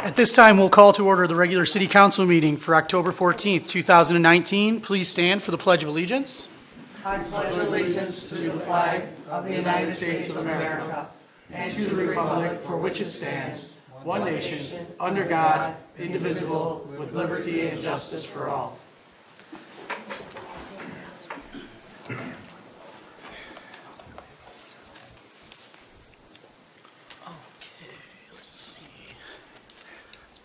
At this time, we'll call to order the regular City Council meeting for October 14th, 2019. Please stand for the Pledge of Allegiance. I pledge allegiance to the flag of the United States of America and to the republic for which it stands, one nation, under God, indivisible, with liberty and justice for all.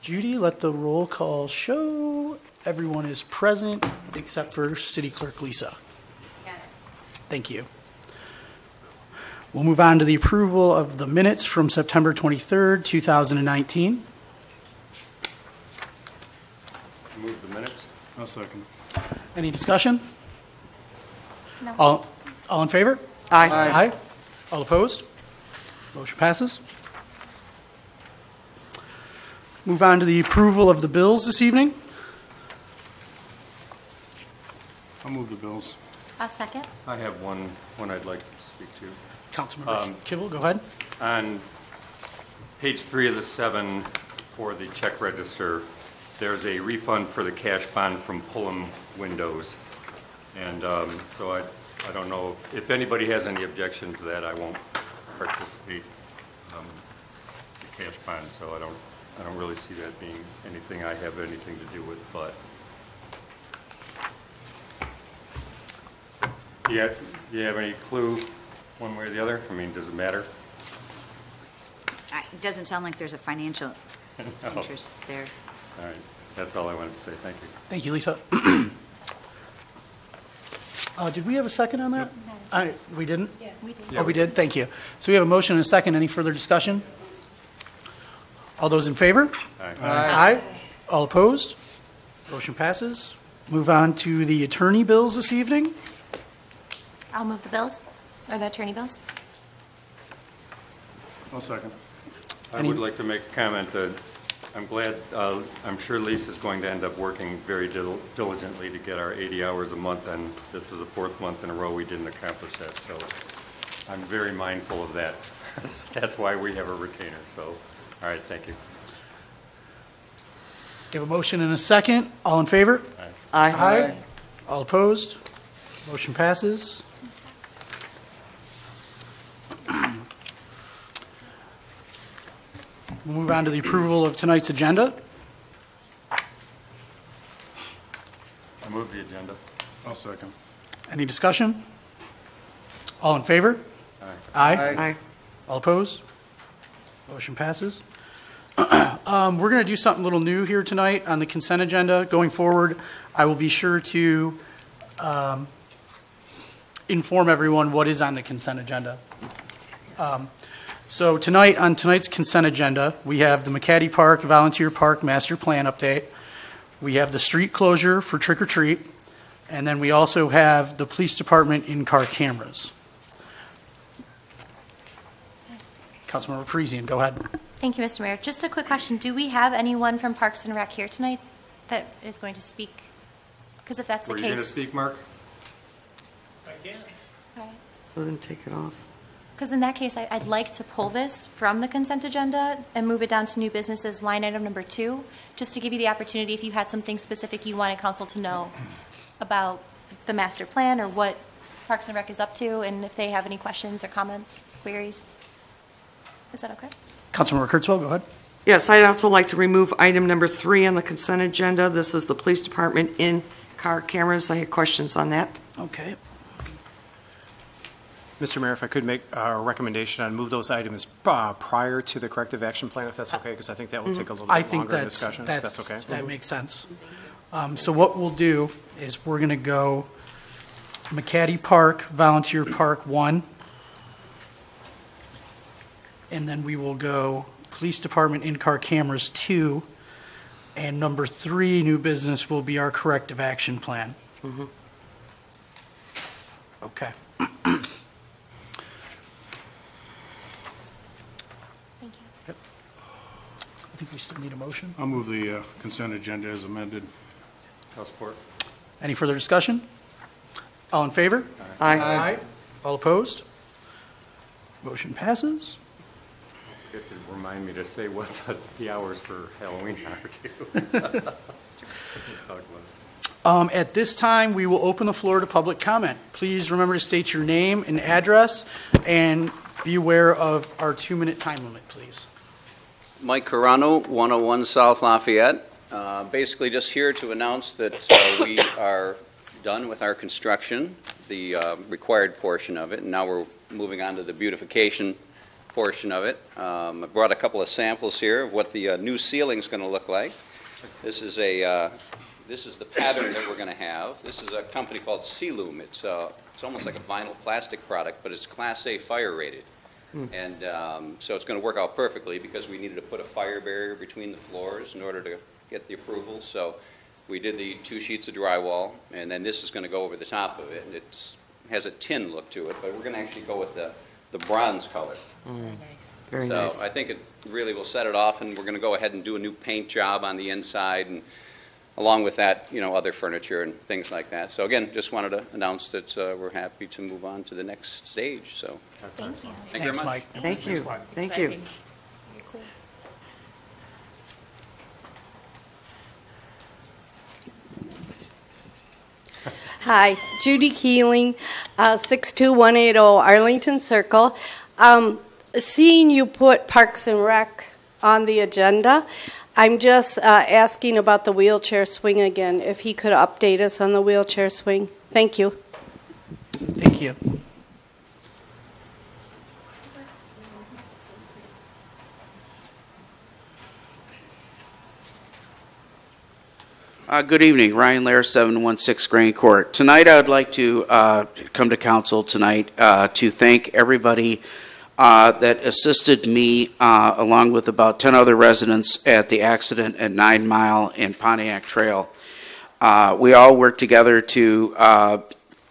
Judy, let the roll call show everyone is present except for City Clerk Lisa. Thank you. We'll move on to the approval of the minutes from September 23rd, 2019. Move the minutes. I'll second. Any discussion? No. All in favor? Aye. Aye. All opposed? Motion passes. Move on to the approval of the bills this evening. I'll move the bills. A second. I have one I'd like to speak to. Councilmember Kivel, go ahead. On page 3 of the 7 for the check register, there's a refund for the cash bond from Pullum Windows. And so I don't know if anybody has any objection to that. I won't participate the cash bond, so I don't really see that being anything I have anything to do with, but do you have any clue one way or the other? I mean, does it matter? It doesn't sound like there's a financial interest there. All right, that's all I wanted to say. Thank you. Thank you, Lisa. Did we have a second on that? No. We didn't? Yes. We did. Yeah, Oh, we did? Thank you. So we have a motion and a second. Any further discussion? All those in favor? Aye. Aye. All opposed? Motion passes. Move on to the attorney bills this evening. I'll move the bills, or the attorney bills. I'll second. I would like to make a comment that I'm glad, I'm sure Lisa's going to end up working very diligently to get our 80 hours a month, and this is the 4th month in a row we didn't accomplish that, so I'm very mindful of that. That's why we have a retainer, so, all right, thank you. We have a motion and a second. All in favor? Aye. Aye. All opposed? Motion passes. We'll move on to the approval of tonight's agenda. I move the agenda. I'll second. Any discussion? All in favor? Aye. Aye. All opposed? Motion passes. We're going to do something a little new here tonight on the consent agenda. Going forward, I will be sure to inform everyone what is on the consent agenda. So tonight, on tonight's consent agenda, we have the McCaddy Park Volunteer Park Master Plan update. We have the street closure for trick or treat. And then we also have the police department in-car cameras. Councilmember Parisian, go ahead. Thank you, Mr. Mayor. Just a quick question. Do we have anyone from Parks and Rec here tonight that is going to speak? Because if that's the Were case... you going to speak, Mark? Okay. Well, then take it off. Because in that case, I'd like to pull this from the consent agenda and move it down to new businesses, line item number 2, just to give you the opportunity if you had something specific you wanted council to know about the master plan or what Parks and Rec is up to, and if they have any questions or comments, queries. Is that okay? Councilmember Kurtzwell, go ahead. Yes, I'd also like to remove item number 3 on the consent agenda. This is the police department in-car cameras. I had questions on that. Okay. Mr. Mayor, if I could make a recommendation on move those items prior to the corrective action plan, if that's okay, because I think that will take a little I bit think longer discussion, if that's okay. that makes sense. So what we'll do is we're going to go McCaddy Park, Volunteer Park 1, and then we will go Police Department in-car cameras 2, and number 3, new business, will be our corrective action plan. Okay. Thank you. I think we still need a motion. I'll move the consent agenda as amended. I'll support. Any further discussion? All in favor? Aye. All opposed? Motion passes. Forget to remind me to say what the hours for Halloween are too. Talk about it. At this time, we will open the floor to public comment. Please remember to state your name and address, and be aware of our 2-minute time limit, please. Mike Carano, 101 South Lafayette. Basically just here to announce that we are done with our construction, the required portion of it, and now we're moving on to the beautification portion of it. I brought a couple of samples here of what the new ceiling is going to look like. This is the pattern that we're going to have. This is a company called Sealoom. It's almost like a vinyl plastic product, but it's Class A fire rated. And so it's going to work out perfectly because we needed to put a fire barrier between the floors in order to get the approval. So we did the 2 sheets of drywall, and then this is going to go over the top of it. And it has a tin look to it, but we're going to actually go with the bronze color. Very So nice. I think it really will set it off, and we're going to go ahead and do a new paint job on the inside, and along with that, other furniture and things like that. So again, just wanted to announce that we're happy to move on to the next stage. So Thank you. thank you Thanks, very much. Mike. Thank you. Thank you. Hi, Judy Keeling, 62180 Arlington Circle. Seeing you put Parks and Rec on the agenda, I'm just asking about the wheelchair swing again, if he could update us on the wheelchair swing. Thank you. Thank you. Good evening, Ryan Lair, 716 Grand Court. Tonight I would like to come to council tonight to thank everybody that assisted me along with about 10 other residents at the accident at 9 Mile and Pontiac Trail. We all worked together to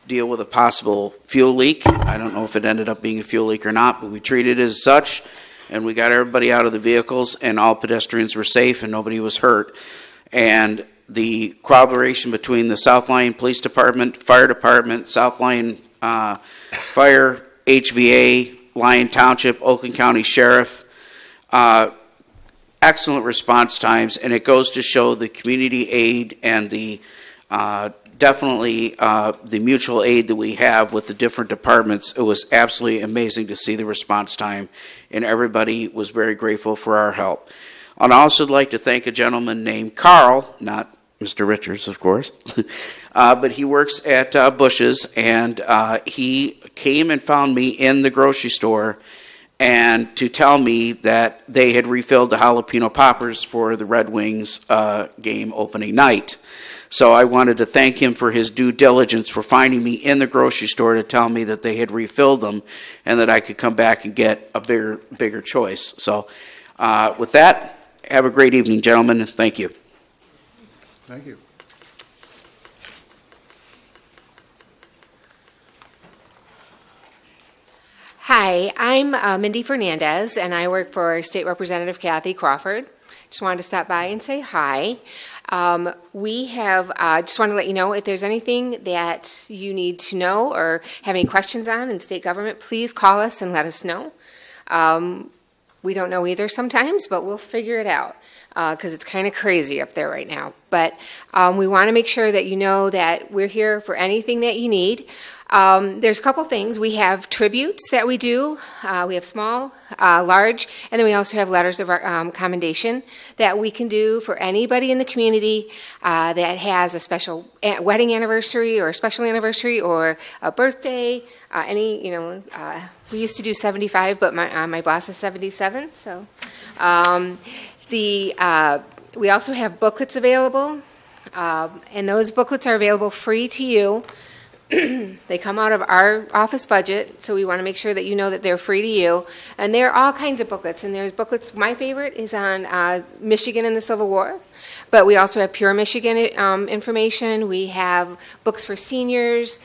deal with a possible fuel leak. I don't know if it ended up being a fuel leak or not, but we treated it as such, and we got everybody out of the vehicles, and all pedestrians were safe and nobody was hurt. And the cooperation between the South Lyon Police Department, Fire Department, South Lyon Fire, HVA, Lyon Township, Oakland County Sheriff, excellent response times, and it goes to show the community aid and the definitely the mutual aid that we have with the different departments. It was absolutely amazing to see the response time, and everybody was very grateful for our help. I'd also like to thank a gentleman named Carl, not Mr. Richards, of course, but he works at Bush's, and he came and found me in the grocery store and to tell me that they had refilled the jalapeno poppers for the Red Wings game opening night. So I wanted to thank him for his due diligence for finding me in the grocery store to tell me that they had refilled them and that I could come back and get a bigger choice. So with that, have a great evening, gentlemen. Thank you. Thank you. Hi, I'm Mindy Fernandez, and I work for State Representative Kathy Crawford. Just wanted to stop by and say hi. We have, just want to let you know if there's anything that you need to know or have any questions on in state government, please call us and let us know. We don't know either sometimes, but we'll figure it out because it's kind of crazy up there right now. But we want to make sure that you know that we're here for anything that you need. There's a couple things. We have tributes that we do. We have small, large, and then we also have letters of commendation that we can do for anybody in the community that has a special wedding anniversary or a special anniversary or a birthday. We used to do 75, but my boss is 77. So we also have booklets available, and those booklets are available free to you. They come out of our office budget, so we want to make sure that you know that they're free to you. And there are all kinds of booklets, and there's booklets. My favorite is on Michigan and the Civil War, but we also have pure Michigan information. We have books for seniors.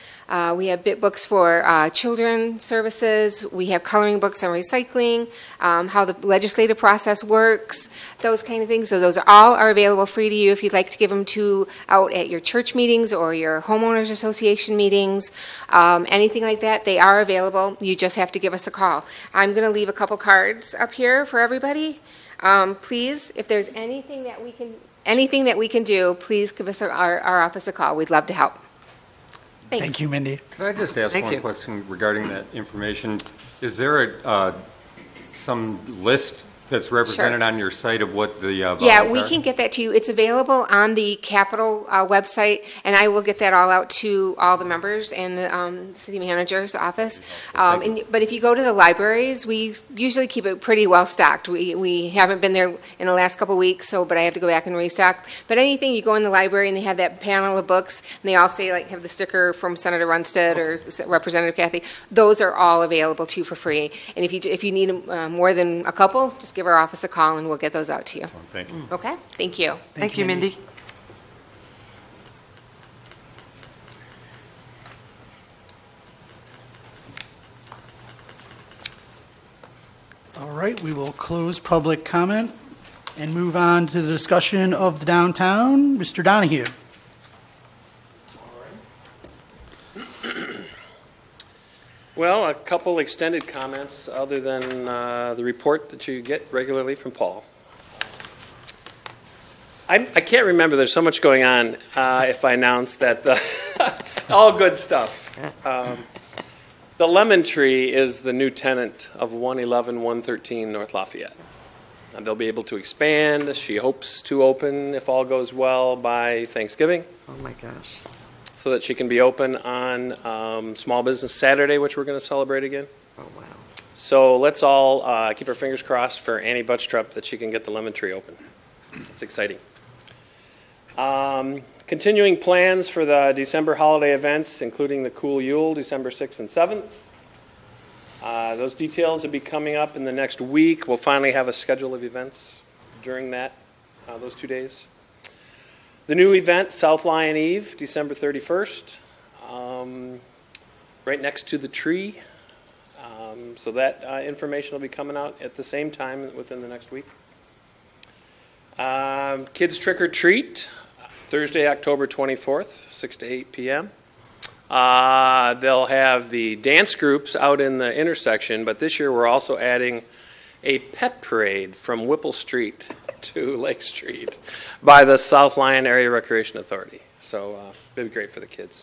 We have bit books for children services. We have coloring books on recycling, how the legislative process works, those kind of things. So those all are available free to you if you'd like to give them out at your church meetings or your homeowners association meetings, anything like that. They are available. You just have to give us a call. I'm going to leave a couple cards up here for everybody. Please, if there's anything that we can do, please give us our office a call. We'd love to help. Thanks. Thank you, Mindy. Can I just ask one question regarding that information? Is there some list that's represented on your site of what the volumes Yeah, we are? can get that to you. It's available on the Capitol website, and I will get that all out to all the members and the city manager's office. But if you go to the libraries, we usually keep it pretty well stocked. We haven't been there in the last couple of weeks, but I have to go back and restock. But anything, you go in the library and they have that panel of books, and they all say, like, have the sticker from Senator Runstead or Representative Kathy. Those are all available to you for free. And if you need more than a couple, just give our office a call and we'll get those out to you. Thank you. Okay? Thank you. Thank you, Mindy. All right, we will close public comment and move on to the discussion of the downtown. Mr. Donahue. Well, a couple extended comments other than the report that you get regularly from Paul. I can't remember. There's so much going on if I announce that all good stuff. The Lemon Tree is the new tenant of 111, 113 North Lafayette. And they'll be able to expand. She hopes to open, if all goes well, by Thanksgiving. Oh, my gosh. So that she can be open on Small Business Saturday, which we're going to celebrate again. Oh, wow. So let's all keep our fingers crossed for Annie Butchtrup that she can get the Lemon Tree open. It's exciting. Continuing plans for the December holiday events, including the Cool Yule, December 6th and 7th. Those details will be coming up in the next week. We'll finally have a schedule of events during those 2 days. The new event, South Lyon Eve, December 31st, right next to the tree. So that information will be coming out at the same time within the next week. Kids Trick or Treat, Thursday, October 24th, 6 to 8 p.m. They'll have the dance groups out in the intersection, but this year we're also adding a pet parade from Whipple Street to Lake Street by the South Lyon Area Recreation Authority. So it'll be great for the kids.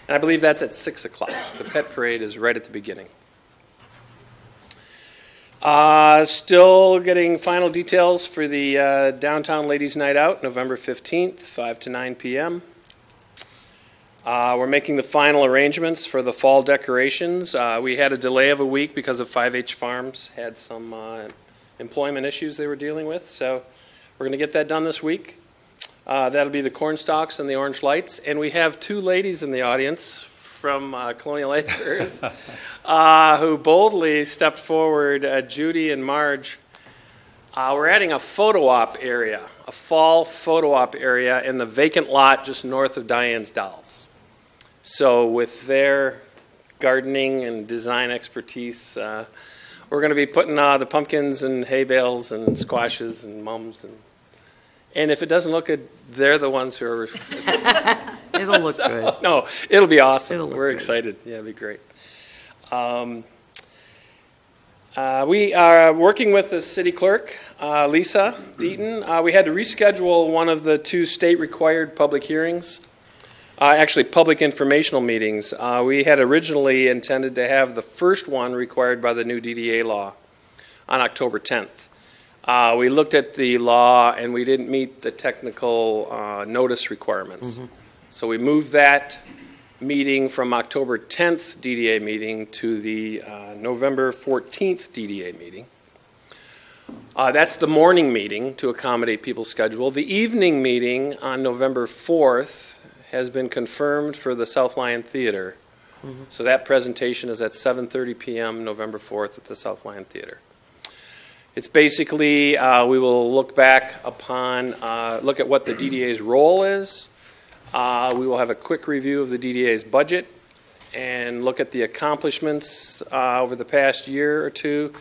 And I believe that's at 6 o'clock. The pet parade is right at the beginning. Still getting final details for the Downtown Ladies Night Out, November 15th, 5 to 9 p.m. We're making the final arrangements for the fall decorations. We had a delay of a week because of 5-H Farms had some employment issues they were dealing with. So we're going to get that done this week. That'll be the corn stalks and the orange lights. And we have two ladies in the audience from Colonial Acres who boldly stepped forward, Judy and Marge. We're adding a photo op area, a fall photo op area in the vacant lot just north of Diane's Dolls. So with their gardening and design expertise, we're going to be putting the pumpkins and hay bales and squashes and mums. And if it doesn't look good, they're the ones who are... It'll look good. No, it'll be awesome. We're excited. Yeah, it'll be great. We are working with the city clerk, Lisa Deaton. We had to reschedule one of the two state-required public hearings, actually public informational meetings. We had originally intended to have the first one required by the new DDA law on October 10th. We looked at the law and we didn't meet the technical notice requirements. Mm-hmm. So we moved that meeting from October 10th DDA meeting to the November 14th DDA meeting. That's the morning meeting to accommodate people's schedule. The evening meeting on November 4th has been confirmed for the South Lyon Theater. Mm-hmm. So that presentation is at 7:30 p.m. November 4th at the South Lyon Theater. It's basically, we will look back upon, look at what the DDA's role is. We will have a quick review of the DDA's budget, and look at the accomplishments over the past year or two,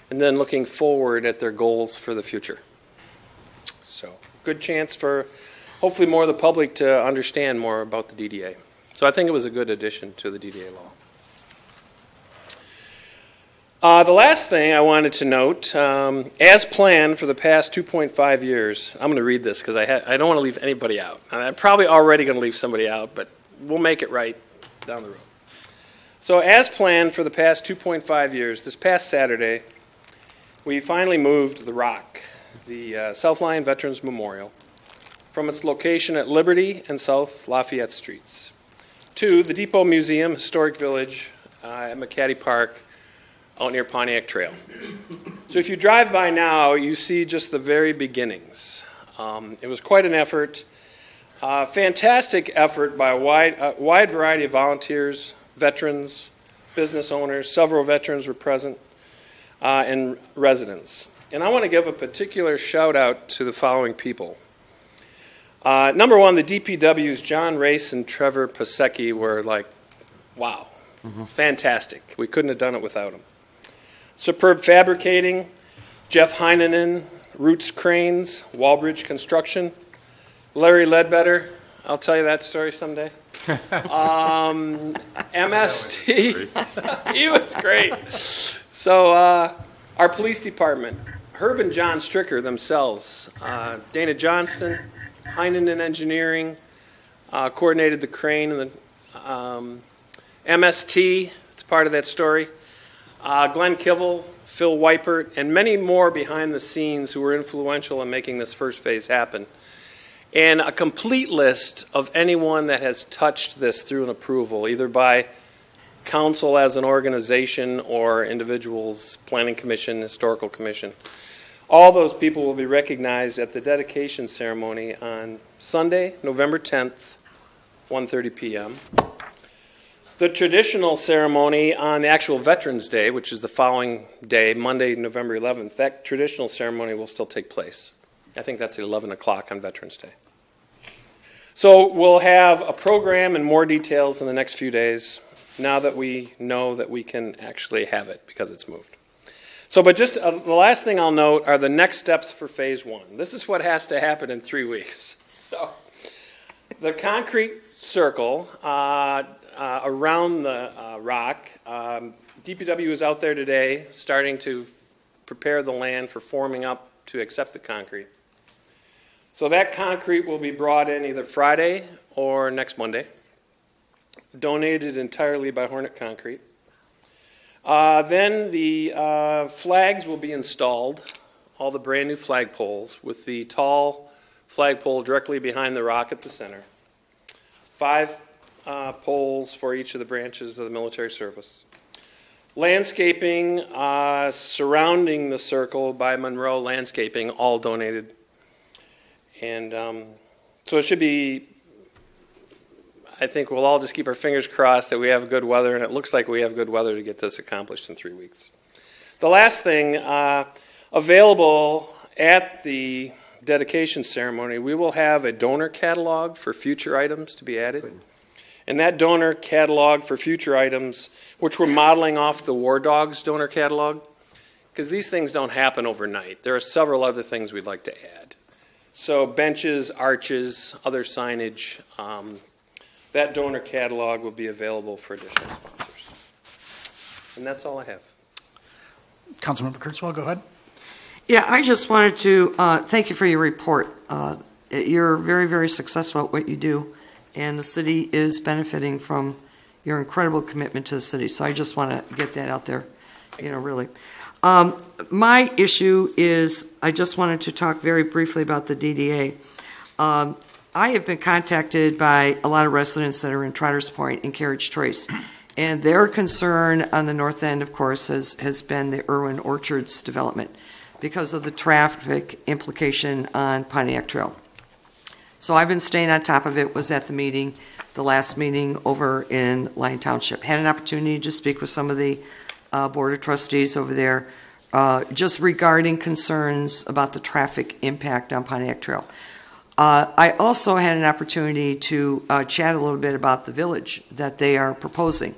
and then looking forward at their goals for the future. So, good chance for hopefully more of the public to understand more about the DDA. So I think it was a good addition to the DDA law. The last thing I wanted to note, as planned for the past 2.5 years, I'm going to read this because I don't want to leave anybody out. I'm probably already going to leave somebody out, but we'll make it right down the road. So as planned for the past 2.5 years, this past Saturday, we finally moved the ROC, the South Lyon Veterans Memorial, from its location at Liberty and South Lafayette Streets to the Depot Museum, Historic Village at McCaddy Park, out near Pontiac Trail. So if you drive by now, you see just the very beginnings. It was quite an effort, fantastic effort by a wide variety of volunteers, veterans, business owners. Several veterans were present, and residents. And I want to give a particular shout out to the following people. Number one, the DPW's John Race and Trevor Pasecki were like, wow, fantastic. We couldn't have done it without them. Superb Fabricating, Jeff Heineman, Roots Cranes, Walbridge Construction, Larry Ledbetter, I'll tell you that story someday. MST, he was great. So our police department, Herb and John Stricker themselves, Dana Johnston, Heineman Engineering, coordinated the crane and the MST, it's part of that story. Glenn Kivel, Phil Weipert, and many more behind the scenes who were influential in making this first phase happen. And a complete list of anyone that has touched this through an approval, either by council as an organization or individuals, planning commission, historical commission. All those people will be recognized at the dedication ceremony on Sunday, November 10th, 1:30 p.m. The traditional ceremony on the actual Veterans Day, which is the following day, Monday, November 11th, that traditional ceremony will still take place. I think that's at 11 o'clock on Veterans Day. So we'll have a program and more details in the next few days now that we know that we can actually have it because it's moved. So, but just the last thing I'll note are the next steps for phase one. This is what has to happen in 3 weeks. So the concrete circle around the rock, DPW is out there today starting to prepare the land for forming up to accept the concrete. So that concrete will be brought in either Friday or next Monday, donated entirely by Hornet Concrete. Then the flags will be installed, all the brand new flag poles, with the tall flagpole directly behind the rock at the center. 5 poles for each of the branches of the military service. Landscaping surrounding the circle by Monroe Landscaping, all donated. And so it should be, I think we'll all just keep our fingers crossed that we have good weather, and it looks like we have good weather to get this accomplished in 3 weeks. The last thing, available at the dedication ceremony, we will have a donor catalog for future items to be added. And that donor catalog for future items, which we're modeling off the War Dogs donor catalog, because these things don't happen overnight. There are several other things we'd like to add. So benches, arches, other signage, that donor catalog will be available for additional sponsors. And that's all I have. Councilmember Kurtzwell, go ahead. Yeah, I just wanted to thank you for your report. You're very, very successful at what you do, and the city is benefiting from your incredible commitment to the city. So I just want to get that out there, really. My issue is I just wanted to talk very briefly about the DDA. I have been contacted by a lot of residents that are in Trotters Point and Carriage Trace, and their concern on the north end, of course, has been the Irwin Orchards development because of the traffic implication on Pontiac Trail. So I've been staying on top of it, was at the meeting, the last meeting over in Lyon Township. Had an opportunity to speak with some of the Board of Trustees over there just regarding concerns about the traffic impact on Pontiac Trail. I also had an opportunity to chat a little bit about the village that they are proposing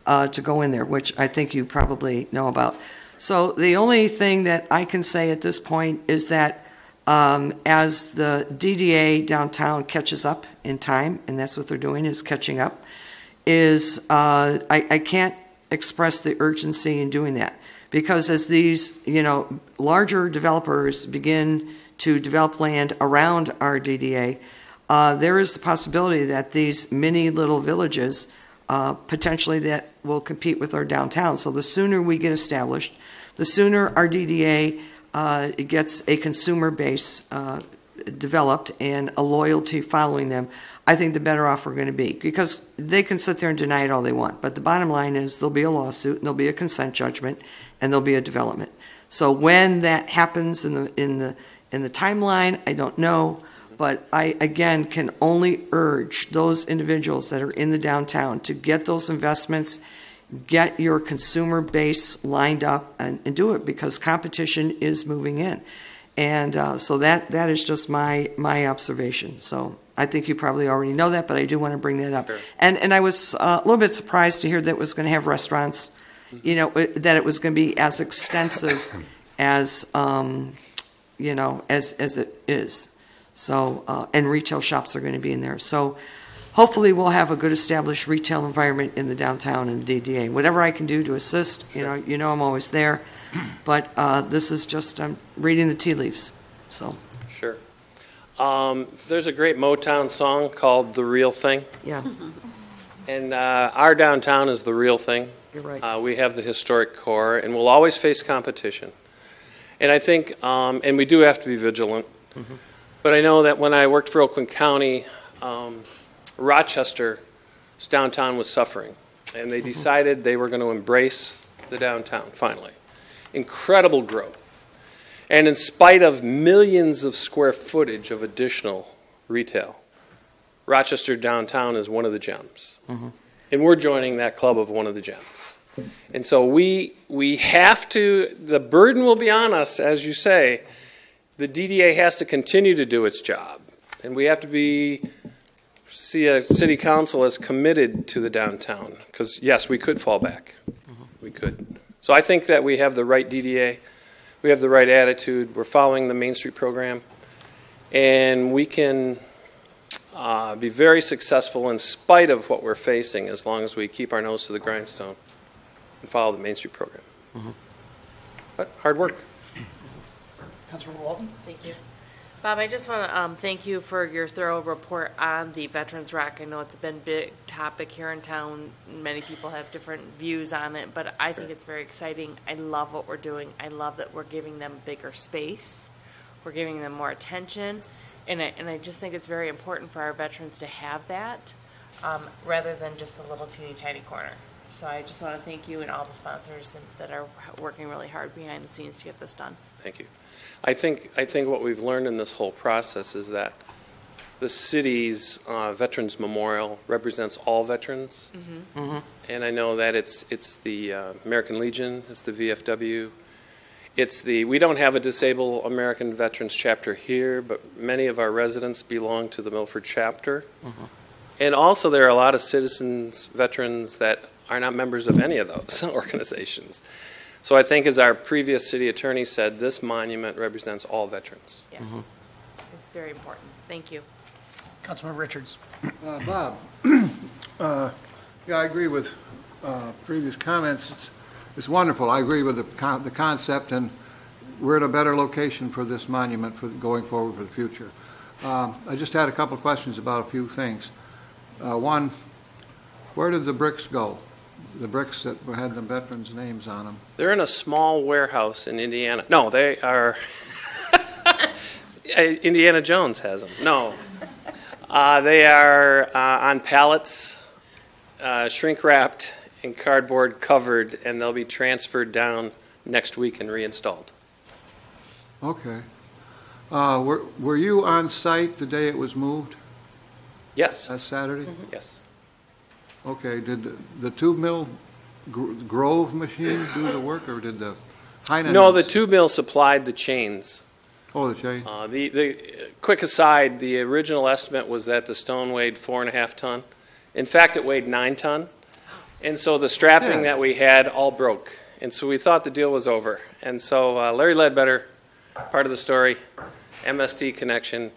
to go in there, which I think you probably know about. So the only thing that I can say at this point is that as the DDA downtown catches up in time, and that's what they're doing, is catching up, is I can't express the urgency in doing that. Because as these, larger developers begin to develop land around our DDA, there is the possibility that these mini little villages potentially that will compete with our downtown. So the sooner we get established, the sooner our DDA gets a consumer base developed and a loyalty following them, I think the better off we're going to be. Because they can sit there and deny it all they want. But the bottom line is there'll be a lawsuit, and there'll be a consent judgment, and there'll be a development. So when that happens in the timeline, I don't know. But I, again, can only urge those individuals that are in the downtown to get those investments, get your consumer base lined up, and do it, because competition is moving in. And so that is just my observation. So I think you probably already know that, but I do want to bring that up. Sure. And I was a little bit surprised to hear that it was going to have restaurants, that it was going to be as extensive as, as it is. So, and retail shops are going to be in there. So hopefully we'll have a good established retail environment in the downtown and DDA. Whatever I can do to assist, sure. I'm always there. But this is just, I'm reading the tea leaves. So. Sure. There's a great Motown song called The Real Thing. Yeah. And our downtown is the real thing. You're right. We have the historic core, and we'll always face competition. And I think, and we do have to be vigilant. Mm-hmm. But I know that when I worked for Oakland County, Rochester's downtown was suffering. And they decided they were going to embrace the downtown, finally. Incredible growth. And in spite of millions of square footage of additional retail, Rochester downtown is one of the gems. Mm-hmm. And we're joining that club of one of the gems. And so we have to, the burden will be on us, as you say. The DDA has to continue to do its job. And we have to see a city council as committed to the downtown. Because, yes, we could fall back. Mm-hmm. We could. So I think that we have the right DDA. We have the right attitude. We're following the Main Street program. And we can be very successful in spite of what we're facing, as long as we keep our nose to the grindstone and follow the Main Street program. Mm-hmm. But hard work. Councilor Walton? Thank you. Bob, I just want to thank you for your thorough report on the Veterans Rec. I know it's been a big topic here in town. Many people have different views on it, but I think it's very exciting. I love what we're doing. I love that we're giving them bigger space. We're giving them more attention. And I just think it's very important for our veterans to have that rather than just a little teeny tiny corner. So I just want to thank you and all the sponsors that are working really hard behind the scenes to get this done. Thank you. I think what we've learned in this whole process is that the city's Veterans Memorial represents all veterans. Mm-hmm. Mm-hmm. And I know that it's the American Legion, it's the VFW, we don't have a Disabled American Veterans chapter here, but many of our residents belong to the Milford chapter. Mm-hmm. And also there are a lot of citizens, veterans that are not members of any of those organizations. So I think, as our previous city attorney said, this monument represents all veterans. Yes, mm-hmm. It's very important. Thank you. Councilman Richards. Bob, I agree with previous comments. It's wonderful. I agree with the concept, and we're in a better location for this monument for going forward for the future. I just had a couple of questions about a few things. One, where did the bricks go? The bricks that had the veterans' names on them. They're in a small warehouse in Indiana. No, they are. Indiana Jones has them. No. They are on pallets, shrink-wrapped and cardboard covered, and they'll be transferred down next week and reinstalled. Okay. Were you on site the day it was moved? Yes. Last Saturday? Mm-hmm. Yes. Okay. Did the tube mill Grove machine do the work, or did the Heinen? No, the tube mill supplied the chains. Oh, the chain? The quick aside, the original estimate was that the stone weighed 4.5 ton. In fact, it weighed 9 ton. And so the strapping that we had all broke. And so we thought the deal was over. And so Larry Ledbetter, part of the story, MST connection,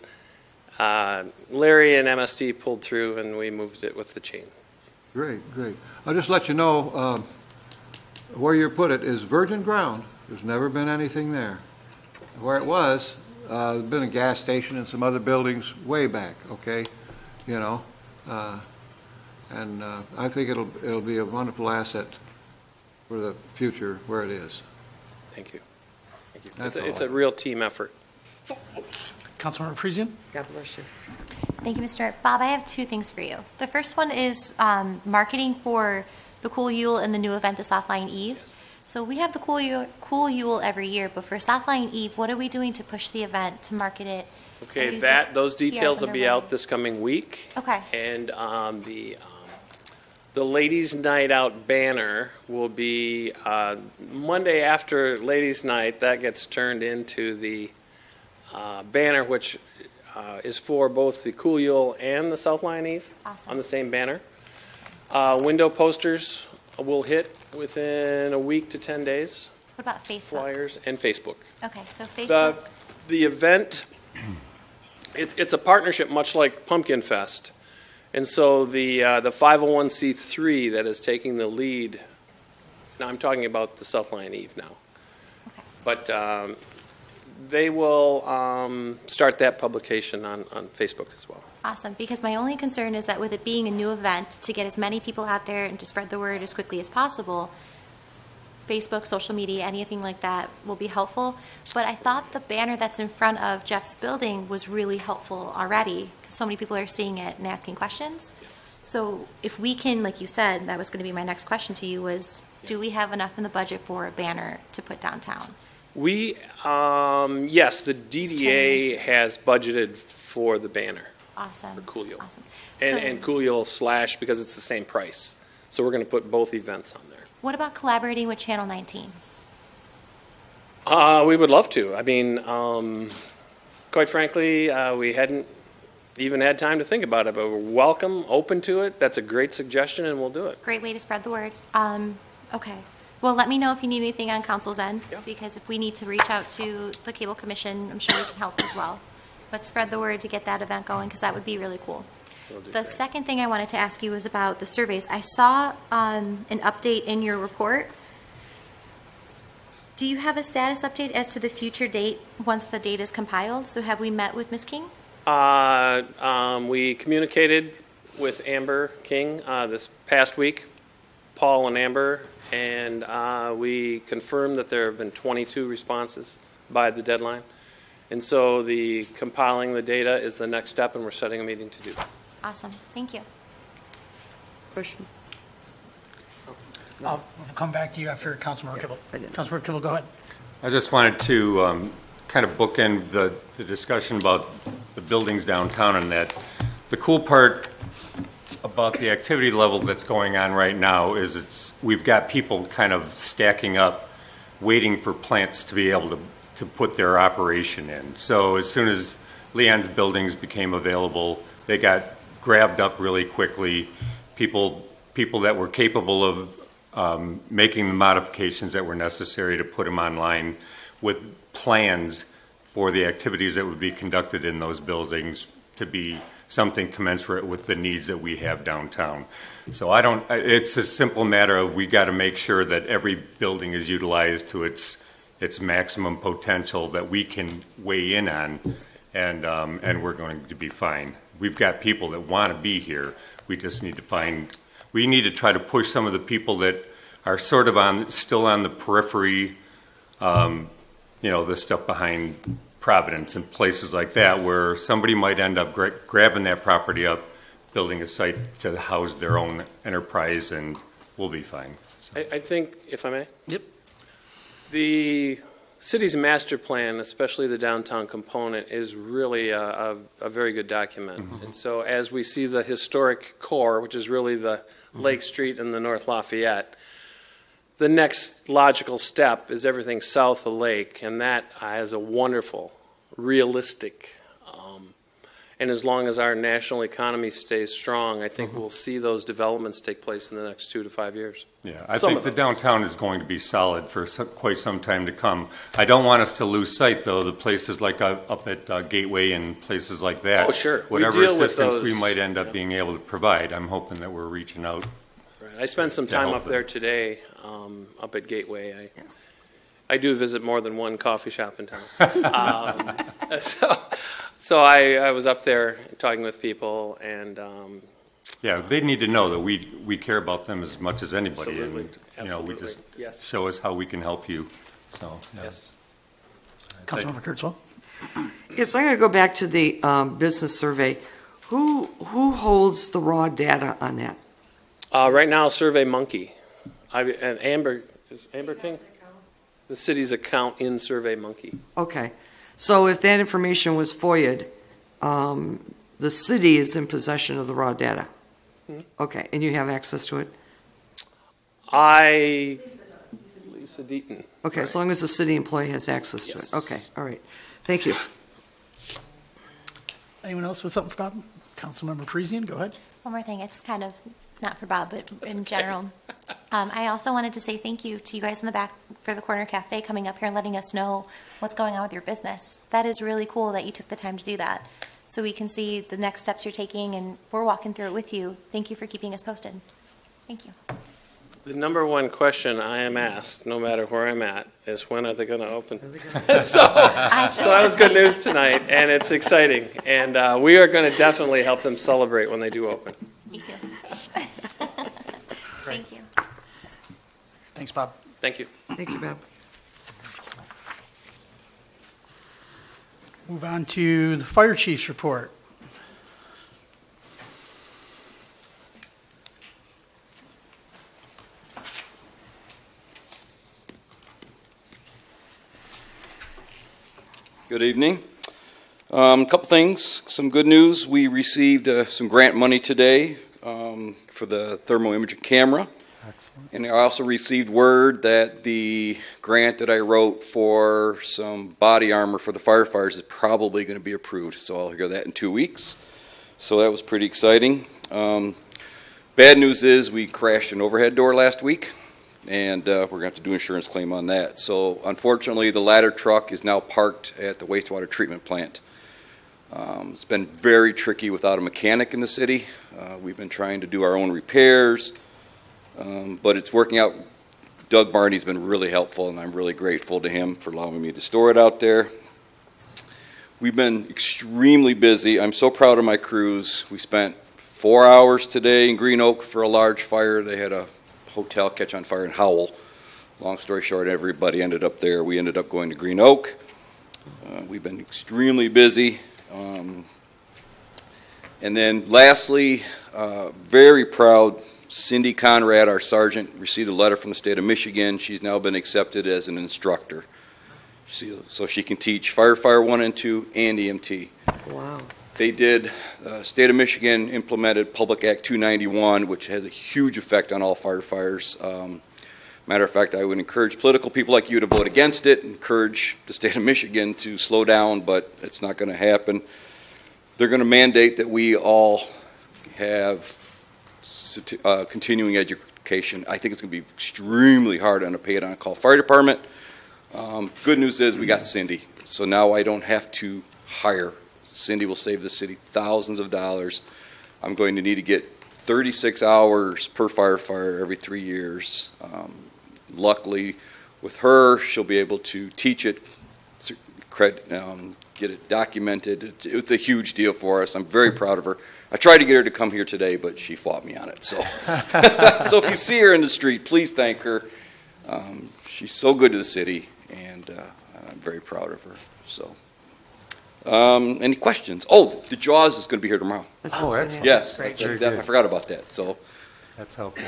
Larry and MST pulled through and we moved it with the chain. Great, great. I'll just let you know, where you put it is virgin ground. There's never been anything there. Where it was, there's been a gas station and some other buildings way back, okay? You know, and I think it'll be a wonderful asset for the future where it is. Thank you. Thank you. It's a real team effort. Councilmember Parisian? God bless you. Thank you, Mr. Bob. I have two things for you. The first one is marketing for the Cool Yule and the new event, the South Lyon Eve. Yes. So we have the Cool Yule every year, but for South Lyon Eve, what are we doing to push the event, to market it? Okay, those details will be out this coming week. Okay. And the Ladies' Night Out banner will be Monday after Ladies' Night. That gets turned into the banner, which is for both the Cool Yule and the South Lyon Eve. Awesome. On the same banner. Window posters will hit within a week to 10 days. What about Facebook? Flyers and Facebook. Okay, so Facebook. The event, it's a partnership much like Pumpkin Fest. And so the 501c3 that is taking the lead, now I'm talking about the South Lyon Eve now. Okay. But they will start that publication on Facebook as well. Awesome, because my only concern is that with it being a new event, to get as many people out there and to spread the word as quickly as possible, Facebook, social media, anything like that will be helpful. But I thought the banner that's in front of Jeff's building was really helpful already, because so many people are seeing it and asking questions. So if we can, like you said, that was going to be my next question to you, was do we have enough in the budget for a banner to put downtown? We, yes, the DDA has budgeted for the banner. Awesome. For Cool Yule. Awesome. And Cool Yule / because it's the same price. So we're going to put both events on there. What about collaborating with Channel 19? We would love to. I mean, quite frankly, we hadn't even had time to think about it, but we're welcome, open to it. That's a great suggestion, and we'll do it. Great way to spread the word. Okay. Well, let me know if you need anything on council's end, because if we need to reach out to the Cable Commission, I'm sure we can help as well. But spread the word to get that event going, because that would be really cool. The second thing I wanted to ask you was about the surveys. I saw an update in your report. Do you have a status update as to the future date once the data is compiled? So have we met with Ms. King? We communicated with Amber King this past week, Paul and Amber, and we confirmed that there have been 22 responses by the deadline. And so the compiling the data is the next step, and we're setting a meeting to do that. Awesome. Thank you. Question? I'll come back to you after Councilmember Kibble. Councilmember Kibble, go ahead. I just wanted to kind of bookend the discussion about the buildings downtown, and that the cool part about the activity level that's going on right now is we've got people kind of stacking up, waiting for plants to be able to put their operation in. So as soon as Lyon's buildings became available, they got grabbed up really quickly. People that were capable of making the modifications that were necessary to put them online with plans for the activities that would be conducted in those buildings to be something commensurate with the needs that we have downtown. So it's a simple matter of we got to make sure that every building is utilized to its maximum potential that we can weigh in on, and we're going to be fine. We've got people that want to be here. We just need to we need to try to push some of the people that are sort of still on the periphery, the stuff behind Providence and places like that, where somebody might end up grabbing that property up, building a site to house their own enterprise, and we'll be fine. So. I think, if I may? Yep. The city's master plan, especially the downtown component, is really a very good document. Mm-hmm. And so as we see the historic core, which is really the Lake Street and the North Lafayette, the next logical step is everything south of Lake, and that has a wonderful realistic. And as long as our national economy stays strong, I think we'll see those developments take place in the next 2 to 5 years. Yeah, I think the downtown is going to be solid for quite some time to come. I don't want us to lose sight, though, the places like up at Gateway and places like that. Oh, sure. Whatever assistance we might end up being able to provide, I'm hoping that we're reaching out. Right. I spent some time up there today, up at Gateway. I do visit more than one coffee shop in town. So I was up there talking with people, and yeah, they need to know that we care about them as much as anybody, absolutely. and you know, we just yes. show us how we can help you. So yeah. Yes, Councilmember Kurtzwell. Yes, I'm going to go back to the business survey. Who holds the raw data on that? Right now, Survey Monkey, and Amber King, the city's account in Survey Monkey. Okay. So if that information was FOIA'd, the city is in possession of the raw data? Mm-hmm. Okay, and you have access to it? Lisa Deaton. Okay, right. As long as the city employee has access to it. Okay, all right. Thank you. Anyone else with something for Bob? Councilmember Parisian, go ahead. One more thing. It's kind of not for Bob, but in general. I also wanted to say thank you to you guys in the back for the Corner Cafe coming up here and letting us know what's going on with your business. That is really cool that you took the time to do that. So we can see the next steps you're taking, and we're walking through it with you. Thank you for keeping us posted. Thank you. The number one question I am asked, no matter where I'm at, is when are they going to open? So that was good news tonight, and it's exciting. And we are going to definitely help them celebrate when they do open. Me too. Thank you. Thanks, Bob. Thank you. Thank you, Bob. Move on to the fire chief's report. Good evening. A couple things, some good news. We received some grant money today for the thermal imaging camera. Excellent. And I also received word that the grant that I wrote for some body armor for the firefighters is probably going to be approved. So I'll hear that in 2 weeks. So that was pretty exciting. Bad news is we crashed an overhead door last week, and we're going to have to do an insurance claim on that. So unfortunately, the ladder truck is now parked at the wastewater treatment plant. It's been very tricky without a mechanic in the city. We've been trying to do our own repairs. But it's working out. Doug Barney's been really helpful, and I'm really grateful to him for allowing me to store it out there. We've been extremely busy. I'm so proud of my crews. We spent 4 hours today in Green Oak for a large fire. They had a hotel catch on fire in Howell. Long story short, everybody ended up there. We ended up going to Green Oak. We've been extremely busy. And then lastly, very proud, Cindy Conrad, our sergeant, received a letter from the state of Michigan. She's now been accepted as an instructor. So she can teach firefighter 1 and 2 and EMT. Wow. They did, state of Michigan implemented Public Act 291, which has a huge effect on all firefighters. Matter of fact, I would encourage political people like you to vote against it, encourage the state of Michigan to slow down, but it's not going to happen. They're going to mandate that we all have continuing education. I think it's going to be extremely hard on a paid-on-call fire department. Good news is we got Cindy, so now I don't have to hire. Cindy will save the city thousands of dollars. I'm going to need to get 36 hours per firefighter every 3 years. Luckily, with her, she'll be able to teach it, get it documented. It's a huge deal for us. I'm very proud of her. I tried to get her to come here today, but she fought me on it. So, so if you see her in the street, please thank her. She's so good to the city, and I'm very proud of her. So, any questions? Oh, the Jaws is going to be here tomorrow. Oh, excellent. Yes, I forgot about that. So, that's helpful.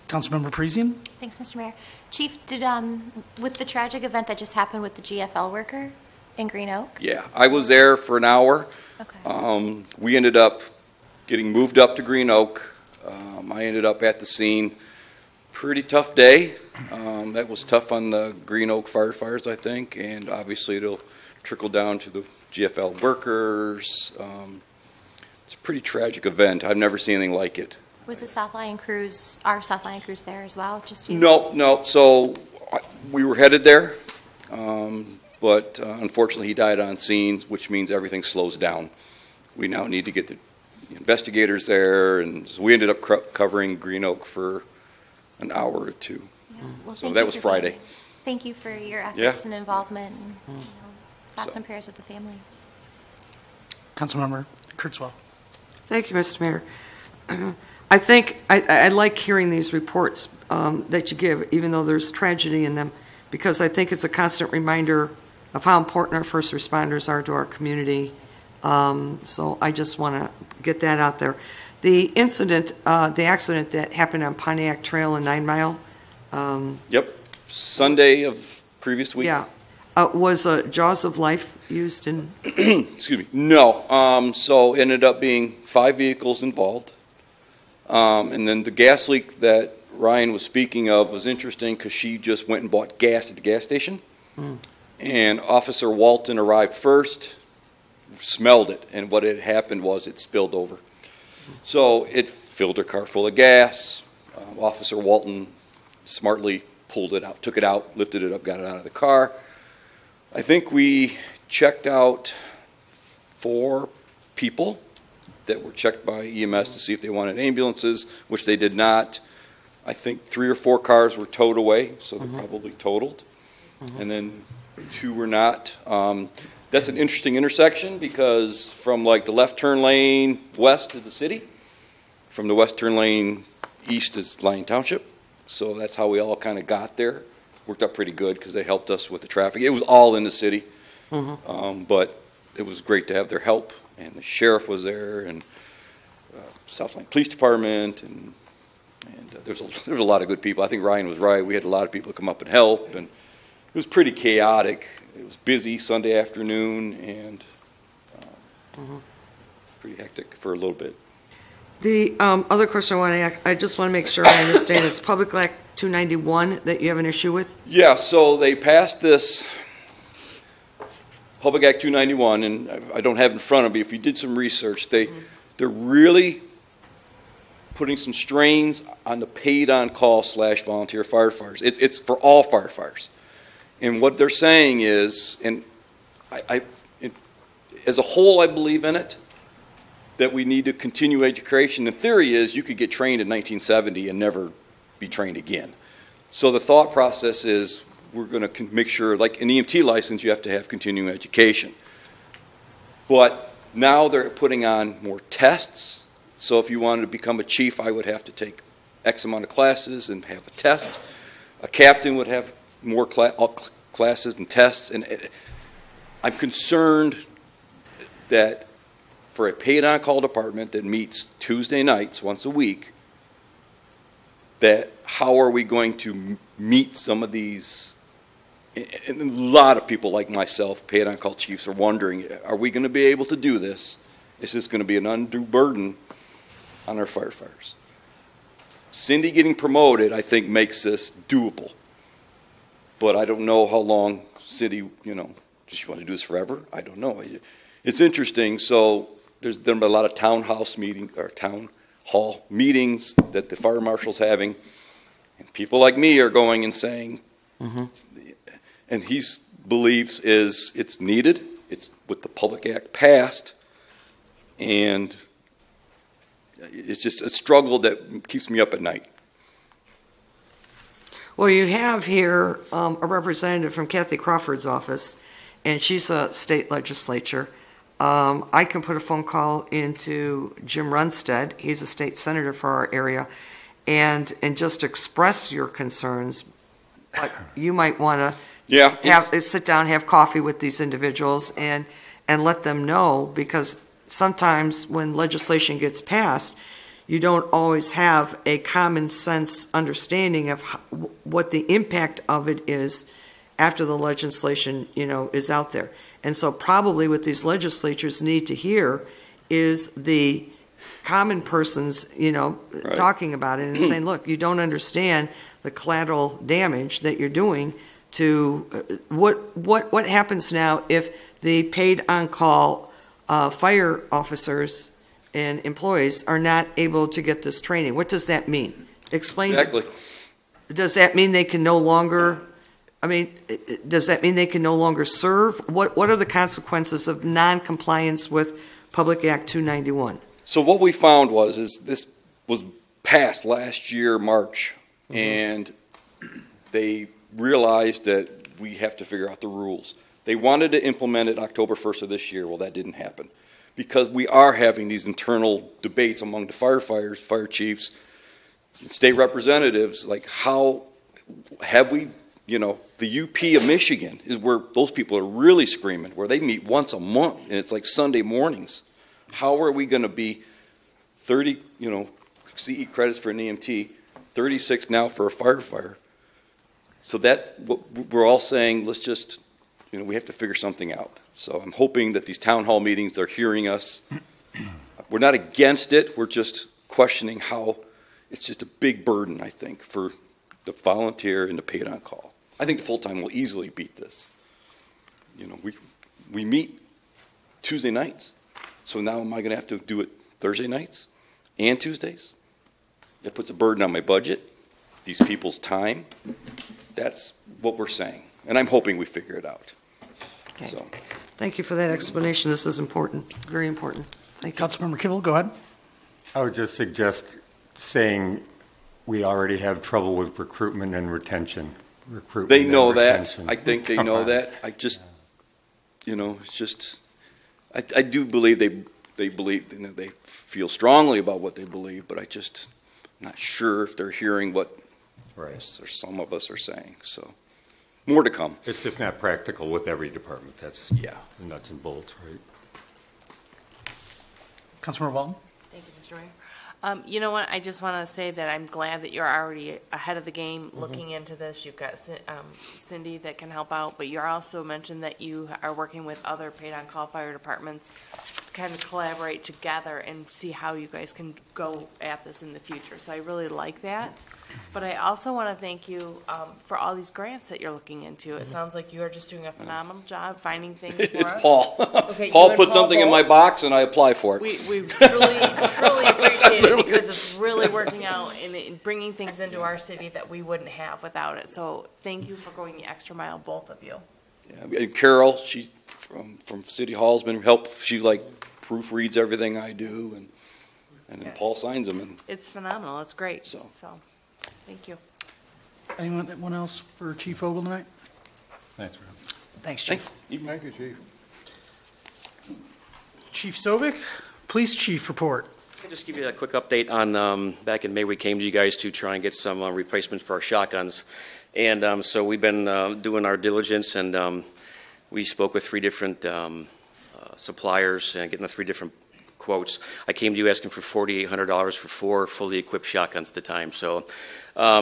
Councilmember Parisian. Thanks, Mr. Mayor. Chief, did with the tragic event that just happened with the GFL worker in Green Oak? Yeah, I was there for an hour. Okay. We ended up getting moved up to Green Oak. I ended up at the scene. Pretty tough day. That was tough on the Green Oak firefighters, I think, and obviously it'll trickled down to the GFL workers. It's a pretty tragic event. I've never seen anything like it. Was the South Lyon Cruise, our South Lyon Cruise there as well? Just you? No. So we were headed there, but unfortunately he died on scene, which means everything slows down. We now need to get the investigators there, and so we ended up covering Green Oak for an hour or two. Yeah. Well, so that was Friday. Thank you for your efforts and involvement. And, thoughts and prayers with the family. Councilmember Kurtzwell. Thank you, Mr. Mayor. I think I like hearing these reports that you give, even though there's tragedy in them, because I think it's a constant reminder of how important our first responders are to our community. So I just want to get that out there. The incident, the accident that happened on Pontiac Trail in 9 Mile. Yep, Sunday of previous week. Yeah. Was Jaws of Life used in? Excuse me. No. So ended up being 5 vehicles involved. And then the gas leak that Ryan was speaking of was interesting because she just went and bought gas at the gas station. And Officer Walton arrived first, smelled it, and what had happened was it spilled over. So it filled her car full of gas. Officer Walton smartly pulled it out, took it out, lifted it up, got it out of the car. I think we checked out 4 people that were checked by EMS to see if they wanted ambulances, which they did not. I think 3 or 4 cars were towed away, so they're probably totaled. And then 2 were not. That's an interesting intersection because from like the left turn lane west of the city, from the west turn lane east is Lyon Township. So that's how we all kind of got there. Worked out pretty good because they helped us with the traffic. It was all in the city, but it was great to have their help. And the sheriff was there, and South Lyon Police Department, and there's a lot of good people. I think Ryan was right. We had a lot of people come up and help, and it was pretty chaotic. It was busy Sunday afternoon, and pretty hectic for a little bit. The other question I want to ask, I just want to make sure I understand, it's Public Act 291 that you have an issue with? Yeah, so they passed this Public Act 291, and I don't have it in front of me. If you did some research, they're really putting some strains on the paid on-call / volunteer firefighters. It's for all firefighters. And what they're saying is, and as a whole I believe in it, that we need to continue education. The theory is you could get trained in 1970 and never be trained again. So the thought process is we're going to make sure, like an EMT license, you have to have continuing education. But now they're putting on more tests. So if you wanted to become a chief, I would have to take X amount of classes and have a test. A captain would have more classes and tests. And I'm concerned that for a paid on-call department that meets Tuesday nights once a week, that how are we going to meet some of these? And a lot of people like myself, paid on-call chiefs, are wondering, are we going to be able to do this? Is this going to be an undue burden on our firefighters? Cindy getting promoted, I think, makes this doable. But I don't know how long Cindy, does she want to do this forever? I don't know. It's interesting. So there's been a lot of town hall meetings that the fire marshal's having, and people like me are going and saying, and he believes it's needed. It's with the Public Act passed, and it's just a struggle that keeps me up at night. Well, you have here a representative from Kathy Crawford's office, and she's a state legislature. I can put a phone call into Jim Runstead. He's a state senator for our area, and just express your concerns. But you might want to sit down, have coffee with these individuals, and let them know, because sometimes when legislation gets passed, you don't always have a common sense understanding of what the impact of it is after the legislation, is out there. And so probably what these legislatures need to hear is the common persons, talking about it and saying, look, you don't understand the collateral damage that you're doing to what happens now if the paid on-call fire officers and employees are not able to get this training. What does that mean? Explain. Exactly. Does that mean they can no longer, does that mean they can no longer serve? What are the consequences of non-compliance with Public Act 291? So what we found is this was passed last year, March, and they realized that we have to figure out the rules. They wanted to implement it October 1st of this year. Well, that didn't happen because we are having these internal debates among the firefighters, fire chiefs, state representatives, like how have we, the UP of Michigan is where those people are really screaming, where they meet once a month, and it's like Sunday mornings. How are we going to be 30, CE credits for an EMT, 36 now for a firefighter? So that's what we're all saying, let's just, we have to figure something out. So I'm hoping that these town hall meetings, they're hearing us. We're not against it, we're just questioning how it's just a big burden, I think, for the volunteer and the paid on call. I think the full-time will easily beat this. We meet Tuesday nights. So now am I going to have to do it Thursday nights and Tuesdays? That puts a burden on my budget, these people's time. That's what we're saying. And I'm hoping we figure it out. Okay. So. Thank you for that explanation. This is important, very important. Thank you. Councilmember Kivel, go ahead. I would just suggest saying we already have trouble with recruitment and retention. They know that. I think they know that. I just, it's just, I do believe they believe, they feel strongly about what they believe, but I just not sure if they're hearing what us or some of us are saying. So more to come. It's just not practical with every department. That's nuts and bolts, right? Councilmember Walton. Thank you, Mr. Mayor. You know what? I just want to say that I'm glad that you're already ahead of the game looking into this. You've got Cindy that can help out, but you also mentioned that you are working with other paid-on-call fire departments to kind of collaborate together and see how you guys can go at this in the future. So I really like that. But I also want to thank you for all these grants that you're looking into. It sounds like you are just doing a phenomenal job finding things for It's us. Paul. Okay, Paul put something in my box and I apply for it. We truly appreciate it because it's really working out and bringing things into our city that we wouldn't have without it. So thank you for going the extra mile, both of you. Yeah, and Carol, she from City Hall has been helped. She proofreads everything I do, and then Paul signs them. And it's phenomenal. It's great. So thank you. Anyone else for Chief Vogel tonight? Thanks, Rob. Thanks, Chief. Thank you, Chief. Chief Sovic, Police Chief report. I'll just give you a quick update on back in May we came to you guys to try and get some replacements for our shotguns. And so we've been doing our diligence, and we spoke with 3 different suppliers and getting the 3 different quotes. I came to you asking for $4,800 for 4 fully equipped shotguns at the time. So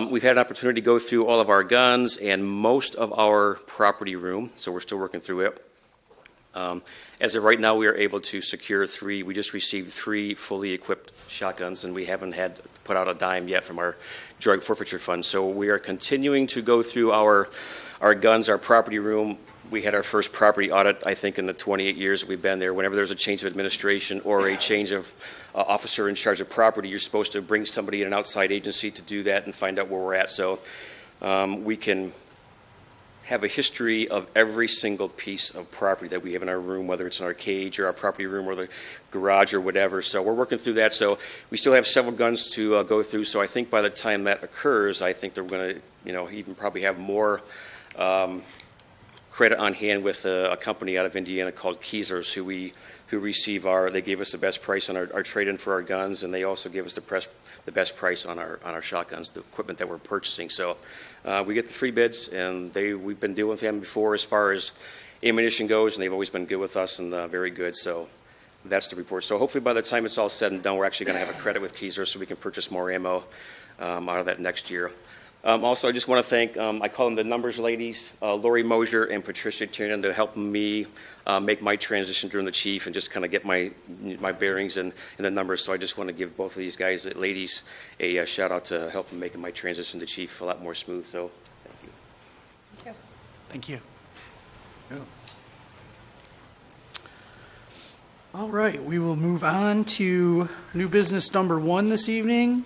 we've had an opportunity to go through all of our guns and most of our property room, so we're still working through it. As of right now, we are able to secure 3. We just received 3 fully equipped shotguns, and we haven't had to put out a dime yet from our drug forfeiture fund. So we are continuing to go through our guns, our property room. We had our first property audit, I think, in the 28 years that we've been there. Whenever there's a change of administration or a change of officer in charge of property, you're supposed to bring somebody in an outside agency to do that and find out where we're at. So we can have a history of every single piece of property that we have in our room, whether it's in our cage or our property room or the garage or whatever. So we're working through that. So we still have several guns to go through. So I think by the time that occurs, I think they're going to, even probably have more credit on hand with a company out of Indiana called Keezers, who receive they gave us the best price on our trade-in for our guns, and they also gave us the best price on our shotguns, the equipment that we're purchasing. So we get the 3 bids, and we've been dealing with them before as far as ammunition goes, and they've always been good with us and very good. So that's the report. So hopefully by the time it's all said and done, we're actually going to have a credit with Keezers so we can purchase more ammo out of that next year. Also, I just want to thank, I call them the numbers ladies, Lori Mosier and Patricia Tiernan, to help me make my transition during the chief and just kind of get my bearings and the numbers. So I just want to give both of these guys, ladies, a shout out to help making my transition to chief a lot more smooth. So thank you. Thank you. Yeah. All right, we will move on to new business number 1 this evening,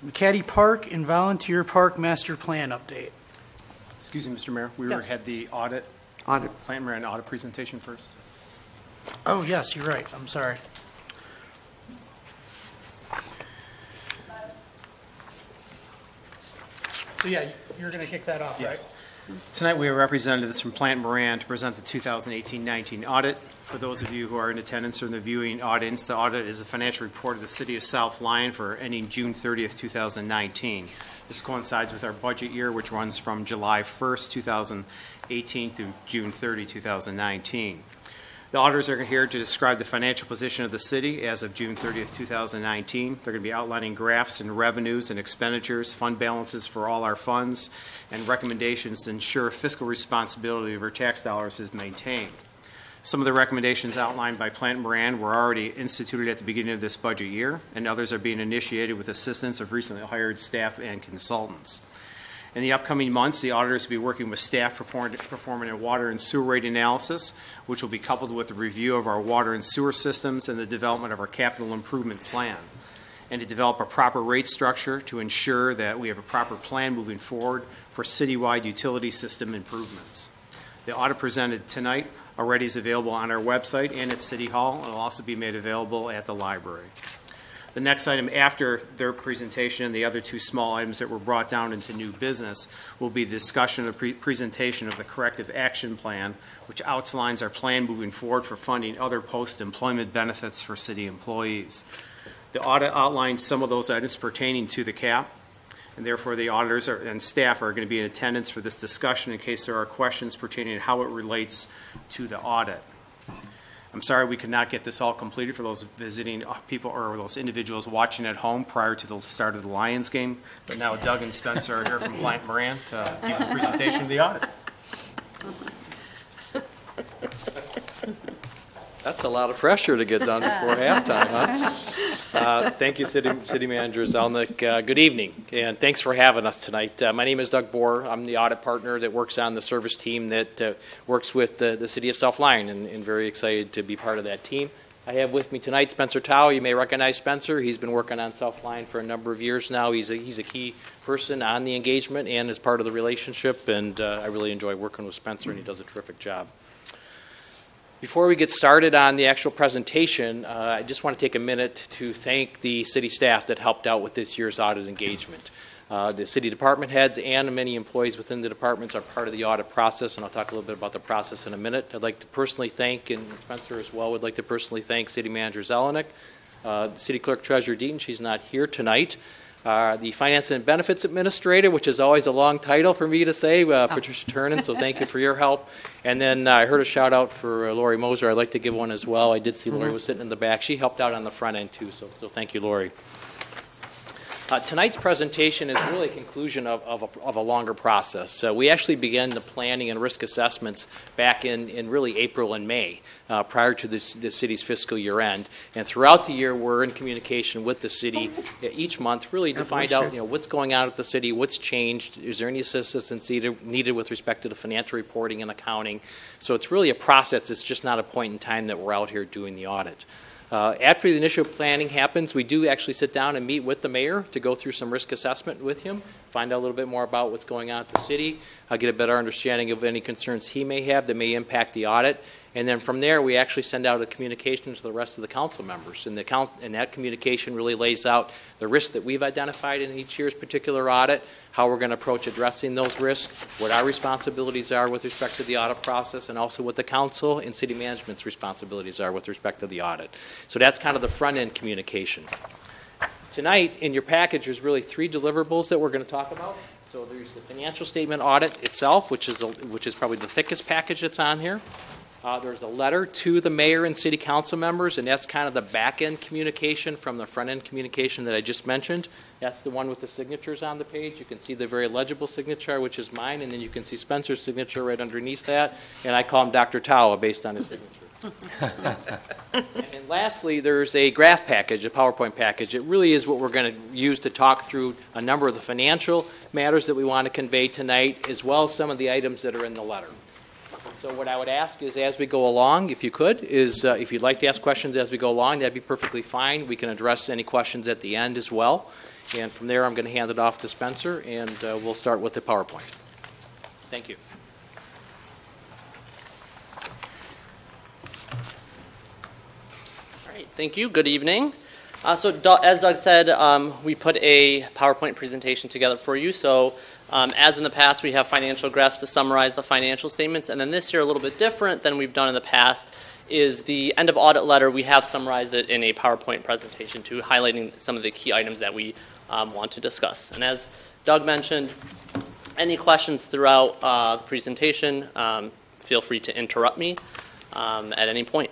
McCaddy Park and Volunteer Park Master Plan update. Excuse me, Mr. Mayor, we Yes. had the audit, Plant Moran audit presentation first. Oh, yes, you're right. I'm sorry. So yeah, you're going to kick that off, Yes. right? Tonight, we have representatives from Plant Moran to present the 2018-19 audit. For those of you who are in attendance or in the viewing audience, the audit is a financial report of the City of South Lyon for ending June 30th, 2019. This coincides with our budget year, which runs from July 1st, 2018 through June 30, 2019. The auditors are here to describe the financial position of the city as of June 30th, 2019. They're going to be outlining graphs and revenues and expenditures, fund balances for all our funds, and recommendations to ensure fiscal responsibility of our tax dollars is maintained. Some of the recommendations outlined by Plant Moran were already instituted at the beginning of this budget year, and others are being initiated with assistance of recently hired staff and consultants. In the upcoming months, the auditors will be working with staff performing a water and sewer rate analysis, which will be coupled with a review of our water and sewer systems and the development of our capital improvement plan, and to develop a proper rate structure to ensure that we have a proper plan moving forward for citywide utility system improvements. The audit presented tonight already is available on our website and at City Hall, and will also be made available at the library. The next item after their presentation and the other 2 small items that were brought down into new business will be the discussion of presentation of the corrective action plan, which outlines our plan moving forward for funding other post-employment benefits for city employees. The audit outlines some of those items pertaining to the CAP, and therefore the auditors and staff are going to be in attendance for this discussion in case there are questions pertaining to how it relates to the audit. I'm sorry we could not get this all completed for those visiting people or those individuals watching at home prior to the start of the Lions game, but now Doug and Spencer are here from Plant Moran to give the presentation of the audit. That's a lot of pressure to get done before halftime, huh? Thank you, City Manager Zelnick. Good evening, and thanks for having us tonight. My name is Doug Bohr. I'm the audit partner that works on the service team that works with the City of South Lyon, and very excited to be part of that team. I have with me tonight Spencer Tao. You may recognize Spencer. He's been working on South Lyon for a number of years now. He's a key person on the engagement and is part of the relationship, and I really enjoy working with Spencer, and he does a terrific job. Before we get started on the actual presentation, I just want to take a minute to thank the city staff that helped out with this year's audit engagement. The city department heads and many employees within the departments are part of the audit process, and I'll talk a little bit about the process in a minute. I'd like to personally thank, and Spencer as well, would like to personally thank City Manager Zelnick, City Clerk Treasurer Deaton, she's not here tonight, the Finance and Benefits Administrator, which is always a long title for me to say, Patricia Turnen, so thank you for your help. And then I heard a shout out for Lori Moser. I'd like to give one as well. I did see Lori was sitting in the back. She helped out on the front end too, so thank you, Lori. Tonight's presentation is really a conclusion of a longer process. We actually began the planning and risk assessments back in really April and May, prior to the city's fiscal year end. And throughout the year, we're in communication with the city each month, really to find out what's going on at the city, what's changed, is there any assistance needed with respect to the financial reporting and accounting. So it's really a process. It's just not a point in time that we're out here doing the audit. After the initial planning happens, we do actually sit down and meet with the mayor to go through some risk assessment with him, find out a little bit more about what's going on at the city, get a better understanding of any concerns he may have that may impact the audit. And then from there, we actually send out a communication to the rest of the council members. And that communication really lays out the risks that we've identified in each year's particular audit, how we're going to approach addressing those risks, what our responsibilities are with respect to the audit process, and also what the council and city management's responsibilities are with respect to the audit. So that's kind of the front-end communication. Tonight, in your package, there's really 3 deliverables that we're going to talk about. So there's the financial statement audit itself, which is probably the thickest package that's on here. There's a letter to the mayor and city council members, and that's kind of the back-end communication from the front-end communication that I just mentioned. That's the one with the signatures on the page. You can see the very legible signature, which is mine, and then you can see Spencer's signature right underneath that, and I call him Dr. Tawa based on his signature. And lastly, there's a graph package, a PowerPoint package. It really is what we're going to use to talk through a number of the financial matters that we want to convey tonight, as well as some of the items that are in the letter. So what I would ask is, as we go along, if you could, is if you'd like to ask questions as we go along, that'd be perfectly fine. We can address any questions at the end as well. And from there, I'm going to hand it off to Spencer, and we'll start with the PowerPoint. Thank you. All right, thank you. Good evening. As Doug said, we put a PowerPoint presentation together for you. So as in the past, we have financial graphs to summarize the financial statements. And then this year, a little bit different than we've done in the past, is the end of audit letter. We have summarized it in a PowerPoint presentation too, highlighting some of the key items that we want to discuss. And as Doug mentioned, any questions throughout the presentation, feel free to interrupt me at any point.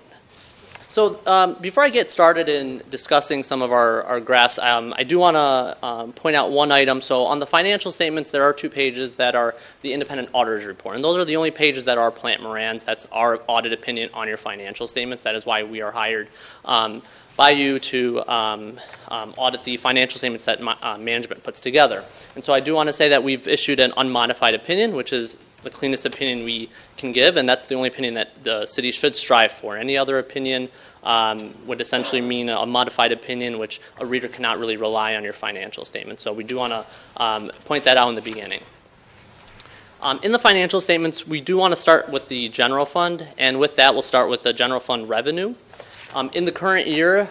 So before I get started in discussing some of our graphs, I do want to point out one item. So on the financial statements, there are 2 pages that are the independent auditor's report. And those are the only pages that are Plant Moran's. That's our audit opinion on your financial statements. That is why we are hired by you to audit the financial statements that management puts together. And so I do want to say that we've issued an unmodified opinion, which is the cleanest opinion we can give, and that's the only opinion that the city should strive for. Any other opinion would essentially mean a modified opinion, which a reader cannot really rely on your financial statement. So we do want to point that out in the beginning. In the financial statements, we do want to start with the general fund, and with that, we'll start with the general fund revenue. In the current year,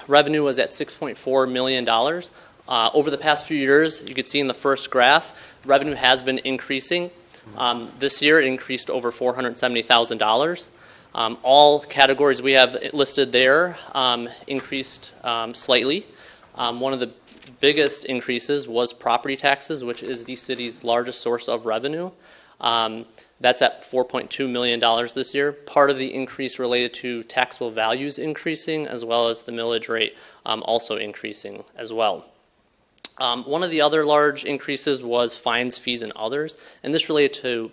revenue was at $6.4 million. Over the past few years, you can see in the first graph, revenue has been increasing. This year, it increased over $470,000. All categories we have listed there increased slightly. One of the biggest increases was property taxes, which is the city's largest source of revenue. That's at $4.2 million this year. Part of the increase related to taxable values increasing, as well as the millage rate also increasing as well. One of the other large increases was fines, fees, and others, and this related to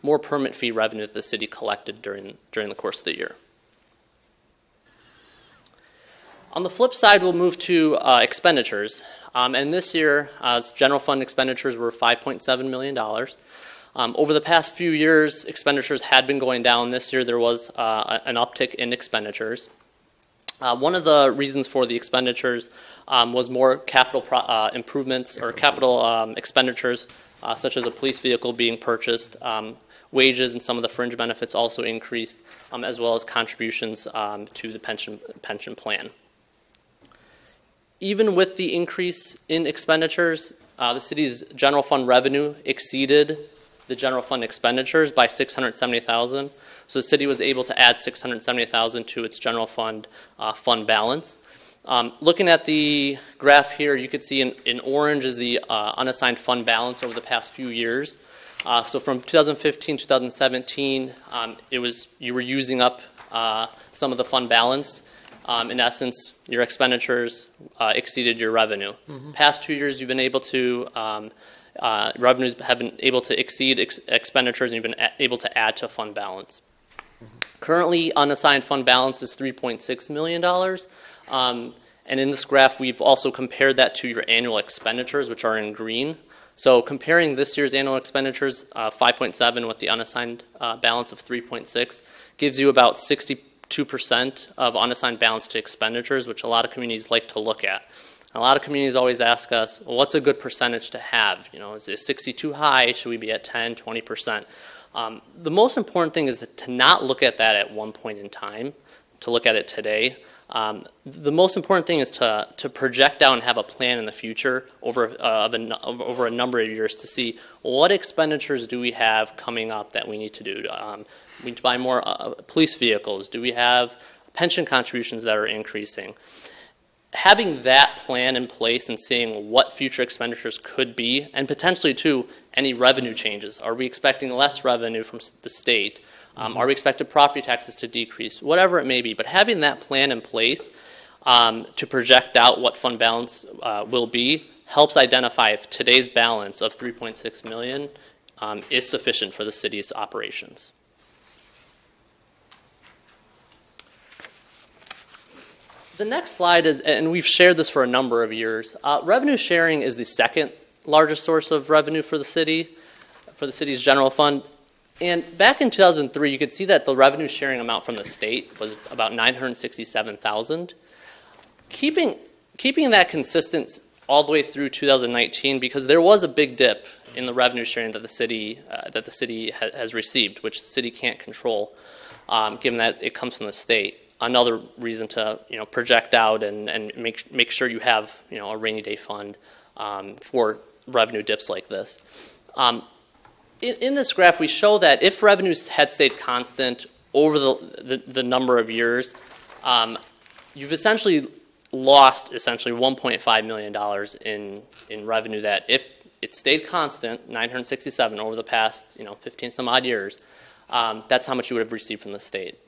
more permit fee revenue that the city collected during the course of the year. On the flip side, we'll move to expenditures, and this year, general fund expenditures were $5.7 million. Over the past few years, expenditures had been going down. This year, there was an uptick in expenditures. One of the reasons for the expenditures was more capital improvements or capital expenditures, such as a police vehicle being purchased. Wages and some of the fringe benefits also increased, as well as contributions to the pension plan. Even with the increase in expenditures, the city's general fund revenue exceeded the general fund expenditures by $670,000. So the city was able to add $670,000 to its general fund fund balance. Looking at the graph here, you could see in orange is the unassigned fund balance over the past few years. So from 2015 to 2017, you were using up some of the fund balance. In essence, your expenditures exceeded your revenue. Past 2 years, you've been able to revenues have been able to exceed expenditures, and you've been able to add to fund balance. Currently, unassigned fund balance is $3.6 million. And in this graph, we've also compared that to your annual expenditures, which are in green. So comparing this year's annual expenditures, 5.7 with the unassigned balance of 3.6, gives you about 62% of unassigned balance to expenditures, which a lot of communities like to look at. A lot of communities always ask us, well, what's a good percentage to have? You know, is 60 too high? Should we be at 10, 20%? The most important thing is to not look at that at one point in time, to look at it today. The most important thing is to project out and have a plan in the future over a number of years to see what expenditures do we have coming up that we need to do. We need to buy more police vehicles. Do we have pension contributions that are increasing? Having that plan in place and seeing what future expenditures could be, and potentially too, any revenue changes. Are we expecting less revenue from the state? Are we expecting property taxes to decrease? Whatever it may be, but having that plan in place to project out what fund balance will be helps identify if today's balance of $3.6 million is sufficient for the city's operations. The next slide is, and we've shared this for a number of years, revenue sharing is the second largest source of revenue for the city's general fund. And back in 2003, you could see that the revenue sharing amount from the state was about $967,000. Keeping that consistent all the way through 2019, because there was a big dip in the revenue sharing that the city has received, which the city can't control, given that it comes from the state. Another reason to project out and make sure you have a rainy day fund for revenue dips like this. In this graph, we show that if revenues had stayed constant over the number of years, you've essentially lost $1.5 million in revenue that if it stayed constant, 967 over the past 15 some odd years, that's how much you would have received from the state.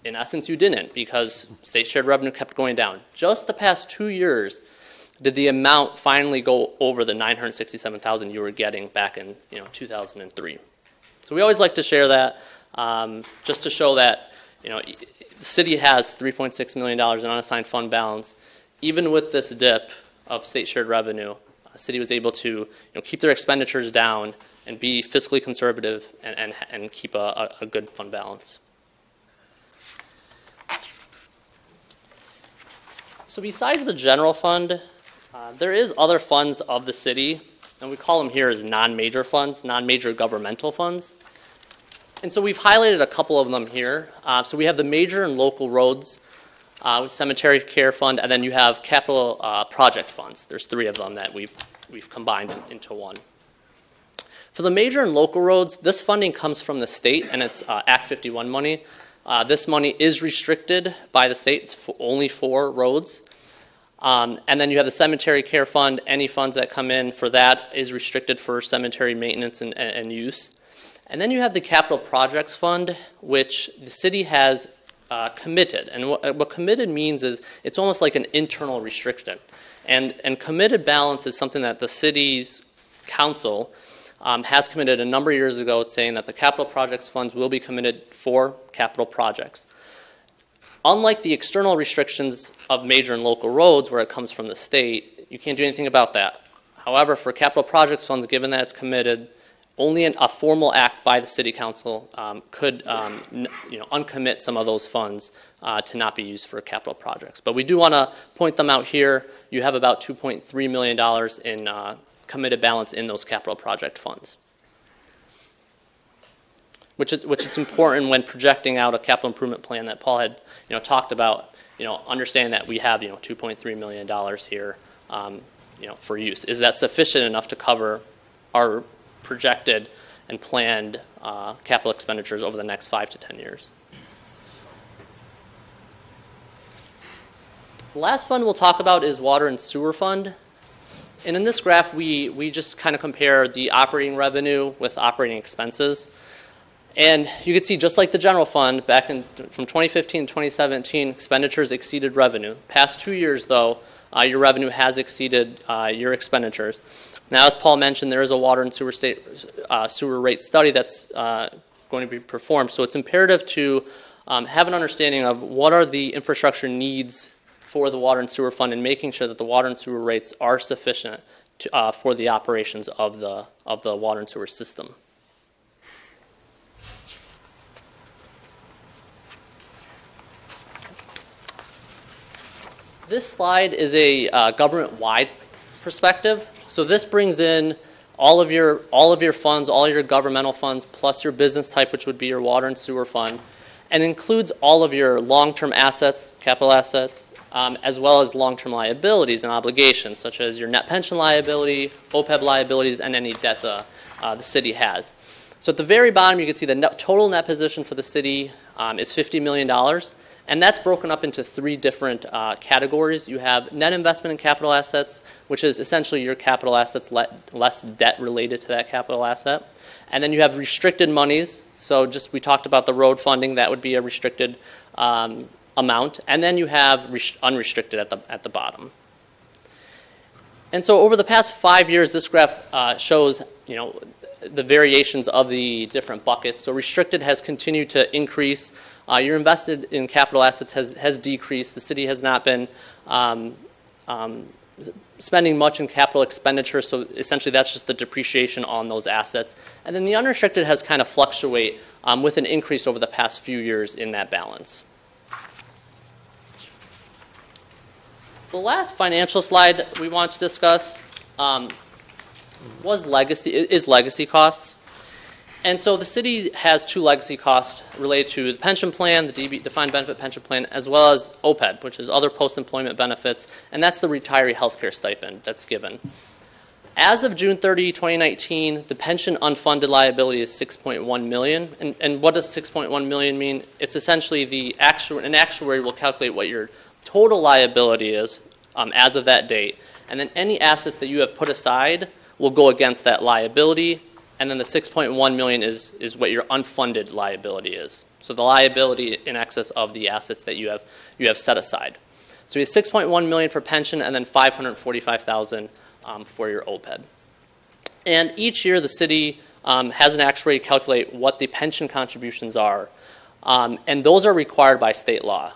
In essence, you didn't, because state shared revenue kept going down. Just the past 2 years did the amount finally go over the $967,000 you were getting back in 2003. So we always like to share that just to show that the city has $3.6 million in unassigned fund balance. Even with this dip of state shared revenue, the city was able to keep their expenditures down and be fiscally conservative and keep a good fund balance. So besides the general fund, there is other funds of the city, and we call them here as non-major funds, non-major governmental funds. And so we've highlighted a couple of them here. So we have the major and local roads, cemetery care fund, and then you have capital project funds. There's 3 of them that we've combined into one. For the major and local roads, this funding comes from the state, and it's Act 51 money. This money is restricted by the state. It's only for roads. And then you have the cemetery care fund. Any funds that come in for that is restricted for cemetery maintenance and use. And then you have the capital projects fund, which the city has committed. And what committed means is it's almost like an internal restriction. And committed balance is something that the city's council has committed a number of years ago. It's saying that the capital projects funds will be committed for capital projects. Unlike the external restrictions of major and local roads where it comes from the state, you can't do anything about that. However, for capital projects funds, given that it's committed, only a formal act by the city council could uncommit some of those funds to not be used for capital projects. But we do want to point them out here. You have about $2.3 million in committed balance in those capital project funds, which is important when projecting out a capital improvement plan that Paul had talked about. Understanding that we have $2.3 million here for use. Is that sufficient enough to cover our projected and planned capital expenditures over the next 5 to 10 years? The last fund we'll talk about is water and sewer fund. And in this graph, we just kind of compare the operating revenue with operating expenses. And you can see, just like the general fund, from 2015 to 2017, expenditures exceeded revenue. Past 2 years, though, your revenue has exceeded your expenditures. Now, as Paul mentioned, there is a water and sewer rate study that's going to be performed. So it's imperative to have an understanding of what are the infrastructure needs for the water and sewer fund, and making sure that the water and sewer rates are sufficient for the operations of the water and sewer system. This slide is a government-wide perspective. So this brings in all of your funds, all your governmental funds, plus your business type, which would be your water and sewer fund, and includes all of your long-term assets, capital assets, as well as long-term liabilities and obligations, such as your net pension liability, OPEB liabilities, and any debt the city has. So at the very bottom, you can see the total net position for the city is $50 million. And that's broken up into 3 different categories. You have net investment in capital assets, which is essentially your capital assets less debt related to that capital asset. And then you have restricted monies. So we talked about the road funding. That would be a restricted amount. And then you have unrestricted at the bottom. And so over the past 5 years, this graph shows the variations of the different buckets. So restricted has continued to increase. Your invested in capital assets has decreased. The city has not been spending much in capital expenditure, so essentially that's just the depreciation on those assets. And then the unrestricted has kind of fluctuate with an increase over the past few years in that balance. The last financial slide we want to discuss is legacy costs. And so the city has two legacy costs related to the pension plan, the defined benefit pension plan, as well as OPEB, which is other post-employment benefits, and that's the retiree health care stipend that's given. As of June 30, 2019, the pension unfunded liability is $6.1 million. And what does $6.1 million mean? It's essentially an actuary will calculate what your total liability is as of that date, and then any assets that you have put aside will go against that liability. And then the $6.1 million is what your unfunded liability is. So the liability in excess of the assets that you have set aside. So we have $6.1 million for pension and then $545,000 for your OPEB. And each year the city has an actuary calculate what the pension contributions are, and those are required by state law.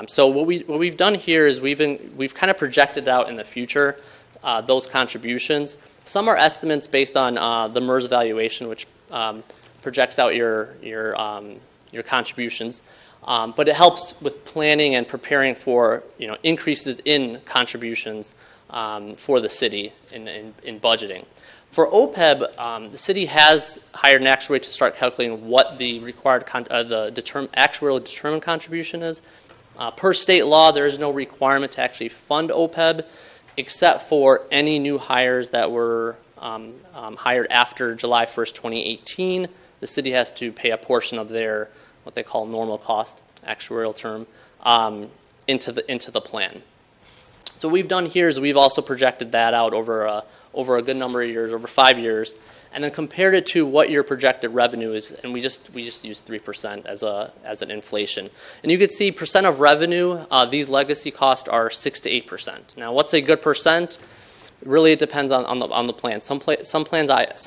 So what we've done here is we've kind of projected out in the future those contributions. Some are estimates based on the MERS valuation, which projects out your contributions, but it helps with planning and preparing for increases in contributions for the city in budgeting. For OPEB, the city has hired an actuary to start calculating what the required actuarially determined contribution is. Per state law, there is no requirement to actually fund OPEB, except for any new hires that were hired after July 1st, 2018. The city has to pay a portion of their, what they call normal cost, actuarial term, into the plan. So what we've done here is we've also projected that out over a good number of years, over 5 years, and then compared it to what your projected revenue is, and we just use 3% as an inflation. And you can see percent of revenue, these legacy costs are 6 to 8%. Now, what's a good percent? Really, it depends on the plan. Some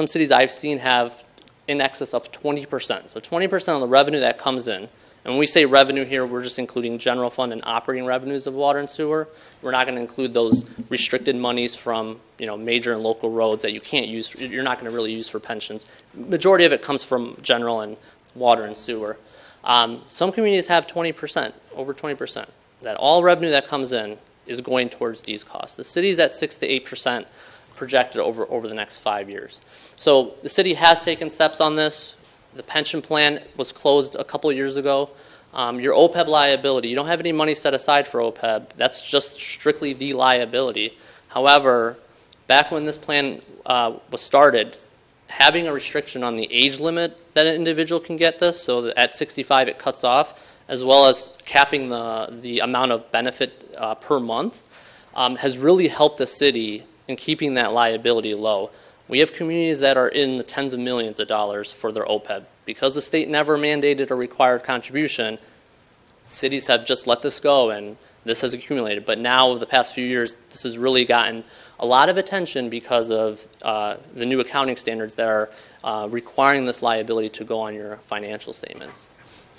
cities I've seen have in excess of 20%. So 20% of the revenue that comes in. And when we say revenue here, we're just including general fund and operating revenues of water and sewer. We're not going to include those restricted monies from major and local roads that you can't use. You're not going to really use for pensions. Majority of it comes from general and water and sewer. Some communities have 20%, over 20%. That all revenue that comes in is going towards these costs. The city's at 6 to 8% projected over the next 5 years. So the city has taken steps on this. The pension plan was closed a couple of years ago. Your OPEB liability, you don't have any money set aside for OPEB. That's just strictly the liability. However, back when this plan was started, having a restriction on the age limit that an individual can get this, so that at 65 it cuts off, as well as capping the amount of benefit per month, has really helped the city in keeping that liability low. We have communities that are in the tens of millions of dollars for their OPEB. Because the state never mandated a required contribution, cities have just let this go and this has accumulated. But now, over the past few years, this has really gotten a lot of attention because of the new accounting standards that are requiring this liability to go on your financial statements.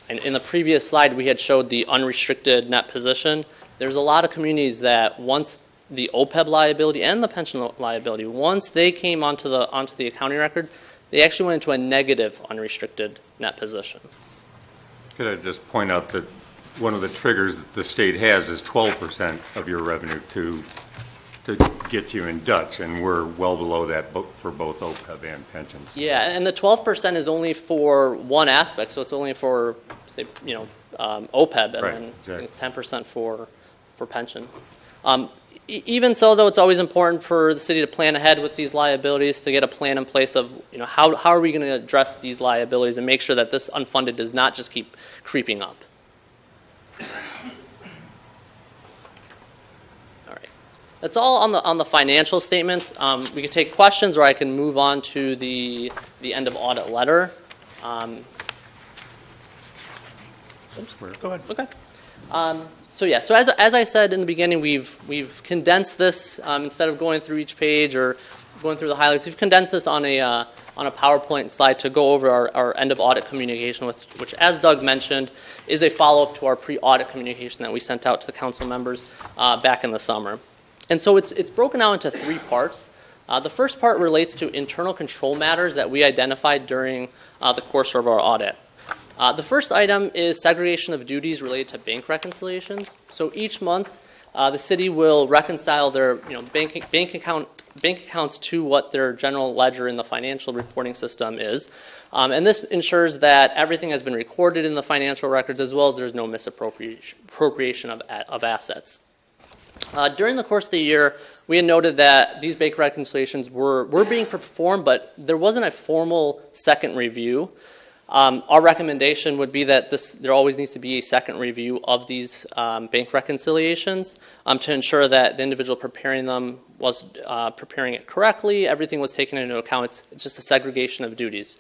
And in the previous slide, we had showed the unrestricted net position. There's a lot of communities that once the OPEB liability and the pension liability, once they came onto the accounting records, they actually went into a negative unrestricted net position. Could I just point out that one of the triggers that the state has is 12% of your revenue to get you in Dutch, and we're well below that for both OPEB and pensions. Yeah, and the 12% is only for one aspect, so it's only for, say, OPEB, and right, then exactly. 10% for pension. Even so, though, it's always important for the city to plan ahead with these liabilities, to get a plan in place of how are we going to address these liabilities and make sure that this unfunded does not just keep creeping up. All right, that's all on the financial statements. We can take questions, or I can move on to the end of audit letter. Go ahead. Okay. So as I said in the beginning, we've condensed this instead of going through each page or going through the highlights. We've condensed this on a PowerPoint slide to go over our end of audit communication, which, as Doug mentioned, is a follow-up to our pre-audit communication that we sent out to the council members back in the summer. And so it's broken out into three parts. The first part relates to internal control matters that we identified during the course of our audit. The first item is segregation of duties related to bank reconciliations. So each month, the city will reconcile their bank accounts to what their general ledger in the financial reporting system is. And this ensures that everything has been recorded in the financial records, as well as there's no misappropriation of assets. During the course of the year, we had noted that these bank reconciliations were being performed, but there wasn't a formal second review. Our recommendation would be that there always needs to be a second review of these bank reconciliations to ensure that the individual preparing them was preparing it correctly, everything was taken into account. It's just a segregation of duties.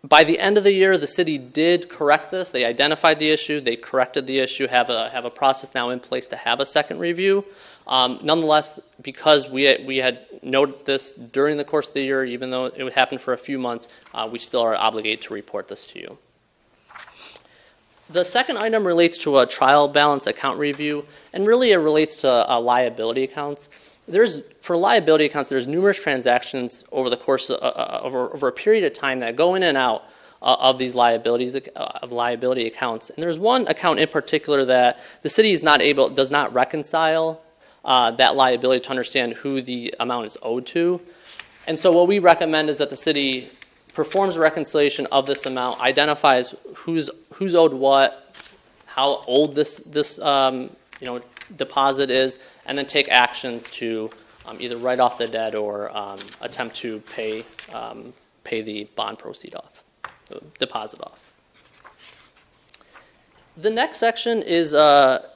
By the end of the year, the city did correct this. They identified the issue. They corrected the issue, have a process now in place to have a second review. Nonetheless, because we had noted this during the course of the year, even though it would happen for a few months, we still are obligated to report this to you. The second item relates to a trial balance account review, and really it relates to liability accounts. For liability accounts, there's numerous transactions over the course over a period of time that go in and out of these liability accounts. And there's one account in particular that the city does not reconcile that liability to understand who the amount is owed to. And so what we recommend is that the city performs a reconciliation of this amount, identifies who's owed what, how old this deposit is, and then take actions to either write off the debt or attempt to pay the bond proceed off, the deposit off. The next section is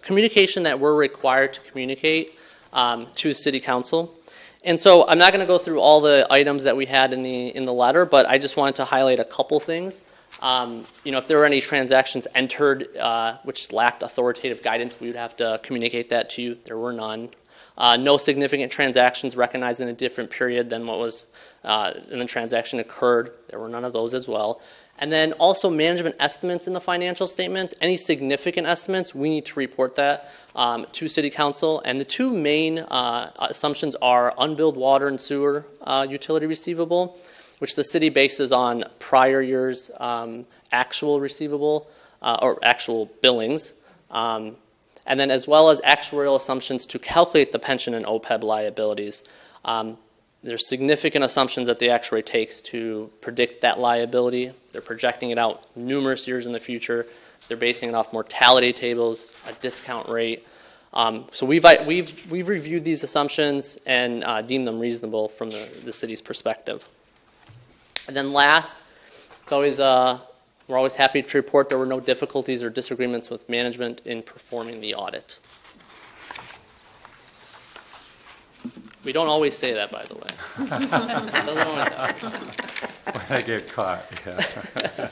communication that we're required to communicate to City Council. And so I'm not going to go through all the items that we had in the letter, but I just wanted to highlight a couple things. If there were any transactions entered which lacked authoritative guidance, we would have to communicate that to you. There were none. No significant transactions recognized in a different period than what was in the transaction occurred. There were none of those as well. And then also management estimates in the financial statements. Any significant estimates, we need to report that to City Council. And the two main assumptions are unbilled water and sewer utility receivable, which the city bases on prior year's actual receivable or actual billings, and then as well as actuarial assumptions to calculate the pension and OPEB liabilities. There's significant assumptions that the actuary takes to predict that liability. They're projecting it out numerous years in the future. They're basing it off mortality tables, a discount rate. So we've reviewed these assumptions and deemed them reasonable from the city's perspective. And then last, we're always happy to report there were no difficulties or disagreements with management in performing the audit. We don't always say that, by the way. Doesn't always happen. When I get caught, yeah.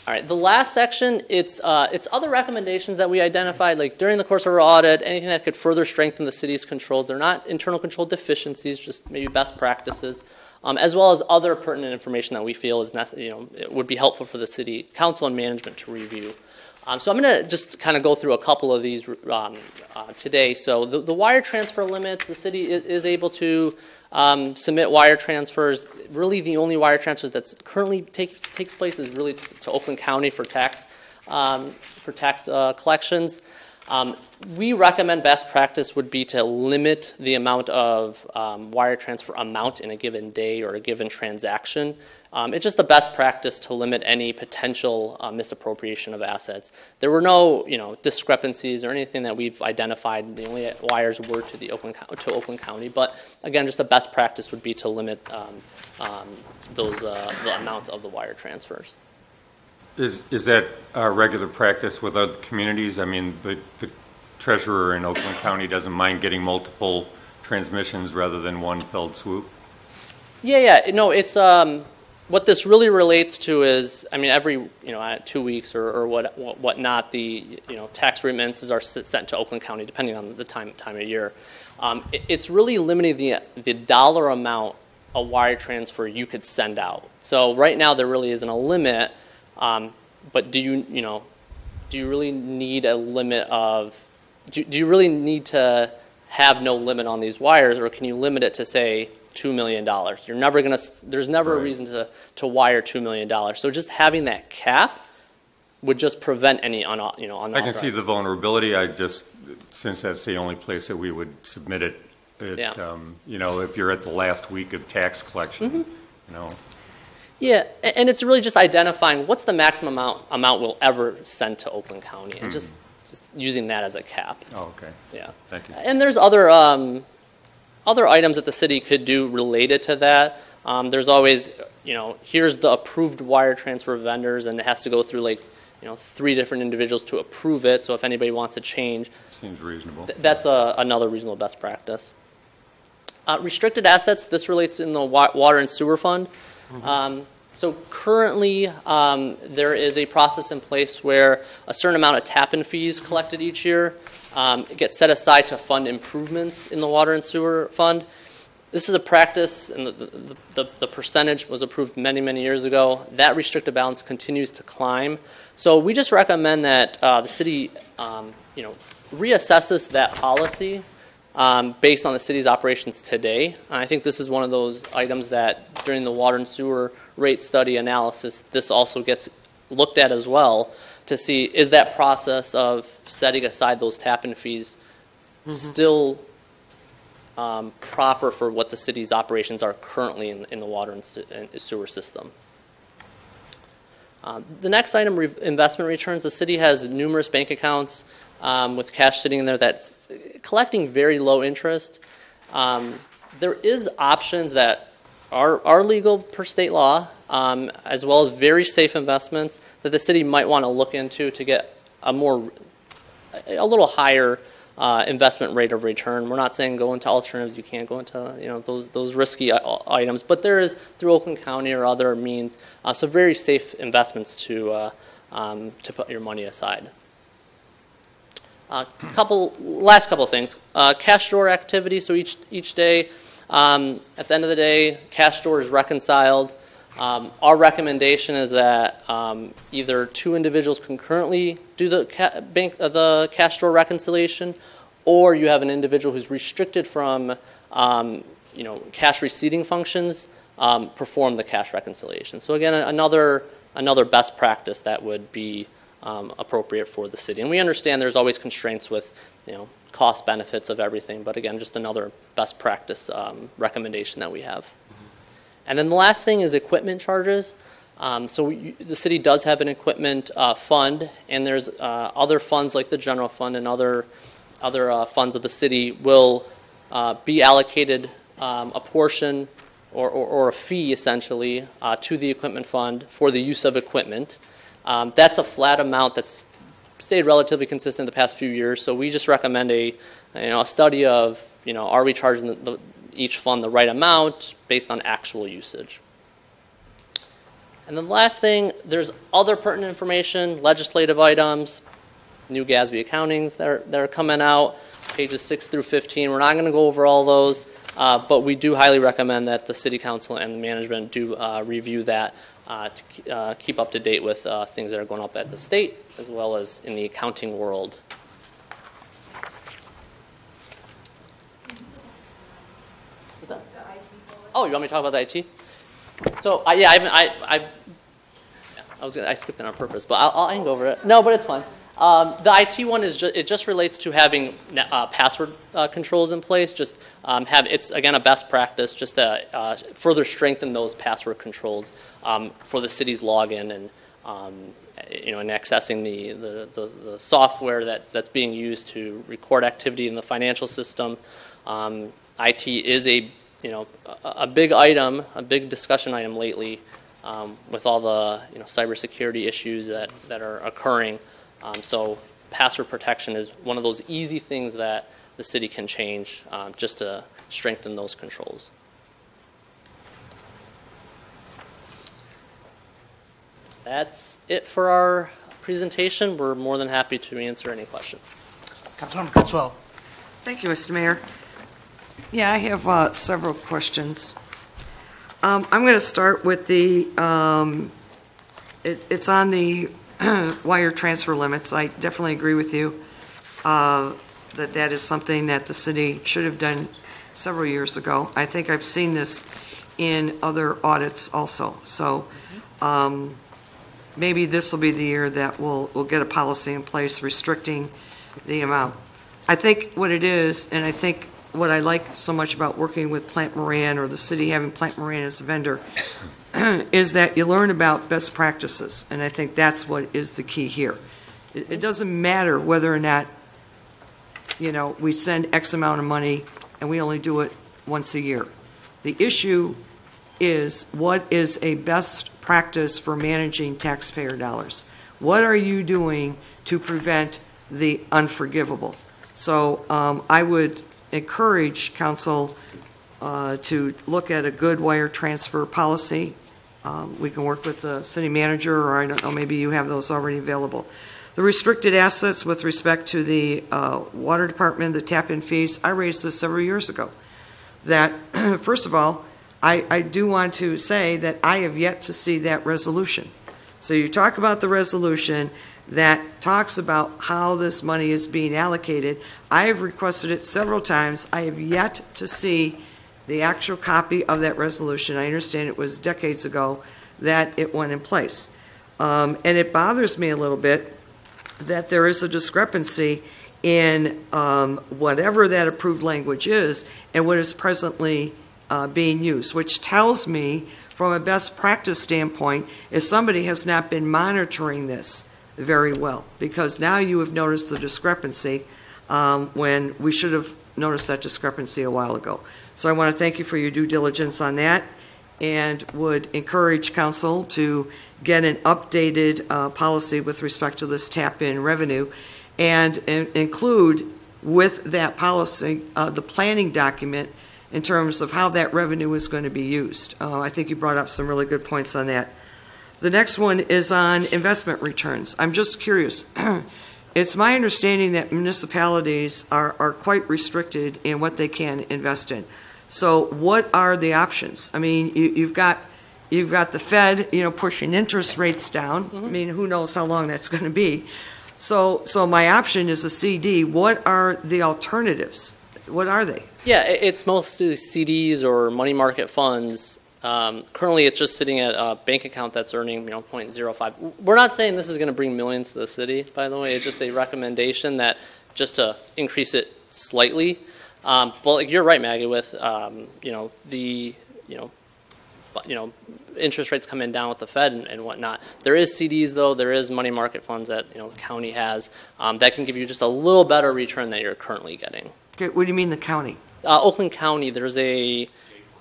All right, the last section, it's other recommendations that we identified, like during the course of our audit, anything that could further strengthen the city's controls. They're not internal control deficiencies, just maybe best practices, as well as other pertinent information that we feel is it would be helpful for the city council and management to review. So I'm going to just kind of go through a couple of these today. So the wire transfer limits, the city is able to submit wire transfers. Really, the only wire transfers that currently takes place is really to Oakland County for tax collections. We recommend best practice would be to limit the amount of wire transfer amount in a given day or a given transaction. It's just the best practice to limit any potential misappropriation of assets. There were no, discrepancies or anything that we've identified. The only wires were to Oakland County. But again, just the best practice would be to limit the amount of the wire transfers. Is that regular practice with other communities? I mean, the treasurer in Oakland County doesn't mind getting multiple transmissions rather than one fell swoop? Yeah. No, it's what this really relates to is, I mean, every 2 weeks or whatnot, the tax remittances are sent to Oakland County depending on the time of year. It's really limiting the dollar amount of wire transfer you could send out. So right now there really isn't a limit, but do you really need a limit of do you really need to have no limit on these wires, or can you limit it to, say, $2 million? You're never going to, there's never a reason to wire $2 million. So just having that cap would just prevent any unauthorized. I can see the vulnerability. I just, since that's the only place that we would submit it, you know, if you're at the last week of tax collection, you know. Yeah, and it's really just identifying what's the maximum amount we'll ever send to Oakland County, and just using that as a cap. Oh, okay. Yeah. Thank you. And there's other items that the city could do related to that. There's always, you know, here's the approved wire transfer vendors, and it has to go through, like, you know, 3 different individuals to approve it. So if anybody wants to change, seems reasonable. That's another reasonable best practice. Restricted assets. This relates in the water and sewer fund. So currently, there is a process in place where a certain amount of tap-in fees collected each year get set aside to fund improvements in the water and sewer fund. This is a practice, and the percentage was approved many, many years ago. That restricted balance continues to climb. So we just recommend that the city, you know, reassesses that policy based on the city's operations today. And I think this is one of those items that during the water and sewer rate study analysis, this also gets looked at as well to see, is that process of setting aside those tap-in fees still proper for what the city's operations are currently in the water and sewer system. The next item, investment returns. The city has numerous bank accounts with cash sitting in there that's collecting very low interest. There is options that are legal per state law, as well as very safe investments that the city might want to look into to get a little higher investment rate of return. We're not saying go into alternatives. You can't go into, you know, those risky items, but there is through Oakland County or other means some very safe investments to put your money aside. Last couple of things. Cash drawer activity. So each day, at the end of the day, cash drawer is reconciled. Our recommendation is that either 2 individuals concurrently do the cash drawer reconciliation, or you have an individual who's restricted from you know, cash receipting functions perform the cash reconciliation. So again, another best practice that would be appropriate for the city. And we understand there's always constraints with, you know, cost benefits of everything, but again, just another best practice recommendation that we have. And then the last thing is equipment charges. The city does have an equipment fund, and there's other funds like the general fund and other funds of the city will be allocated a portion or a fee essentially to the equipment fund for the use of equipment. That's a flat amount that's stayed relatively consistent the past few years. So we just recommend a study of, you know, are we charging each fund the right amount based on actual usage. And then the last thing, there's other pertinent information, legislative items, new GASB accountings that are coming out, pages 6 through 15. We're not going to go over all those, but we do highly recommend that the City Council and the management do review that to keep up to date with things that are going up at the state as well as in the accounting world. What's that? Oh, you want me to talk about the IT? So I skipped it on purpose, but I can go over it. No, but it's fine. The IT one is it just relates to having password controls in place. Just it's again a best practice just to further strengthen those password controls for the city's login and and accessing the software that's being used to record activity in the financial system. IT is a big item, a big discussion item lately with all the cybersecurity issues that are occurring. So password protection is one of those easy things that the city can change just to strengthen those controls. That's it for our presentation. We're more than happy to answer any questions. Councilmember Kurtzwell. Thank you, Mr. Mayor. Yeah, I have several questions. I'm going to start with the, it's on the wire transfer limits. I definitely agree with you. that is something that the city should have done several years ago. I think I've seen this in other audits also. So maybe this will be the year that we'll get a policy in place restricting the amount. I think what it is, and I think what I like so much about working with Plant Moran, or the city having Plant Moran as a vendor, is that you learn about best practices, and I think that's what is the key here. It doesn't matter whether or not, you know, we send X amount of money and we only do it once a year. The issue is, what is a best practice for managing taxpayer dollars? What are you doing to prevent the unforgivable? So I would encourage council to look at a good wire transfer policy. We can work with the city manager, or I don't know, maybe you have those already available. The restricted assets with respect to the water department, the tap-in fees, I raised this several years ago. That, first of all, I do want to say that I have yet to see that resolution. So you talk about the resolution that talks about how this money is being allocated. I have requested it several times. I have yet to see the actual copy of that resolution. I understand it was decades ago that it went in place. And it bothers me a little bit that there is a discrepancy in whatever that approved language is and what is presently being used, which tells me from a best practice standpoint if somebody has not been monitoring this very well, because now you have noticed the discrepancy when we should have noticed that discrepancy a while ago. So I want to thank you for your due diligence on that, and would encourage council to get an updated policy with respect to this tap-in revenue, and include with that policy the planning document in terms of how that revenue is going to be used. I think you brought up some really good points on that. The next one is on investment returns. I'm just curious. It's my understanding that municipalities are quite restricted in what they can invest in. So what are the options? I mean, you've got the Fed, you know, pushing interest rates down. I mean, who knows how long that's going to be. So my option is a CD. What are the alternatives? What are they? Yeah, it's mostly CDs or money market funds. Currently, it's just sitting at a bank account that's earning, 0.05. We're not saying this is going to bring millions to the city, by the way. It's just a recommendation that just to increase it slightly. But you're right, Maggie, with the interest rates coming down with the Fed and whatnot. There is CDs though. There is money market funds that the county has that can give you just a little better return than you're currently getting. Okay, what do you mean the county? Oakland County, there's a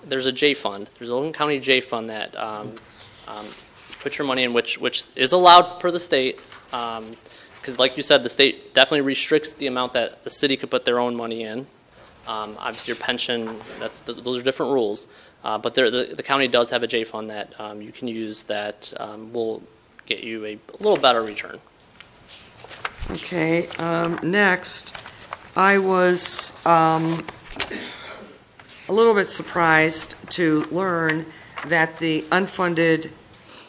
J fund. There's an Oakland County J fund that put your money in, which is allowed per the state. Because like you said, the state definitely restricts the amount that the city could put their own money in. Obviously, your pension, those are different rules. But the county does have a J fund that you can use that will get you a little better return. Okay. Next, I was a little bit surprised to learn that the unfunded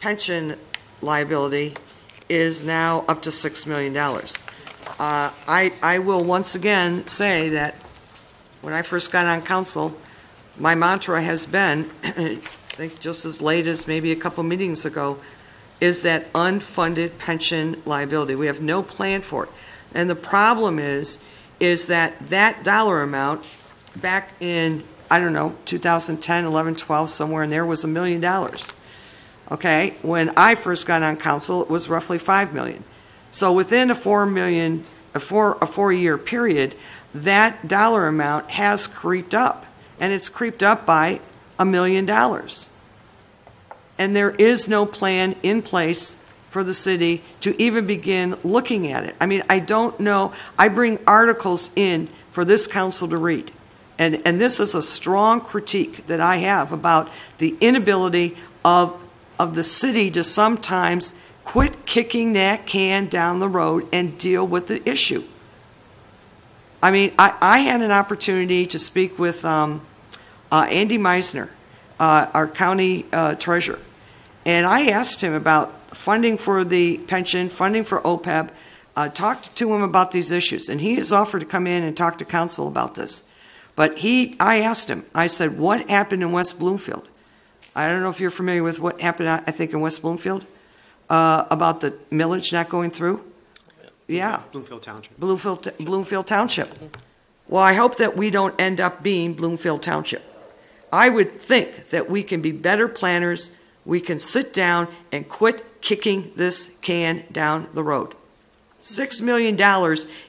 pension liability is now up to $6 million. I will once again say that when I first got on council, my mantra has been, I think just as late as maybe a couple meetings ago, is that unfunded pension liability. We have no plan for it. And the problem is that dollar amount back in, I don't know, 2010, 11, 12, somewhere in there was $1 million. Okay, when I first got on council, it was roughly $5 million. So within a 4-year period, that dollar amount has creeped up, and it's creeped up by $1 million. And there is no plan in place for the city to even begin looking at it. I mean, I don't know. I bring articles in for this council to read. And this is a strong critique that I have about the inability of the city to sometimes quit kicking that can down the road and deal with the issue. I mean, I had an opportunity to speak with Andy Meisner, our county treasurer, and I asked him about funding for the pension, funding for OPEB, talked to him about these issues, and he has offered to come in and talk to council about this. But I asked him, I said, what happened in West Bloomfield? I don't know if you're familiar with what happened, I think, in West Bloomfield, about the millage not going through. Yeah. Bloomfield Township. Bloomfield Township. Well, I hope that we don't end up being Bloomfield Township. I would think that we can be better planners. We can sit down and quit kicking this can down the road. $6 million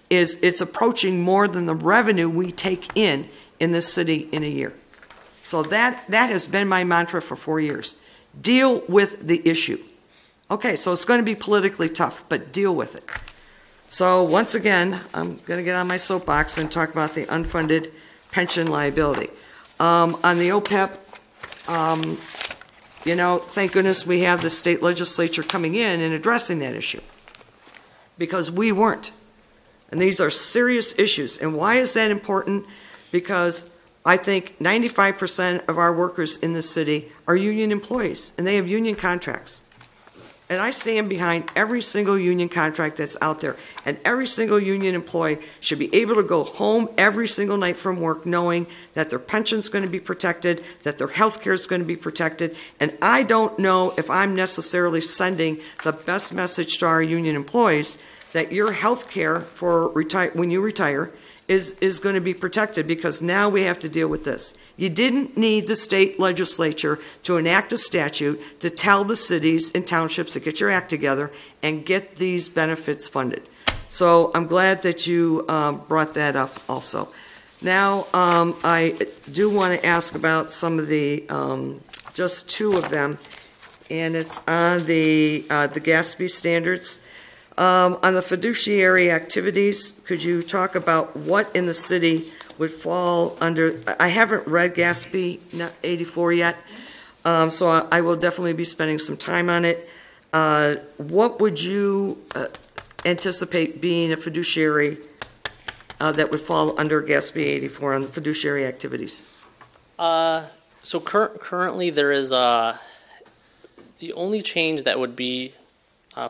it's approaching more than the revenue we take in this city in a year. So that has been my mantra for 4 years. Deal with the issue. Okay, so it's going to be politically tough, but deal with it. So once again, I'm going to get on my soapbox and talk about the unfunded pension liability. On the OPEB, thank goodness we have the state legislature coming in and addressing that issue, because we weren't. And these are serious issues. And why is that important? Because I think 95% of our workers in this city are union employees, and they have union contracts. And I stand behind every single union contract that's out there. And every single union employee should be able to go home every single night from work knowing that their pension's going to be protected, that their health care is going to be protected. And I don't know if I'm necessarily sending the best message to our union employees that your health care for when you retire is going to be protected, because now we have to deal with this. You didn't need the state legislature to enact a statute to tell the cities and townships to get your act together and get these benefits funded. So I'm glad that you brought that up also. Now, I do want to ask about some of the, just two of them, and it's on the GASB standards. On the fiduciary activities, could you talk about what in the city would fall under? I haven't read GASB 84 yet, so I will definitely be spending some time on it. What would you anticipate being a fiduciary that would fall under GASB 84 on the fiduciary activities? So currently there is the only change that would be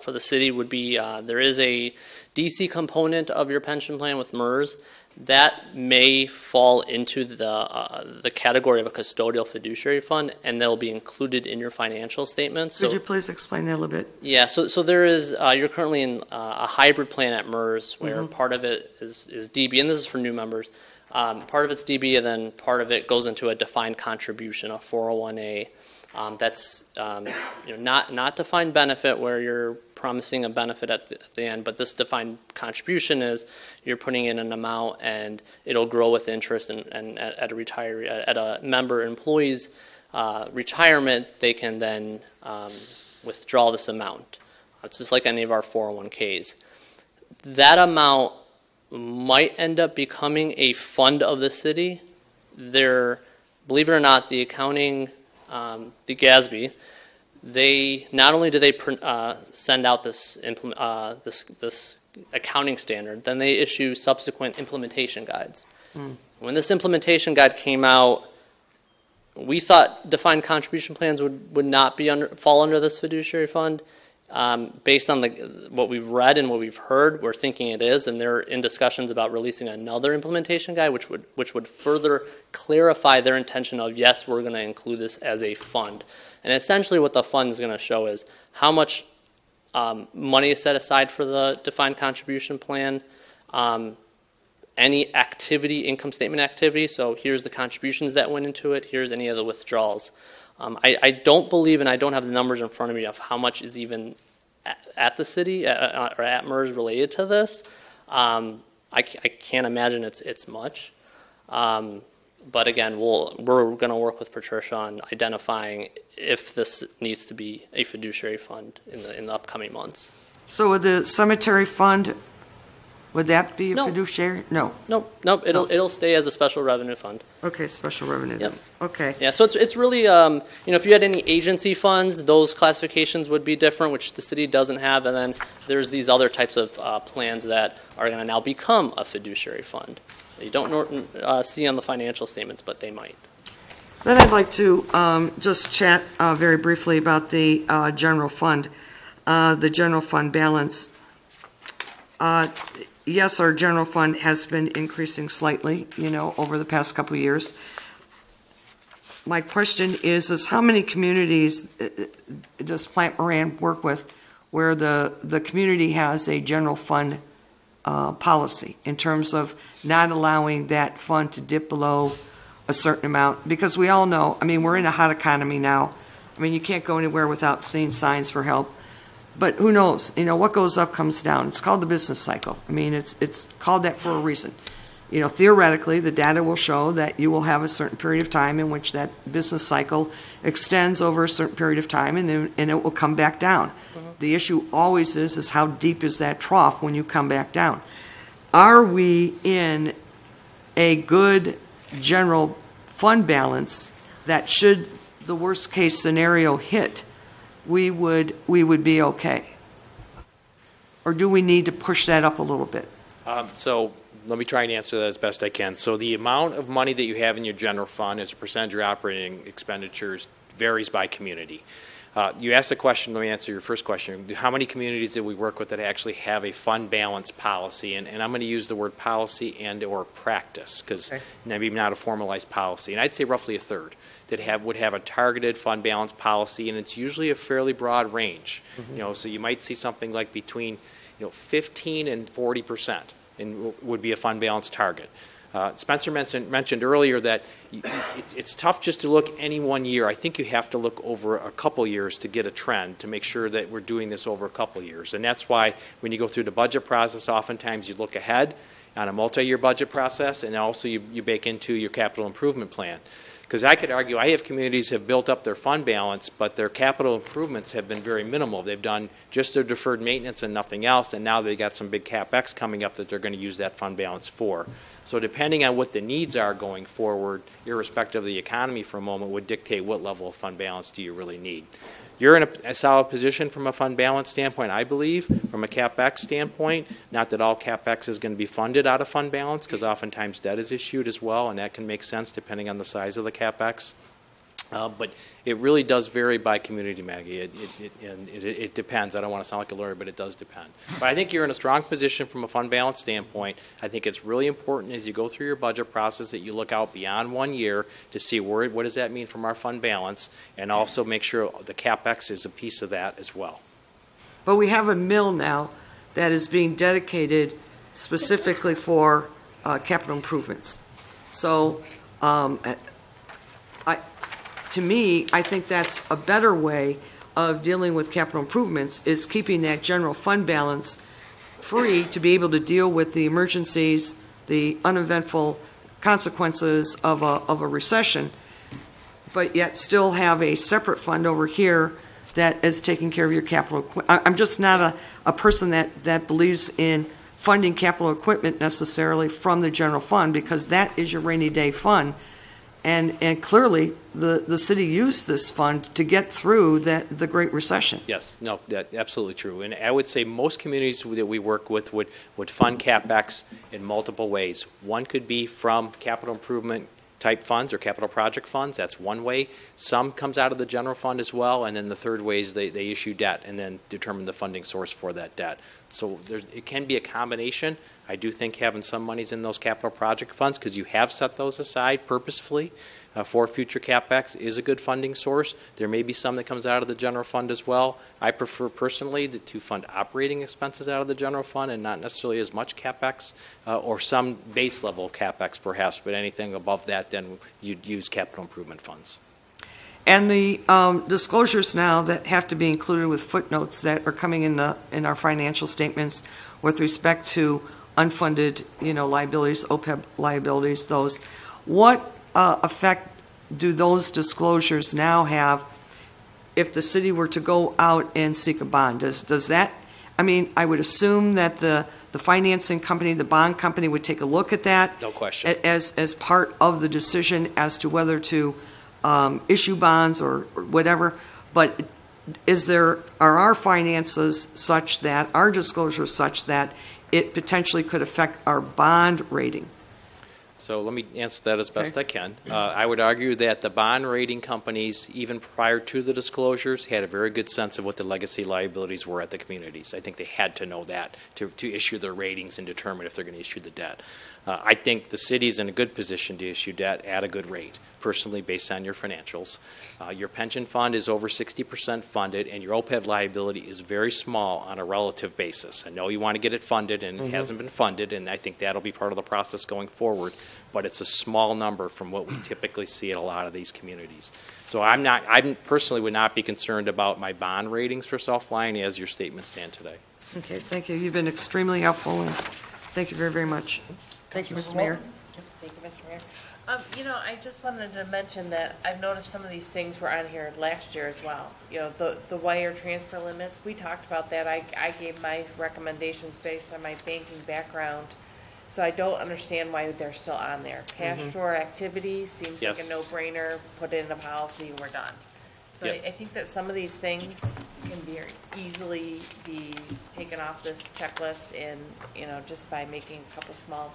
for the city would be there is a DC component of your pension plan with MERS that may fall into the category of a custodial fiduciary fund, and they'll be included in your financial statements. Could you please explain that a little bit? Yeah, so there is, you're currently in a hybrid plan at MERS where part of it is DB, and this is for new members. Part of it's DB, and then part of it goes into a defined contribution, a 401A. That's not defined benefit where you're promising a benefit at the end, but this defined contribution is you're putting in an amount and it'll grow with interest, and at a retiree, at a member employee's retirement, they can then withdraw this amount. It's just like any of our 401ks. That amount might end up becoming a fund of the city. Believe it or not, the accounting, the GASB, they not only do they send out this accounting standard, then they issue subsequent implementation guides. When this implementation guide came out, we thought defined contribution plans would not fall under this fiduciary fund. Based on what we've read and what we've heard, we're thinking it is, and they're in discussions about releasing another implementation guide, which would further clarify their intention of, yes, we're going to include this as a fund. And essentially what the fund is going to show is how much money is set aside for the defined contribution plan, any activity, income statement activity, so here's the contributions that went into it, here's any of the withdrawals. I don't believe, and I don't have the numbers in front of me of how much is even at the city or at MERS related to this. I can't imagine it's much. But again, we're going to work with Patricia on identifying if this needs to be a fiduciary fund in the upcoming months. So with the cemetery fund, would that be a fiduciary? No. Nope. It'll stay as a special revenue fund. Okay, special revenue. Yep. Okay. Yeah. So it's really if you had any agency funds, those classifications would be different, which the city doesn't have, and then there's these other types of plans that are going to now become a fiduciary fund. You don't see on the financial statements, but they might. Then I'd like to just chat very briefly about the general fund balance. Yes, our general fund has been increasing slightly, over the past couple of years. My question is how many communities does Plant Moran work with where the community has a general fund policy in terms of not allowing that fund to dip below a certain amount? Because we all know, we're in a hot economy now. You can't go anywhere without seeing signs for help. But who knows? What goes up comes down. It's called the business cycle. It's called that for a reason. Theoretically, the data will show that you will have a certain period of time in which that business cycle extends over a certain period of time, and it will come back down. Mm-hmm. The issue always is how deep is that trough when you come back down? Are we in a good general fund balance that should the worst case scenario hit, we would be okay? Or do we need to push that up a little bit? So let me try and answer that as best I can. So the amount of money that you have in your general fund as a percentage of your operating expenditures varies by community. You asked a question, let me answer your first question. How many communities do we work with that actually have a fund balance policy? And I'm going to use the word policy and or practice, because maybe not a formalized policy. And I'd say roughly a third that would have a targeted fund balance policy, and it's usually a fairly broad range. Mm-hmm. So you might see something like between 15 and 40% and would be a fund balance target. Spencer mentioned earlier that it's tough just to look any one year. I think you have to look over a couple years to get a trend to make sure that we're doing this over a couple years. And that's why when you go through the budget process, oftentimes you look ahead on a multi-year budget process, and also you bake into your capital improvement plan. Because I could argue I have communities have built up their fund balance, but their capital improvements have been very minimal. They've done just their deferred maintenance and nothing else, and now they've got some big CapEx coming up that they're going to use that fund balance for. So depending on what the needs are going forward, irrespective of the economy for a moment, would dictate what level of fund balance do you really need. You're in a solid position from a fund balance standpoint, I believe. From a CapEx standpoint, not that all CapEx is going to be funded out of fund balance, because oftentimes debt is issued as well, and that can make sense depending on the size of the CapEx. But it really does vary by community, Maggie. It depends. I don't want to sound like a lawyer, but it does depend. But I think you're in a strong position from a fund balance standpoint. I think it's really important as you go through your budget process that you look out beyond 1 year to see what does that mean from our fund balance, and also make sure the CapEx is a piece of that as well. But we have a mill now that is being dedicated specifically for capital improvements. So to me, I think that's a better way of dealing with capital improvements, is keeping that general fund balance free to be able to deal with the emergencies, the uneventful consequences of a recession, but yet still have a separate fund over here that is taking care of your capital equipment. I'm just not a person that believes in funding capital equipment necessarily from the general fund, because that is your rainy day fund. And clearly, the city used this fund to get through the Great Recession. Yes, no, that's absolutely true. And I would say most communities that we work with would fund CapEx in multiple ways. One could be from capital improvement type funds or capital project funds. That's one way. Some comes out of the general fund as well. And then the third way is they issue debt and then determine the funding source for that debt. So it can be a combination. I do think having some monies in those capital project funds, because you have set those aside purposefully for future CapEx, is a good funding source. There may be some that comes out of the general fund as well. I prefer personally to fund operating expenses out of the general fund and not necessarily as much CapEx or some base level of CapEx perhaps, but anything above that, then you'd use capital improvement funds. And the disclosures now that have to be included with footnotes that are coming in our financial statements with respect to unfunded, liabilities, OPEB liabilities, those. What effect do those disclosures now have if the city were to go out and seek a bond? Does that, I would assume that the financing company, the bond company, would take a look at that. No question. As part of the decision as to whether to issue bonds or whatever. But are our finances such that, our disclosures such that it potentially could affect our bond rating? So let me answer that as best I can. I would argue that the bond rating companies, even prior to the disclosures, had a very good sense of what the legacy liabilities were at the communities. I think they had to know that to issue their ratings and determine if they're going to issue the debt. I think the city's in a good position to issue debt at a good rate, personally based on your financials. Your pension fund is over 60% funded, and your OPEB liability is very small on a relative basis. I know you want to get it funded, and it hasn't been funded, and I think that'll be part of the process going forward, but it's a small number from what we typically see at a lot of these communities. So I personally would not be concerned about my bond ratings for South Lyon as your statements stand today. Okay, thank you. You've been extremely helpful, and thank you very, very much. Thank you, Mr. Mayor. Thank you, Mr. Mayor. You know, I just wanted to mention that I've noticed some of these things were on here last year as well. You know, the wire transfer limits, we talked about that. I gave my recommendations based on my banking background. So I don't understand why they're still on there. Cash drawer activities seems like a no-brainer. Put it in a policy and we're done. So I think that some of these things can be easily be taken off this checklist, and you know, just by making a couple small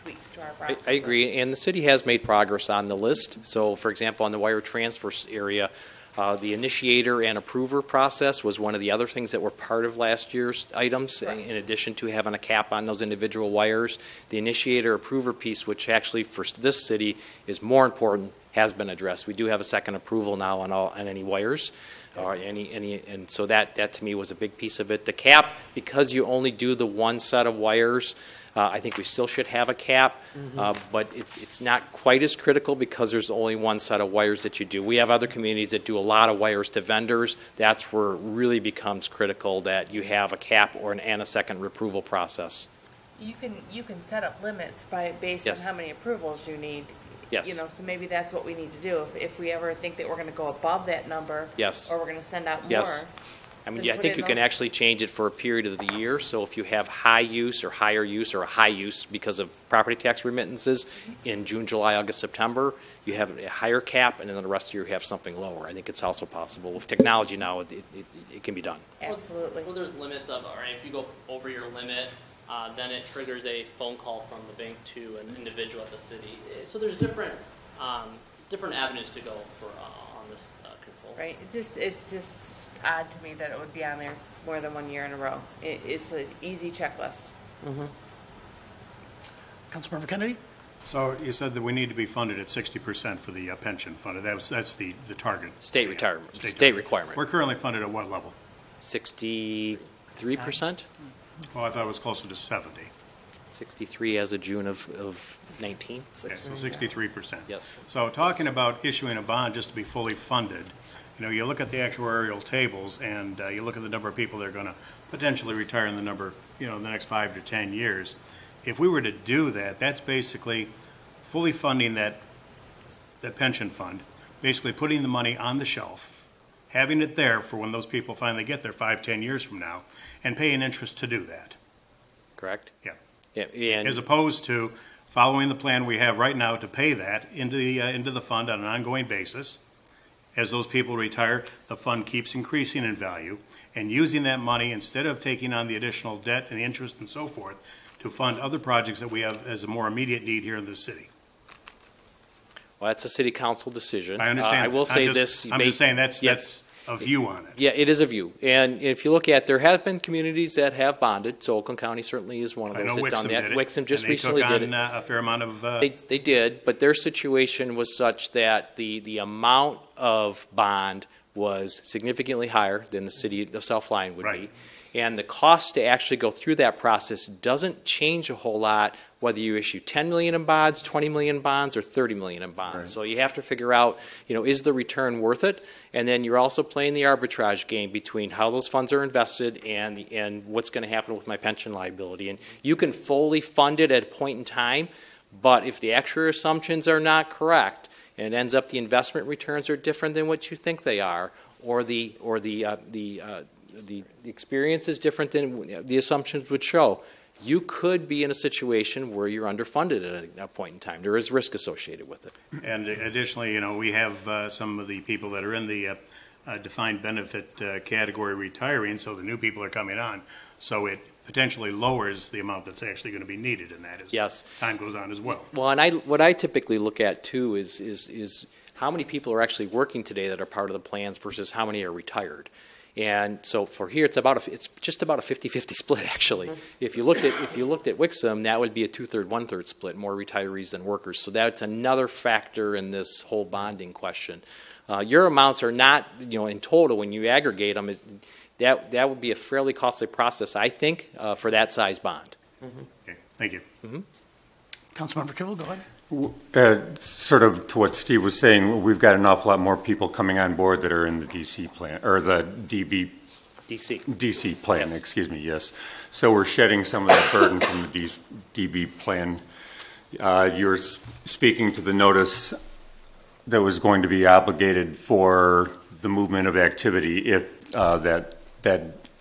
tweaks to our process. I agree, and the city has made progress on the list. So, for example, on the wire transfer area, the initiator and approver process was one of the other things that were part of last year's items. Right. In addition to having a cap on those individual wires, the initiator approver piece, which actually for this city is more important, has been addressed. We do have a second approval now on any wires, or and so that to me was a big piece of it. The cap, because you only do the one set of wires, I think we still should have a cap, but it's not quite as critical because there's only one set of wires that you do. We have other communities that do a lot of wires to vendors. That's where it really becomes critical that you have a cap and a second approval process. You can set up limits based on how many approvals you need. Yes. You know, so maybe that's what we need to do. If we ever think that we're going to go above that number, or we're going to send out more. Yes. I mean, I think you can actually change it for a period of the year. So if you have high use or higher use or a high use because of property tax remittances in June, July, August, September, you have a higher cap, and then the rest of the year you have something lower. I think it's also possible. With technology now, it can be done. Absolutely. Well, there's limits of, all right, if you go over your limit, then it triggers a phone call from the bank to an individual at the city. So there's different avenues to go for on this control. Right. It's just odd to me that it would be on there more than 1 year in a row. It's an easy checklist. Councilmember Kennedy? So you said that we need to be funded at 60% for the pension fund. That's the target. State retirement. State requirement. We're currently funded at what level? 63%. Well, I thought it was closer to 70. 63 as of June of 19. Okay, so 63%. Yes. So talking about issuing a bond just to be fully funded, you know, you look at the actuarial tables and you look at the number of people that are going to potentially retire in the next 5 to 10 years. If we were to do that, that's basically fully funding that pension fund, basically putting the money on the shelf, having it there for when those people finally get there 5, 10 years from now, and paying interest to do that. Correct? Yeah. And as opposed to following the plan we have right now to pay that into the fund on an ongoing basis. As those people retire, the fund keeps increasing in value, and using that money instead of taking on the additional debt and the interest and so forth to fund other projects that we have as a more immediate need here in this city. Well, that's a city council decision. I understand. I will say I'm just saying that's a view on it. Yeah, it is a view. And if you look at, there have been communities that have bonded. So Oakland County certainly is one of those that done that. Wixom just recently did it. A fair amount of. They did, but their situation was such that the amount of bond was significantly higher than the city of South Lyon would be. And the cost to actually go through that process doesn't change a whole lot whether you issue 10 million in bonds, 20 million bonds, or 30 million in bonds. Right. So you have to figure out, is the return worth it? And then you're also playing the arbitrage game between how those funds are invested and what's going to happen with my pension liability. And you can fully fund it at a point in time, but if the actual assumptions are not correct, and it ends up the investment returns are different than what you think they are, or the experience is different than the assumptions would show, you could be in a situation where you're underfunded at a point in time. There is risk associated with it. And additionally, we have some of the people that are in the defined benefit category retiring, so the new people are coming on. So potentially lowers the amount that's actually going to be needed in that as time goes on as well. Well, and what I typically look at too is how many people are actually working today that are part of the plans versus how many are retired. And so for here, it's just about a 50-50 split actually. Mm-hmm. If you looked at Wixom, that would be a 2/3, 1/3 split, more retirees than workers. So that's another factor in this whole bonding question. Your amounts are not, in total when you aggregate them, that would be a fairly costly process, I think, for that size bond. Mm-hmm. Okay, thank you. Mm-hmm. Councilmember Kivel, go ahead. Sort of to what Steve was saying, we've got an awful lot more people coming on board that are in the DC plan, or the DC plan, yes. Excuse me, yes. So we're shedding some of that burden from the DB plan. You're speaking to the notice that was going to be obligated for the movement of activity if that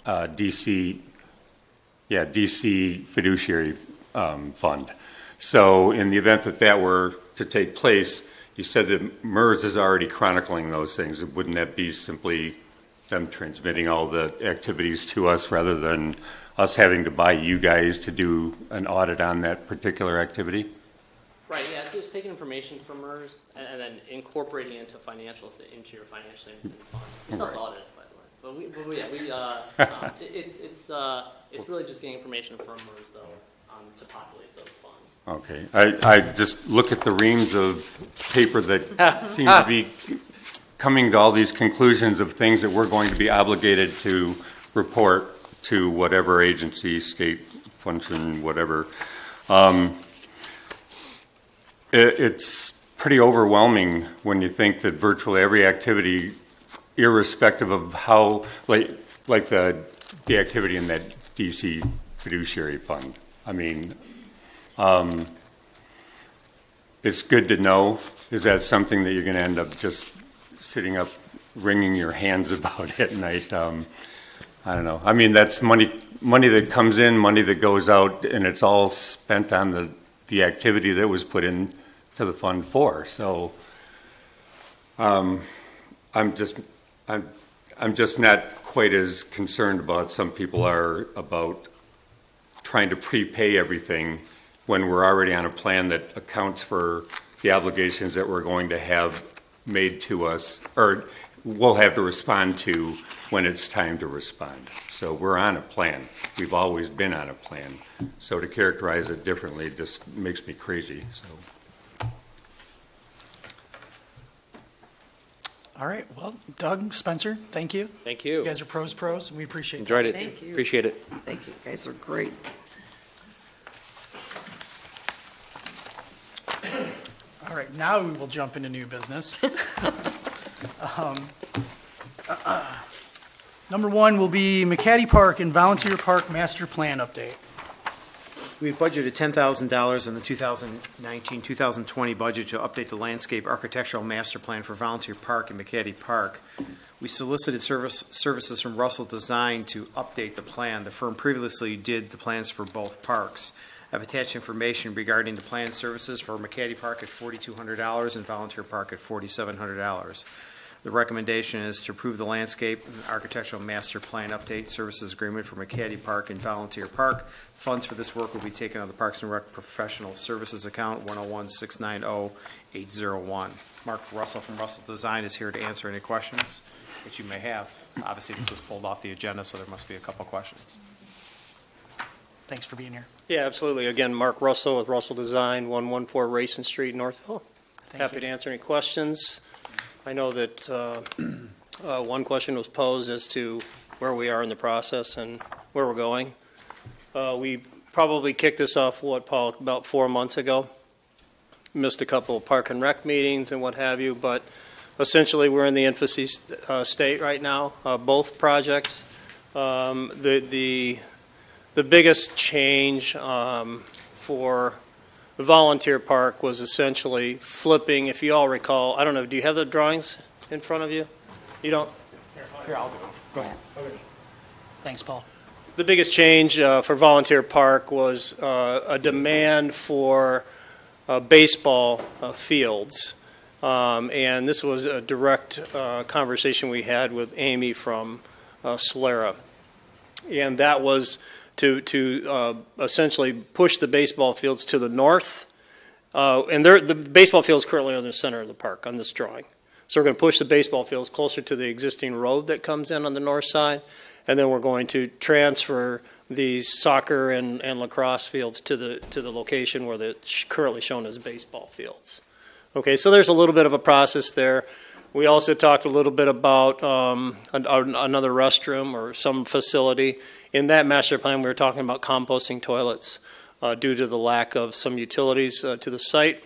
DC fiduciary fund. So in the event that were to take place, you said that MERS is already chronicling those things. Wouldn't that be simply them transmitting all the activities to us rather than us having to buy you guys to do an audit on that particular activity? Right, yeah, it's just taking information from MERS and then incorporating it into financials, into your financial statements and funds. It's not audit, by the way. But it's really just getting information from MERS, though, to populate those funds. Okay, I just look at the reams of paper that seem to be coming to all these conclusions of things that we're going to be obligated to report to whatever agency, state function, whatever. It's pretty overwhelming when you think that virtually every activity, irrespective of how, like the activity in that DC fiduciary fund. I mean, it's good to know. Is that something that you're going to end up just sitting up wringing your hands about at night? I don't know. I mean, that's money that comes in, money that goes out, and it's all spent on the activity that was put in to the fund for. So I'm just not quite as concerned about some people are about trying to prepay everything when we're already on a plan that accounts for the obligations that we're going to have made to us, or we'll have to respond to when it's time to respond. So we're on a plan. We've always been on a plan. So to characterize it differently just makes me crazy. So. All right. Well, Doug, Spencer, thank you. Thank you. You guys are pros. We appreciate it. Enjoyed it. Thank you. Appreciate it. Thank you. You guys are great. All right, now we will jump into new business. Number one will be McCaddy Park and Volunteer Park Master Plan update. We budgeted $10,000 in the 2019-2020 budget to update the landscape architectural master plan for Volunteer Park and McCaddy Park. We solicited services from Russell Design to update the plan. The firm previously did the plans for both parks. I've attached information regarding the planned services for McCaddy Park at $4,200 and Volunteer Park at $4,700. The recommendation is to approve the landscape and architectural master plan update services agreement for McCaddy Park and Volunteer Park. Funds for this work will be taken out of the Parks and Rec Professional Services account 101-690-801. Mark Russell from Russell Design is here to answer any questions that you may have. Obviously, this was pulled off the agenda, so there must be a couple questions. Thanks for being here. Yeah, absolutely. Again, Mark Russell with Russell Design, 114 Racing Street, Northville. Happy to answer any questions. I know that one question was posed as to where we are in the process and where we're going. We probably kicked this off, Paul, about 4 months ago. Missed a couple of park and rec meetings and what have you, but essentially we're in the infancy state right now, both projects. The biggest change for the volunteer park was essentially flipping, if you all recall, I don't know, do you have the drawings in front of you? You don't? Here, I'll do it. Go ahead. Okay. Thanks, Paul. The biggest change for volunteer park was a demand for baseball fields. And this was a direct conversation we had with Amy from Solera. And that was to essentially push the baseball fields to the north. And the baseball field is currently in the center of the park on this drawing. So we're going to push the baseball fields closer to the existing road that comes in on the north side, and then we're going to transfer these soccer and lacrosse fields to the location where they're currently shown as baseball fields. Okay, so there's a little bit of a process there. We also talked a little bit about another restroom or some facility. In that master plan, we were talking about composting toilets due to the lack of some utilities to the site.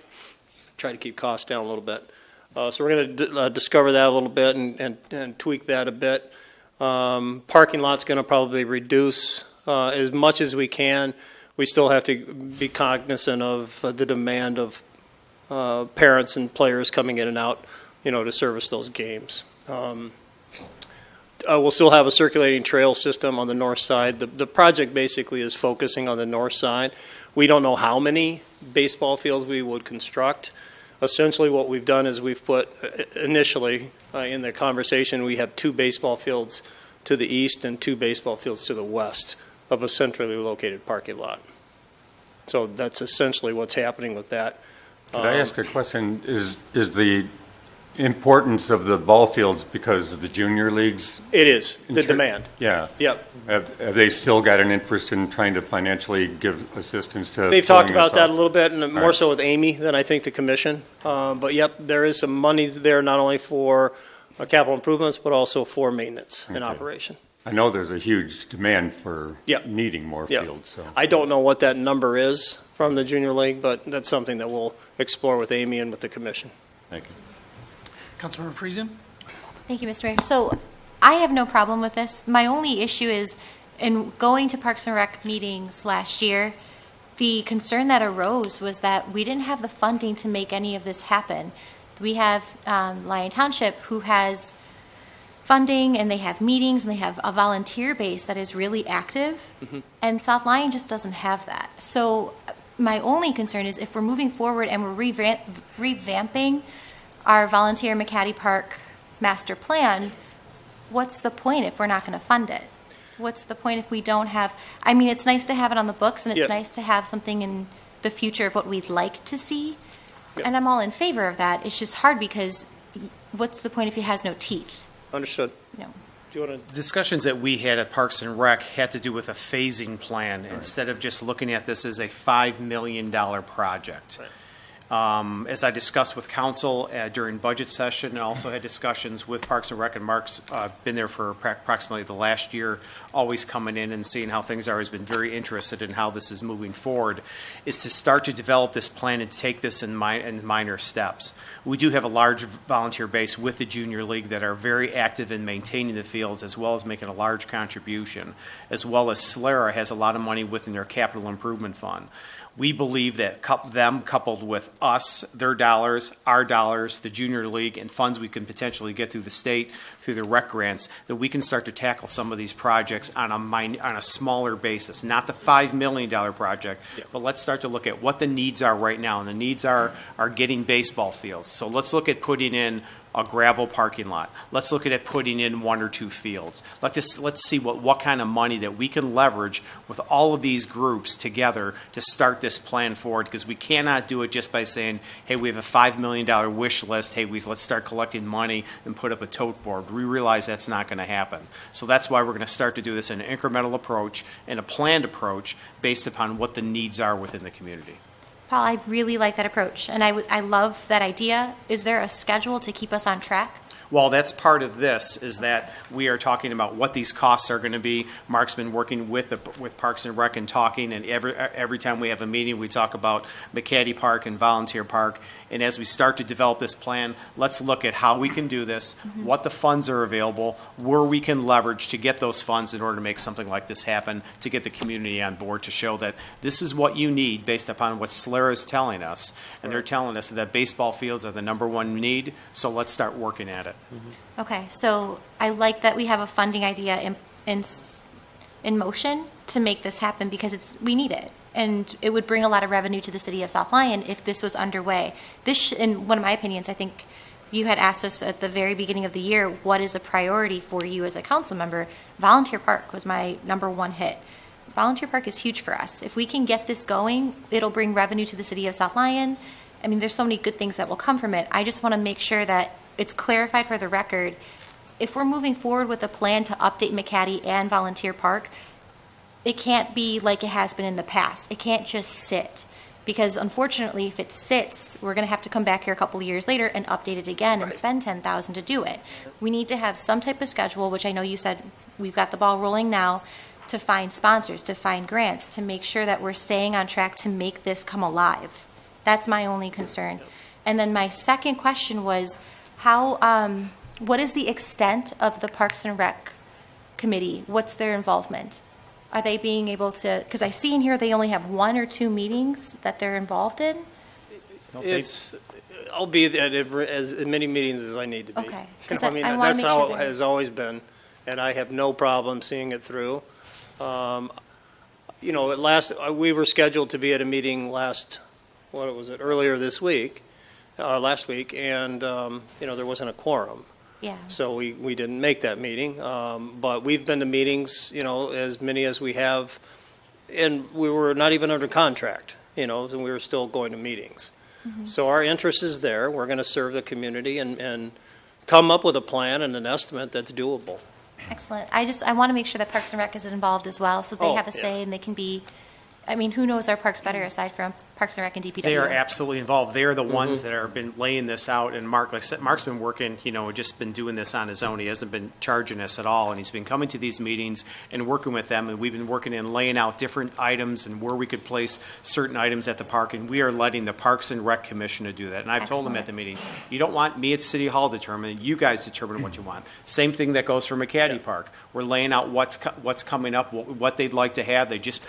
Try to keep costs down a little bit. So we're going to discover that a little bit and tweak that a bit. Parking lot's going to probably reduce as much as we can. We still have to be cognizant of the demand of parents and players coming in and out, to service those games. We'll still have a circulating trail system on the north side. The project basically is focusing on the north side. We don't know how many baseball fields we would construct. Essentially what we've done is we've put, initially in the conversation, we have 2 baseball fields to the east and 2 baseball fields to the west of a centrally located parking lot. So that's essentially what's happening with that. Could I ask a question? Is the importance of the ball fields because of the junior leagues? It is, the demand. Yeah. Yep. Have they still got an interest in trying to financially give assistance to? They've talked about that a little bit, and more right. so with Amy than I think the commission. But yep, there is some money there not only for capital improvements, but also for maintenance and operation. I know there's a huge demand for needing more fields. So I don't know what that number is from the junior league, but that's something that we'll explore with Amy and with the commission. Thank you. Councilmember Friesen? Thank you, Mr. Mayor. So I have no problem with this. My only issue is in going to Parks and Rec meetings last year, the concern that arose was that we didn't have the funding to make any of this happen. We have Lyon Township, who has funding, and they have meetings, and they have a volunteer base that is really active, and South Lyon just doesn't have that. So my only concern is if we're moving forward and we're revamping our volunteer McCaddy Park master plan, what's the point if we're not going to fund it? What's the point if we don't have, I mean, it's nice to have it on the books, and it's nice to have something in the future of what we'd like to see, and I'm all in favor of that. It's just hard because what's the point if it has no teeth? Understood. No. Do you want to? Discussions that we had at Parks and Rec had to do with a phasing plan instead of just looking at this as a $5 million project. Right. As I discussed with council during budget session, and also had discussions with Parks and Rec, and Mark's been there for approximately the last year, always coming in and seeing how things are, has been very interested in how this is moving forward, is to start to develop this plan and take this in minor steps. We do have a large volunteer base with the Junior League that are very active in maintaining the fields, as well as making a large contribution, as well as SLERA has a lot of money within their capital improvement fund. We believe that them coupled with us, their dollars, our dollars, the Junior League, and funds we can potentially get through the state, through the rec grants, that we can start to tackle some of these projects on a smaller basis. Not the $5 million project, but let's start to look at what the needs are right now. And the needs are getting baseball fields. So let's look at putting in a gravel parking lot. Let's look at it putting in 1 or 2 fields. Let's see what kind of money that we can leverage with all of these groups together to start this plan forward, because we cannot do it just by saying, hey, we have a $5 million wish list, hey, let's start collecting money and put up a tote board. We realize that's not going to happen. So that's why we're going to start to do this in an incremental approach and a planned approach based upon what the needs are within the community. Paul, I really like that approach, and I love that idea. Is there a schedule to keep us on track? Well, that's part of this, is that we are talking about what these costs are going to be. Mark's been working with Parks and Rec and talking, and every time we have a meeting, we talk about McCaddy Park and Volunteer Park. And as we start to develop this plan, let's look at how we can do this, what the funds are available, where we can leverage to get those funds in order to make something like this happen, to get the community on board, to show that this is what you need based upon what SLERA is telling us. And they're telling us that baseball fields are the #1 need, so let's start working at it. Okay, so I like that we have a funding idea in motion to make this happen, because we need it. And it would bring a lot of revenue to the city of South Lyon if this was underway. In one of my opinions, I think you had asked us at the very beginning of the year, what is a priority for you as a council member? Volunteer Park was my #1 hit. Volunteer Park is huge for us. If we can get this going, it'll bring revenue to the city of South Lyon. I mean, there's so many good things that will come from it. I just want to make sure that it's clarified for the record. If we're moving forward with a plan to update McCaddy and Volunteer Park, it can't be like it has been in the past. It can't just sit. Because unfortunately, if it sits, we're going to have to come back here a couple of years later and update it again and spend $10,000 to do it. We need to have some type of schedule, which I know you said we've got the ball rolling now, to find sponsors, to find grants, to make sure that we're staying on track to make this come alive. That's my only concern. And then my second question was, what is the extent of the Parks and Rec committee? What's their involvement? Are they being able to, because I see in here they only have 1 or 2 meetings that they're involved in? I'll be at as many meetings as I need to be. Okay. I mean, that's how it has always been, and I have no problem seeing it through. You know, we were scheduled to be at a meeting earlier this week, last week, and, you know, there wasn't a quorum. Yeah. So we didn't make that meeting, but we've been to meetings, you know, as many as we have, and we were not even under contract, you know, and we were still going to meetings. Mm-hmm. So our interest is there. We're going to serve the community and come up with a plan and an estimate that's doable. Excellent. I want to make sure that Parks and Rec is involved as well, so they have a say and they can be, I mean, who knows our parks better aside from Parks and Rec and DPW? They are absolutely involved. They are the ones that have been laying this out. And Mark, like I said, Mark's been working, you know, just been doing this on his own. He hasn't been charging us at all. And he's been coming to these meetings and working with them. And we've been working and laying out different items and where we could place certain items at the park. And we are letting the Parks and Rec Commission to do that. And I've told them at the meeting, you don't want me at City Hall determining. You guys determine what you want. Same thing that goes for McCaddy Park. We're laying out what's coming up, what they'd like to have. They just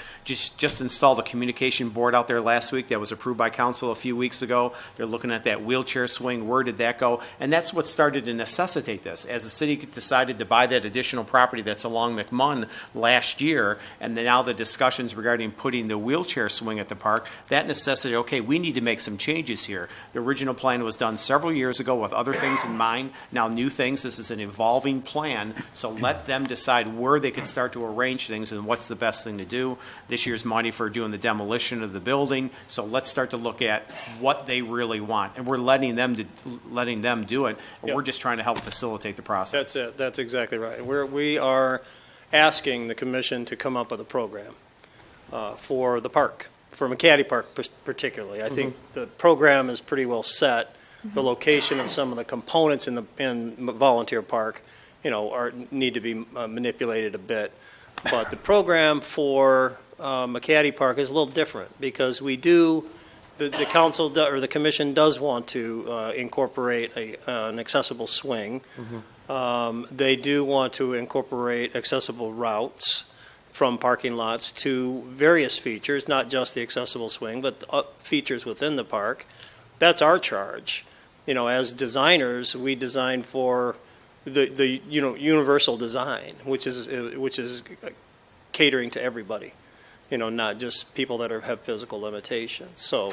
installed a communication board out there last week that was approved by council a few weeks ago. They're looking at that wheelchair swing. Where did that go? And that's what started to necessitate this. As the city decided to buy that additional property that's along McMunn last year, and then now the discussions regarding putting the wheelchair swing at the park, that necessitated, okay, we need to make some changes here. The original plan was done several years ago with other things in mind. Now new things. This is an evolving plan, so let them decide where they could start to arrange things and what's the best thing to do. This year's money for doing the demolition of the building, so let's start to look at what they really want, and we're letting them do it, and we're just trying to help facilitate the process. That's it. That's exactly right. We are asking the commission to come up with a program for the park, for McCaddy Park particularly. I think the program is pretty well set. The location of some of the components in Volunteer Park, you know, need to be manipulated a bit, but the program for McCaddy Park is a little different because we do. The council or the commission does want to incorporate an accessible swing. They do want to incorporate accessible routes from parking lots to various features, not just the accessible swing, but features within the park. That's our charge. You know, as designers, we design for the universal design, which is catering to everybody. You know, not just people that have physical limitations. So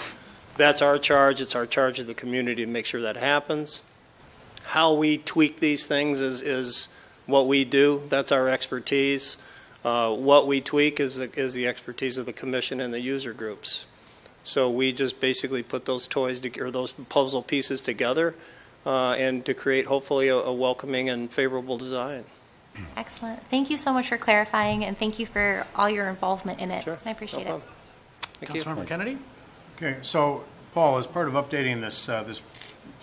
that's our charge. It's our charge of the community to make sure that happens. How we tweak these things is what we do. That's our expertise. What we tweak is the expertise of the commission and the user groups. So we just basically put those those puzzle pieces together and to create hopefully a welcoming and favorable design. Excellent. Thank you so much for clarifying, and thank you for all your involvement in it. Sure. I appreciate it. Thank you. Councilmember Kennedy? Okay, so Paul, as part of updating this this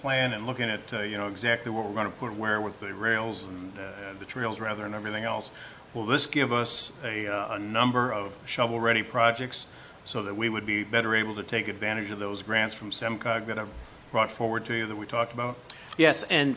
plan and looking at exactly what we're going to put where with the rails and the trails rather and everything else, will this give us a number of shovel-ready projects so that we would be better able to take advantage of those grants from SEMCOG that I've brought forward to you that we talked about? Yes, and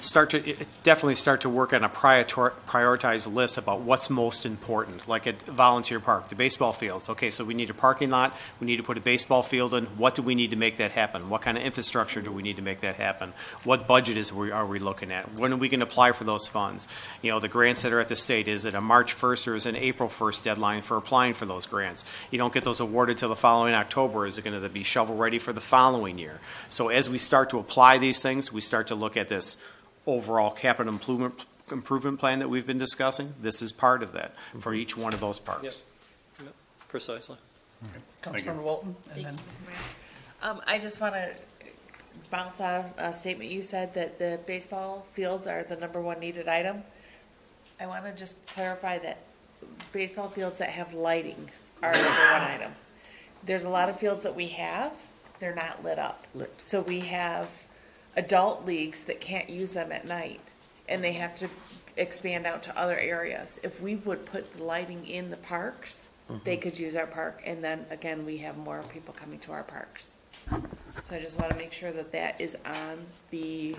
definitely start to work on a prioritized list about what's most important, like at Volunteer Park, the baseball fields. Okay, so we need a parking lot, we need to put a baseball field in. What do we need to make that happen? What kind of infrastructure do we need to make that happen? What budget are we looking at? When are we going to apply for those funds? You know, the grants that are at the state, is it a March 1st or is it an April 1st deadline for applying for those grants? You don't get those awarded till the following October. Is it going to be shovel ready for the following year? So as we start to apply these things, we start to look at this overall capital improvement plan that we've been discussing. This is part of that for each one of those parks. Yep. Precisely. Councilmember Walton, and then I just want to bounce on a statement you said that the baseball fields are the #1 needed item. I want to just clarify that baseball fields that have lighting are #1 item. There's a lot of fields that we have, they're not lit up. So we have adult leagues that can't use them at night, and they have to expand out to other areas. If we would put the lighting in the parks, they could use our park, and then again, we have more people coming to our parks. So I just want to make sure that that is on the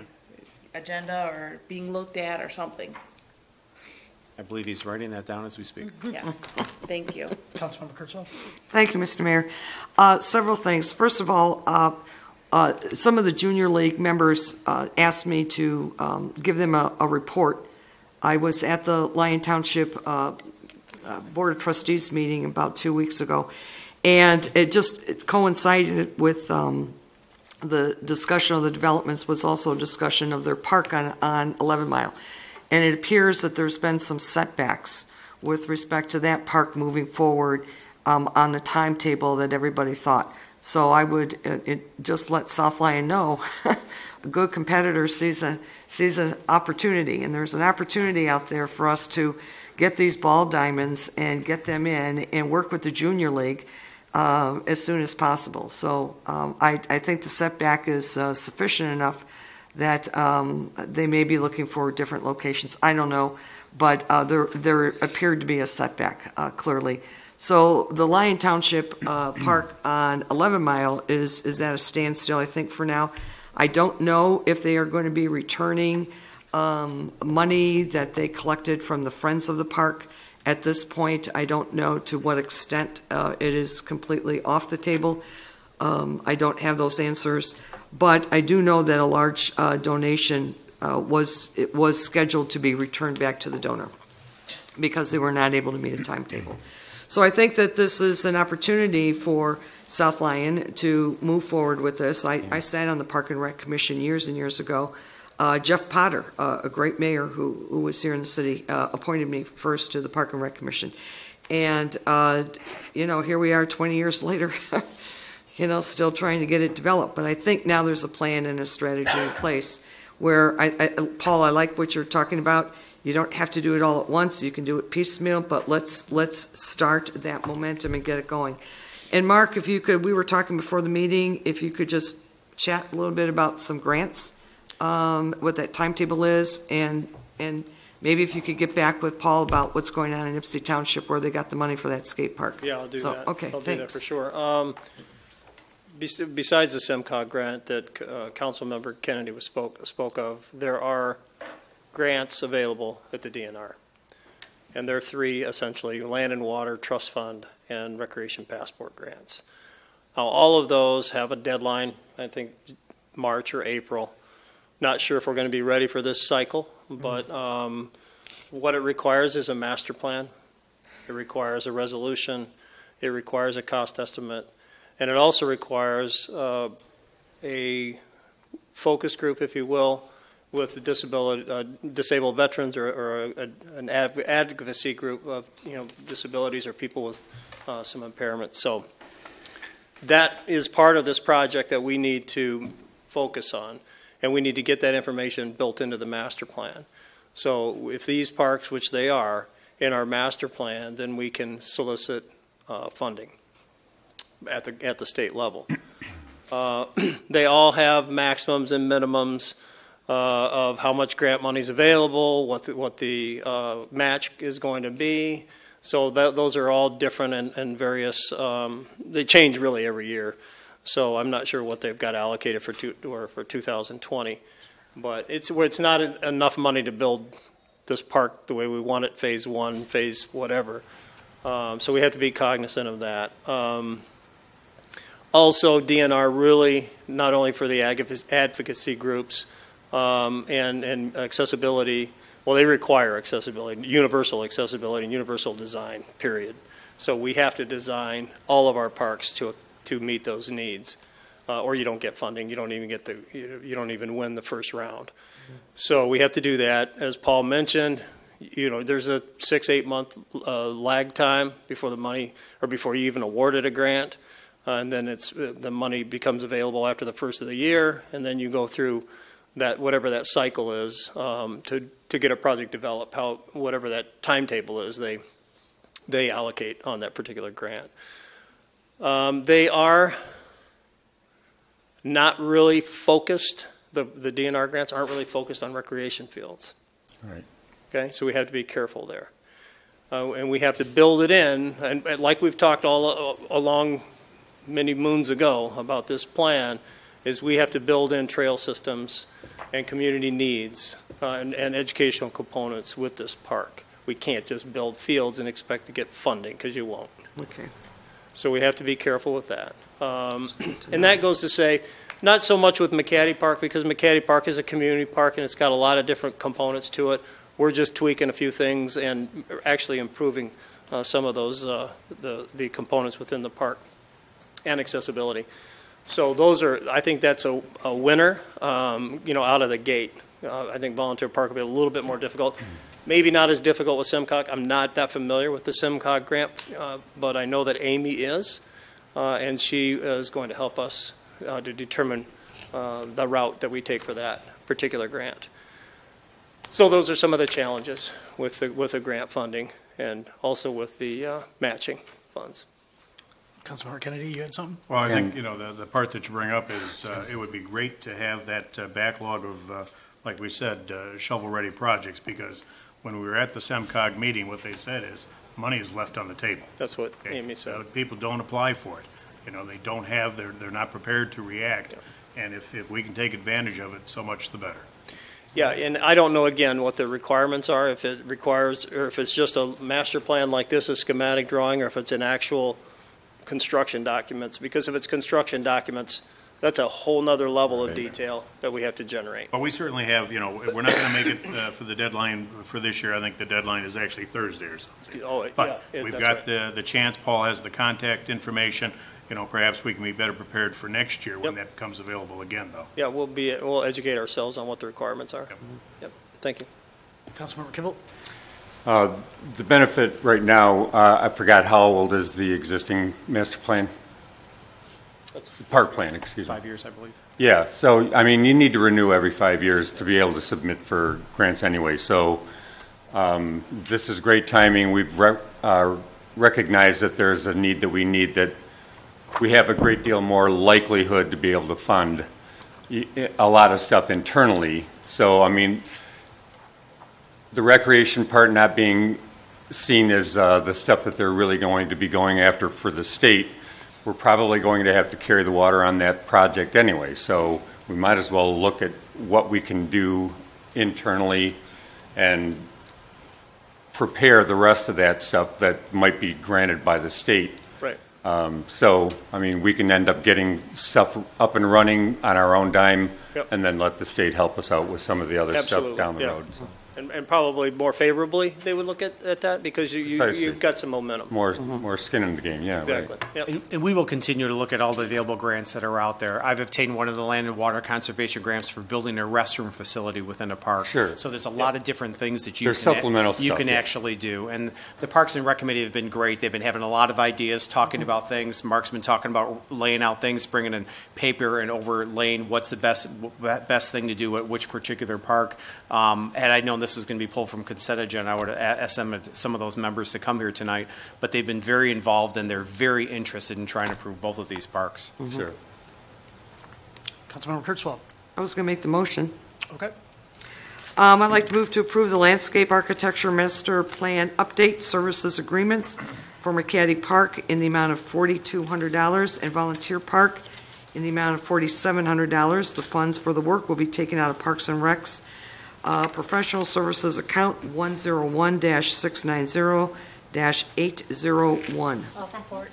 agenda or being looked at or something. I believe he's writing that down as we speak. Yes, thank you. Councilmember Kurtzwell. Thank you, Mr. Mayor. Several things. First of all, some of the junior league members asked me to give them a report. I was at the Lyon Township Board of Trustees meeting about 2 weeks ago, and it coincided with the discussion of the developments was also a discussion of their park on 11 Mile. And it appears that there's been some setbacks with respect to that park moving forward on the timetable that everybody thought. So I would just let South Lyon know a good competitor sees an opportunity, and there's an opportunity out there for us to get these ball diamonds and get them in and work with the junior league as soon as possible. So I think the setback is sufficient enough that they may be looking for different locations. I don't know, but there appeared to be a setback, clearly. So the Lyon Township Park on 11 Mile is at a standstill, I think, for now. I don't know if they are going to be returning money that they collected from the Friends of the Park. At this point, I don't know to what extent it is completely off the table. I don't have those answers. But I do know that a large donation was scheduled to be returned back to the donor because they were not able to meet a timetable. So I think that this is an opportunity for South Lyon to move forward with this. I sat on the Park and Rec Commission years and years ago. Jeff Potter, a great mayor who was here in the city, appointed me first to the Park and Rec Commission. And, here we are 20 years later. Still trying to get it developed. But I think now there's a plan and a strategy in place where, Paul, I like what you're talking about. You don't have to do it all at once. You can do it piecemeal, but let's start that momentum and get it going. And Mark, if you could, we were talking before the meeting, if you could just chat a little bit about some grants, what that timetable is, and maybe if you could get back with Paul about what's going on in Ipsy Township where they got the money for that skate park. Yeah, I'll do that. Okay, I'll thanks. do that for sure. Besides the SIMCOG grant that Councilmember Kennedy spoke of, there are grants available at the DNR. And there are three, essentially: Land and Water, Trust Fund, and Recreation Passport grants. Now, all of those have a deadline, I think March or April. Not sure if we're going to be ready for this cycle, but what it requires is a master plan. It requires a resolution. It requires a cost estimate. And it also requires a focus group, if you will, with the disabled veterans or an advocacy group of disabilities or people with some impairment. So that is part of this project that we need to focus on, and we need to get that information built into the master plan. So if these parks, which they are, in our master plan, then we can solicit funding at the state level. They all have maximums and minimums of how much grant money is available, what the match is going to be. So those are all different and various. They change really every year. So I'm not sure what they've got allocated for 2020, but it's not enough money to build this park the way we want it, phase one, phase whatever. So we have to be cognizant of that. Also, DNR really, not only for the advocacy groups and accessibility, well, they require accessibility, universal accessibility and universal design, period. So we have to design all of our parks to meet those needs, or you don't get funding. You don't even win the first round. So we have to do that. As Paul mentioned, there's a 6-8 month lag time before the money, or before you even awarded a grant. And then the money becomes available after the first of the year, and then you go through that, whatever that cycle is, to get a project developed, whatever that timetable is, they allocate on that particular grant. They are not really focused, the DNR grants aren't really focused on recreation fields. Right. Okay, so we have to be careful there. And we have to build it in, and like we've talked all along many moons ago about this plan, is we have to build in trail systems and community needs and educational components with this park. We can't just build fields and expect to get funding, because you won't. Okay. So we have to be careful with that. And that goes to say, not so much with McCaddy Park, because McCaddy Park is a community park and it's got a lot of different components to it. We're just tweaking a few things and actually improving some of those, the components within the park and accessibility. So those are, I think that's a winner, out of the gate. I think Volunteer Park will be a little bit more difficult. Maybe not as difficult with SIMCOG. I'm not that familiar with the SIMCOG grant, but I know that Amy is, and she is going to help us to determine the route that we take for that particular grant. So those are some of the challenges with the grant funding and also with the matching funds. Councilmember Kennedy, you had something? Well, I think, the part that you bring up is it would be great to have that backlog of, like we said, shovel-ready projects, because when we were at the SEMCOG meeting, what they said is money is left on the table. That's what Amy said. So people don't apply for it. They don't have, they're not prepared to react. Yeah. And if we can take advantage of it, so much the better. Yeah, and I don't know, again, what the requirements are, if it requires, or if it's just a master plan like this, a schematic drawing, or if it's an actual construction documents. Because if it's construction documents, that's a whole nother level of detail that we have to generate. But we certainly have, we're not going to make it for the deadline for this year. I think the deadline is actually Thursday or something. Oh, but yeah, we've that's got right. the chance. Paul has the contact information. Perhaps we can be better prepared for next year when that becomes available again, though. Yeah, we'll educate ourselves on what the requirements are. Yep. Thank you. Councilmember Kibble? The benefit right now, I forgot how old is the existing master plan? Park plan, excuse me. 5 years, I believe. Yeah, so, you need to renew every 5 years to be able to submit for grants anyway. So this is great timing. We've recognized that there's a need that we have a great deal more likelihood to be able to fund a lot of stuff internally. So, the recreation part not being seen as the stuff that they're really going to be going after for the state, we're probably going to have to carry the water on that project anyway. So we might as well look at what we can do internally and prepare the rest of that stuff that might be granted by the state. Right. So, we can end up getting stuff up and running on our own dime, Yep. and then let the state help us out with some of the other Absolutely, stuff down the yeah. road. So. And probably more favorably they would look at that, because you've got some momentum. More skin in the game, yeah. Exactly. Right. Yep. And we will continue to look at all the available grants that are out there. I've obtained one of the land and water conservation grants for building a restroom facility within a park. Sure. So there's a lot of different things that you There's supplemental stuff, yeah. actually do. And the Parks and Rec Committee have been great. They've been having a lot of ideas, talking about things. Mark's been talking about laying out things, bringing in paper and overlaying what's the best thing to do at which particular park. Had I known this was going to be pulled from consent agenda, I would have asked some of those members to come here tonight, but they've been very involved and they're very interested in trying to improve both of these parks. Mm-hmm. Sure. Councilmember Kurtzwell? I was going to make the motion. Okay. I'd like to move to approve the landscape architecture master plan update services agreements for McCaddy Park in the amount of $4,200 and Volunteer Park in the amount of $4,700. The funds for the work will be taken out of Parks and Recs professional services account 101-690-801. I'll support.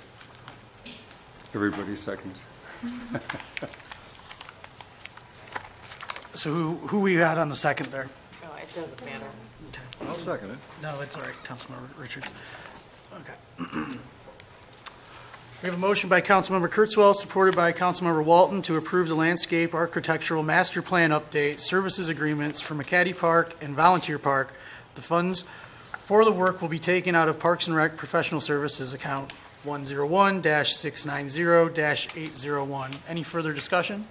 Everybody seconds. So who we had on the second there? No, it doesn't matter. Okay. I'll second it. No, it's all right, Councilmember Richards. Okay. We have a motion by Councilmember Kurtzwell, supported by Councilmember Walton, to approve the landscape architectural master plan update services agreements for McCaddy Park and Volunteer Park The funds for the work will be taken out of Parks and Rec Professional Services account 101-690-801. Any further discussion?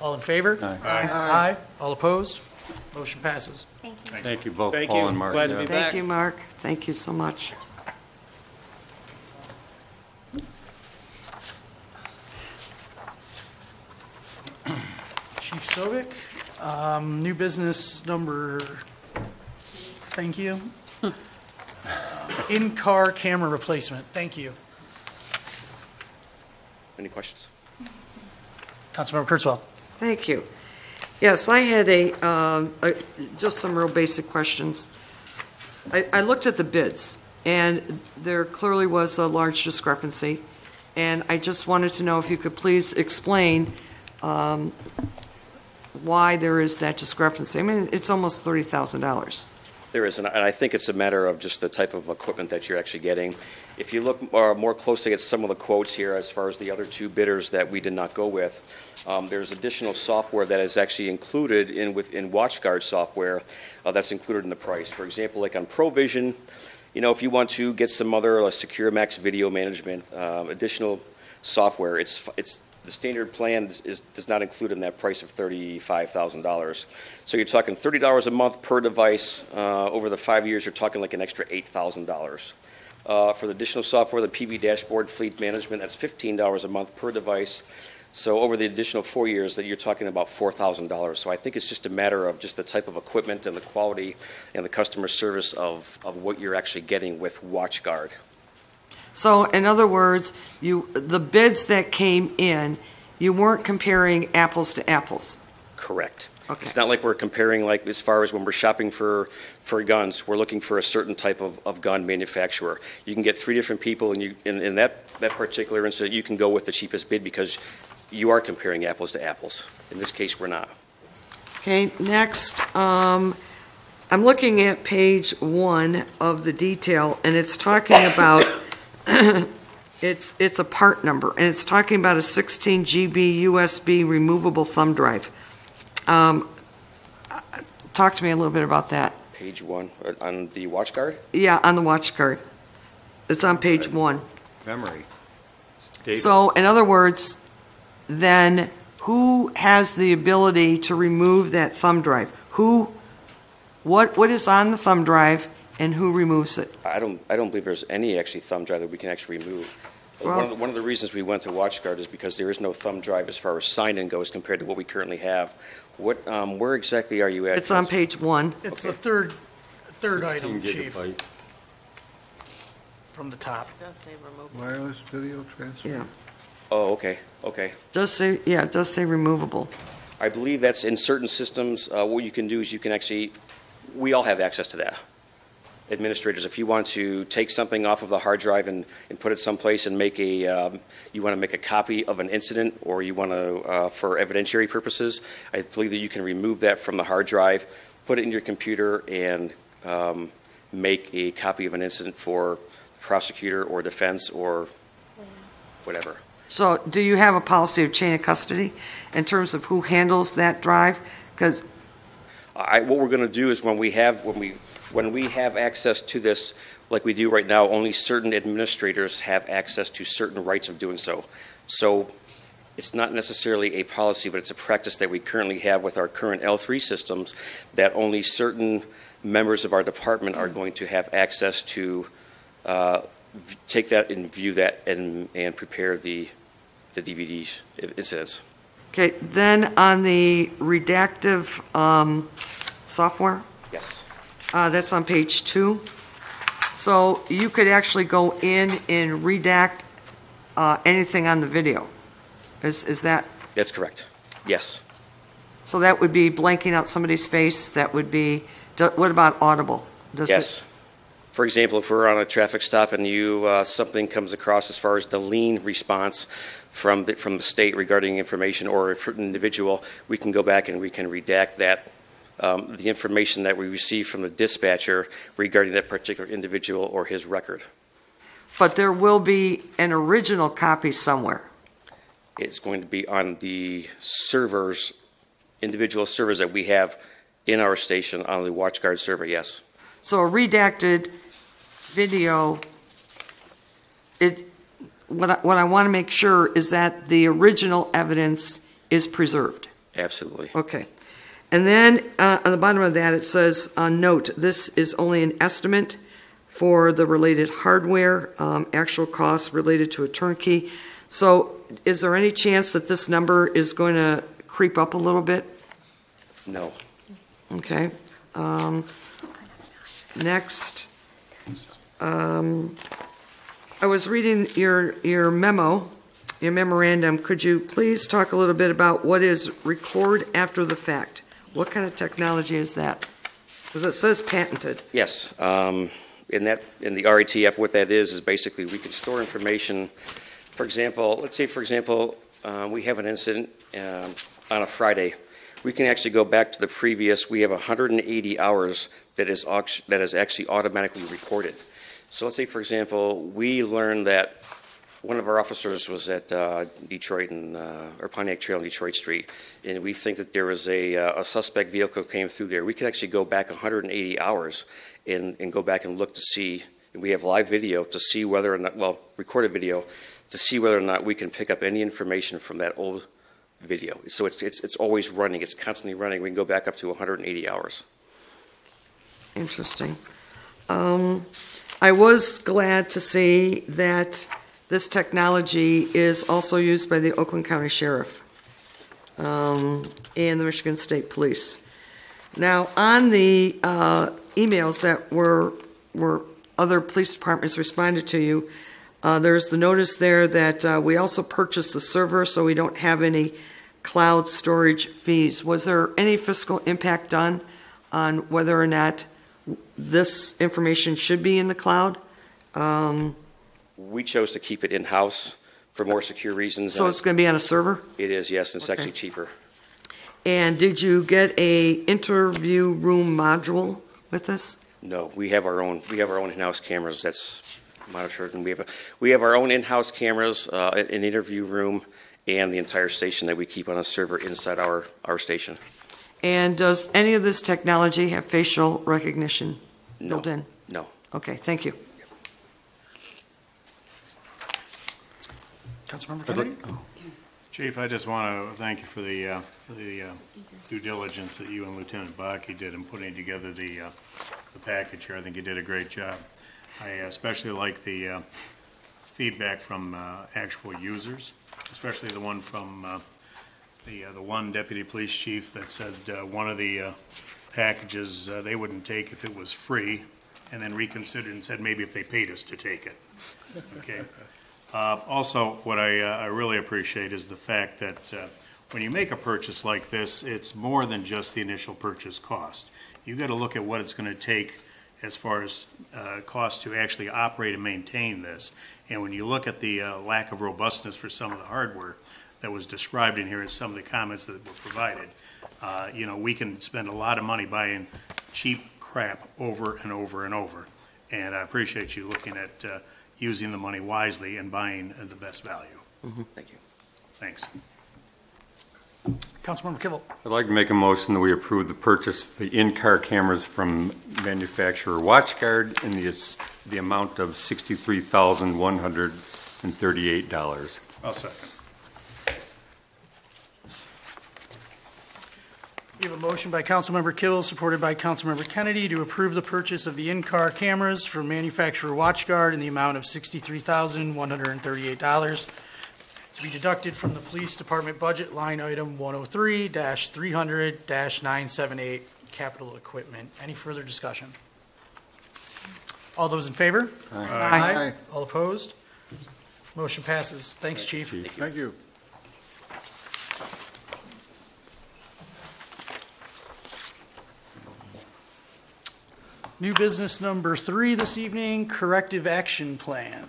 All in favor? Aye. Aye. All opposed? Motion passes. Thank you. Thank you both, Thank Paul you. and Mark. Glad to Yeah. be back. Thank you, Mark. Thank you so much. Chief Sovic, new business number, thank you. In-car camera replacement, thank you. Any questions? Councilmember Kurtzwell. Thank you. Yes, I had just some real basic questions. I looked at the bids, and there clearly was a large discrepancy, and I just wanted to know if you could please explain why there is that discrepancy. I mean, it's almost $30,000. There is, and I think it's a matter of just the type of equipment that you're actually getting. If you look more closely at some of the quotes here, as far as the other two bidders that we did not go with, there's additional software that is actually included in WatchGuard software that's included in the price. For example, like on ProVision, if you want to get some other Secure Max video management, additional software, the standard plan does not include in that price of $35,000. So you're talking $30 a month per device. Over the 5 years, you're talking like an extra $8,000. For the additional software, the PV dashboard fleet management, that's $15 a month per device. So over the additional 4 years, that you're talking about $4,000. So I think it's just a matter of just the type of equipment and the quality and the customer service of what you're actually getting with WatchGuard. So, in other words, the bids that came in, you weren't comparing apples to apples. Correct. Okay. It's not like we're comparing, like as far as when we're shopping for guns, we're looking for a certain type of gun manufacturer. You can get 3 different people, and in that particular instance, you can go with the cheapest bid because you are comparing apples to apples. In this case, we're not. Okay, next, I'm looking at page 1 of the detail, and it's talking about it's a part number, and it's talking about a 16 GB USB removable thumb drive. Talk to me a little bit about that. Page 1 on the WatchGuard? Yeah, on the WatchGuard. It's on page 1. Memory. So, in other words, then who has the ability to remove that thumb drive? What is on the thumb drive, and who removes it? I don't believe there's any actually thumb drive that we can actually remove. Well, one of the reasons we went to WatchGuard is because there is no thumb drive as far as sign-in goes compared to what we currently have. Where exactly are you at? It's on page 1. It's the third item, 16 Chief, gigabyte. from the top. It does say removal. Wireless video transfer? Yeah. Oh, okay. It does say removable. I believe that's in certain systems. What you can do is we all have access to that. Administrators, if you want to take something off of the hard drive and put it someplace and you want to make a copy of an incident, or you want to, for evidentiary purposes, I believe that you can remove that from the hard drive, put it in your computer, and make a copy of an incident for prosecutor or defense or whatever. So, do you have a policy of chain of custody in terms of who handles that drive? Because what we're going to do is when we have access to this, like we do right now, only certain administrators have access to certain rights of doing so. So it's not necessarily a policy, but it's a practice that we currently have with our current L3 systems, that only certain members of our department are going to have access to take that and view that and prepare the DVDs incidents. Okay, then on the redactive software? Yes. That's on page 2. So you could actually go in and redact anything on the video. Is that? That's correct. Yes. So that would be blanking out somebody's face. That would be, what about audible? Yes. For example, if we're on a traffic stop and something comes across as far as the lien response from the state regarding information or an individual, we can go back and we can redact that, the information that we receive from the dispatcher regarding that particular individual or his record. But there will be an original copy somewhere. It's going to be on the servers, individual servers that we have in our station on the WatchGuard server, yes. So a redacted video, what I want to make sure is that the original evidence is preserved. Absolutely. Okay. And then on the bottom of that, it says, note, this is only an estimate for the related hardware, actual costs related to a turnkey. So is there any chance that this number is going to creep up a little bit? No. Okay. Next, I was reading your memo, your memorandum. Could you please talk a little bit about what is record after the fact? What kind of technology is that? Because it says patented. Yes. In the RATF, what that is basically we can store information. For example, let's say, we have an incident on a Friday. We can actually go back to the previous. We have 180 hours that is actually automatically recorded. So let's say, for example, we learned that one of our officers was at Detroit or Pontiac Trail on Detroit Street, and we think that there was a suspect vehicle came through there. We could actually go back 180 hours and go back and look to see. We have live video to see whether or not, recorded video, to see whether or not we can pick up any information from that old video. So it's always running. It's constantly running. We can go back up to 180 hours. Interesting. I was glad to see that this technology is also used by the Oakland County Sheriff and the Michigan State Police. Now, on the emails that were other police departments responded to you, there's the notice there that we also purchased the server so we don't have any cloud storage fees. Was there any fiscal impact done on whether or not this information should be in the cloud? We chose to keep it in-house for more secure reasons. So it's going to be on a server? It is, yes, and it's actually cheaper. And did you get a interview room module with this? No, we have our own in-house cameras that's monitored, and we have our own in-house cameras, an interview room, and the entire station that we keep on a server inside our station. And does any of this technology have facial recognition built in? No. Okay, thank you. Councilmember Kennedy? Chief, I just want to thank you for the due diligence that you and Lieutenant Bakke did in putting together the package here. I think you did a great job. I especially like the feedback from actual users, especially the one from the one deputy police chief that said one of the packages they wouldn't take if it was free, and then reconsidered and said maybe if they paid us to take it. Okay. Also, what I really appreciate is the fact that when you make a purchase like this, it's more than just the initial purchase cost. You've got to look at what it's going to take as far as cost to actually operate and maintain this. And when you look at the lack of robustness for some of the hardware that was described in here in some of the comments that were provided, we can spend a lot of money buying cheap crap over and over and over. And I appreciate you looking at using the money wisely and buying the best value. Mm-hmm. Thank you. Thanks. Councilmember Kivel. I'd like to make a motion that we approve the purchase of the in-car cameras from manufacturer WatchGuard in the amount of $63,138. I'll second. We have a motion by Councilmember Kivel, supported by Councilmember Kennedy, to approve the purchase of the in-car cameras from manufacturer WatchGuard in the amount of $63,138 to be deducted from the Police Department budget line item 103-300-978 capital equipment. Any further discussion? All those in favor? Aye. Aye. All opposed? Motion passes. Thanks, Chief. Thank you. New business number 3 this evening, corrective action plan.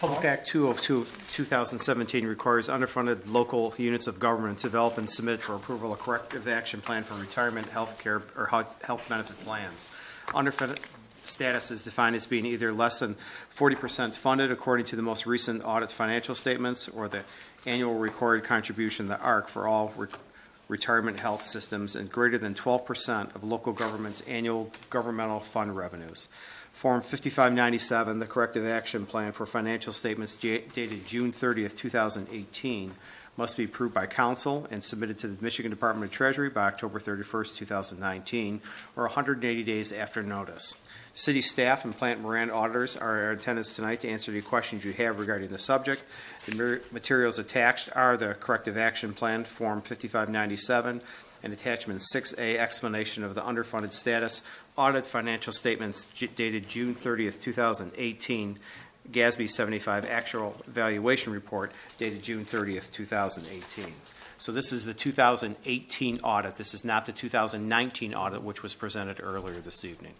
Public Act 202 of 2017 requires underfunded local units of government to develop and submit for approval a corrective action plan for retirement, health care, or health benefit plans. Underfunded status is defined as being either less than 40% funded according to the most recent audit financial statements or the annual recorded contribution, the ARC, for all retirement health systems, and greater than 12% of local government's annual governmental fund revenues. Form 5597, the corrective action plan for financial statements dated June 30th, 2018, must be approved by council and submitted to the Michigan Department of Treasury by October 31st, 2019, or 180 days after notice. City staff and Plant Moran auditors are in attendance tonight to answer any questions you have regarding the subject. The materials attached are the corrective action plan, Form 5597, and Attachment 6A, explanation of the underfunded status, audit financial statements dated June 30th, 2018, GASB 75 actual valuation report dated June 30th, 2018. So this is the 2018 audit. This is not the 2019 audit, which was presented earlier this evening.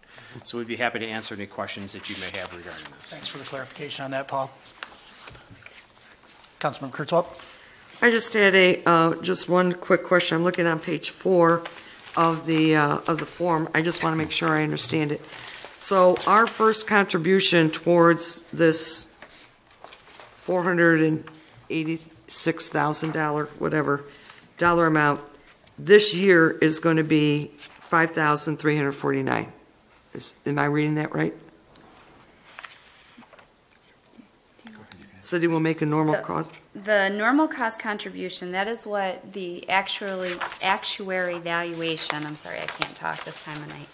So we'd be happy to answer any questions that you may have regarding this. Thanks for the clarification on that, Paul. Councilman Kurtzwell. I just had just one quick question. I'm looking on page 4 of the form. I just want to make sure I understand it. So our first contribution towards this $486,000 whatever dollar amount this year is going to be $5,349. Am I reading that right? City will make a normal cost. The normal cost contribution, that is what the actuary valuation, I'm sorry, I can't talk this time of night.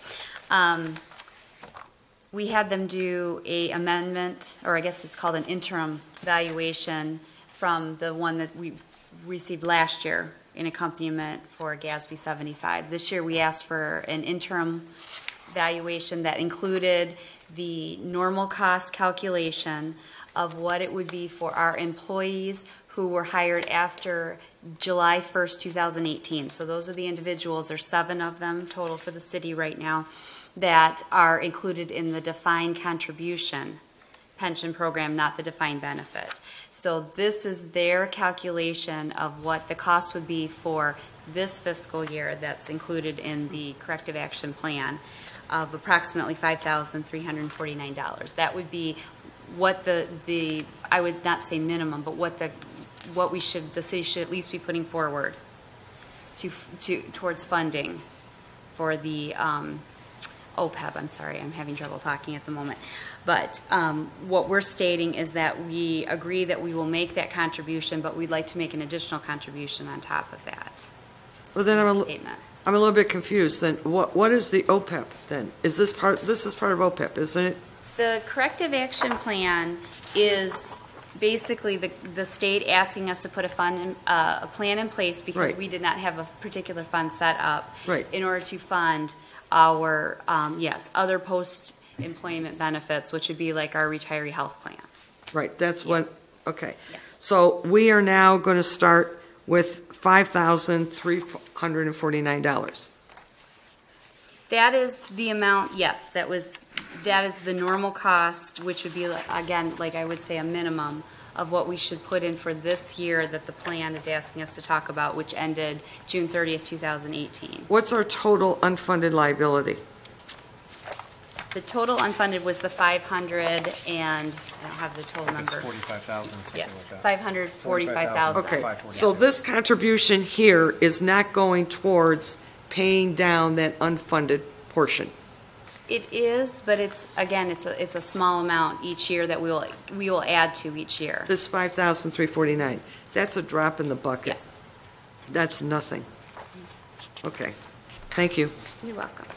We had them do a amendment, or I guess it's called an interim valuation from the one that we received last year in accompaniment for GASB 75. This year we asked for an interim valuation that included the normal cost calculation of what it would be for our employees who were hired after July 1st, 2018. So those are the individuals, there's 7 of them total for the city right now, that are included in the defined contribution pension program, not the defined benefit. So this is their calculation of what the cost would be for this fiscal year that's included in the corrective action plan of approximately $5,349. That would be what the I would not say minimum, but what the city should at least be putting forward towards funding for the OPEB. I'm sorry, I'm having trouble talking at the moment. But what we're stating is that we agree that we will make that contribution, but we'd like to make an additional contribution on top of that. Well, then I'm a little bit confused. Then what is the OPEB then? Is this part? This is part of OPEB, isn't it? The corrective action plan is basically the state asking us to put a plan in place because we did not have a particular fund set up in order to fund our other post-employment benefits, which would be like our retiree health plans. Right. That's what. Okay. Yeah. So we are now going to start with $5,349. That is the amount. Yes, that is the normal cost, which would be again, like I would say, a minimum of what we should put in for this year that the plan is asking us to talk about, which ended June 30th, 2018. What's our total unfunded liability? The total unfunded was the 500 and I don't have the total number. It's 45,000, something like that. 545,000. Okay. So this contribution here is not going towards paying down that unfunded portion. It is, but it's a small amount each year that we will add to each year. This $5,349. That's a drop in the bucket. Yes. That's nothing. Okay. Thank you. You're welcome.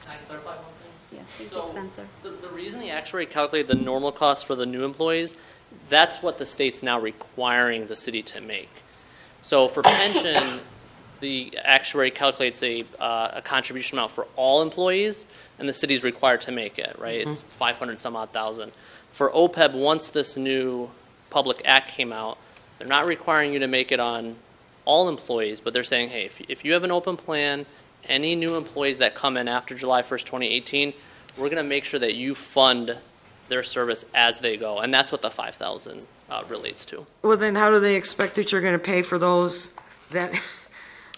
Can I clarify one thing? Yes, thank you, Spencer. The reason the actuary calculated the normal cost for the new employees, that's what the state's now requiring the city to make. So for pension, the actuary calculates a contribution amount for all employees, and the city's required to make it, right? It's 500 some odd thousand. For OPEB, once this new public act came out, they're not requiring you to make it on all employees, but they're saying, hey, if you have an open plan, any new employees that come in after July 1st, 2018, we're going to make sure that you fund their service as they go, and that's what the 5,000 relates to. Well, then how do they expect that you're going to pay for those that...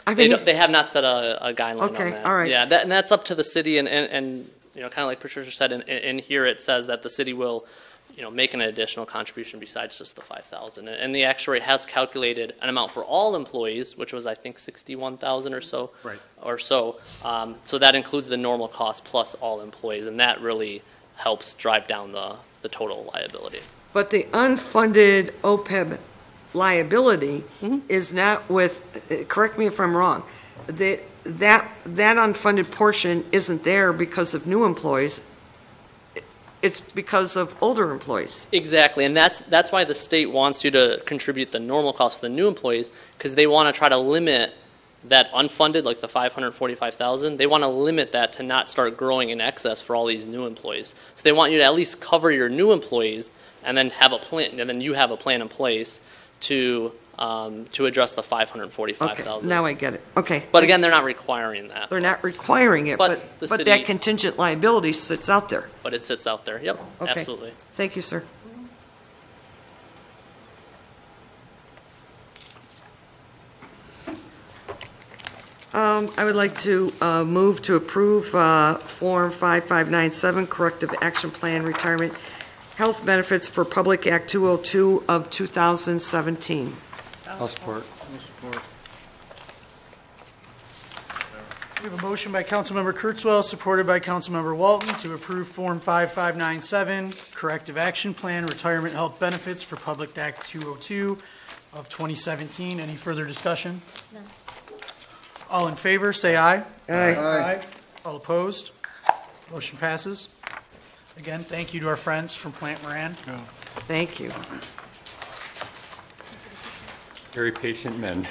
I mean, they have not set a guideline on that. All right. Yeah, and that's up to the city, and you know, kind of like Patricia said, in here it says that the city will make an additional contribution besides just the 5,000. And the actuary has calculated an amount for all employees, which was I think 61,000 or so. Right. Or so. So that includes the normal cost plus all employees, and that really helps drive down the total liability. But the unfunded OPEB liability is not with, correct me if I'm wrong, that unfunded portion isn't there because of new employees. It's because of older employees. Exactly, and that's why the state wants you to contribute the normal cost for the new employees, because they want to try to limit that unfunded, like the 545,000. They want to limit that to not start growing in excess for all these new employees. So they want you to at least cover your new employees, and then have a plan, and then you have a plan in place to address the 545,000. Okay, now I get it. Okay. But again, they're not requiring that. They're not requiring it, but city, that contingent liability sits out there. But it sits out there. Yep, okay. Absolutely. Thank you, sir. I would like to move to approve Form 5597, Corrective Action Plan Retirement Health Benefits for Public Act 202 of 2017. I'll support. We have a motion by Councilmember Kurtzwell, supported by Councilmember Walton, to approve Form 5597, Corrective Action Plan, Retirement Health Benefits for Public Act 202 of 2017. Any further discussion? No. All in favor, say aye. Aye. Aye. All opposed? Motion passes. Again, thank you to our friends from Plant Moran. Thank you. Very patient men.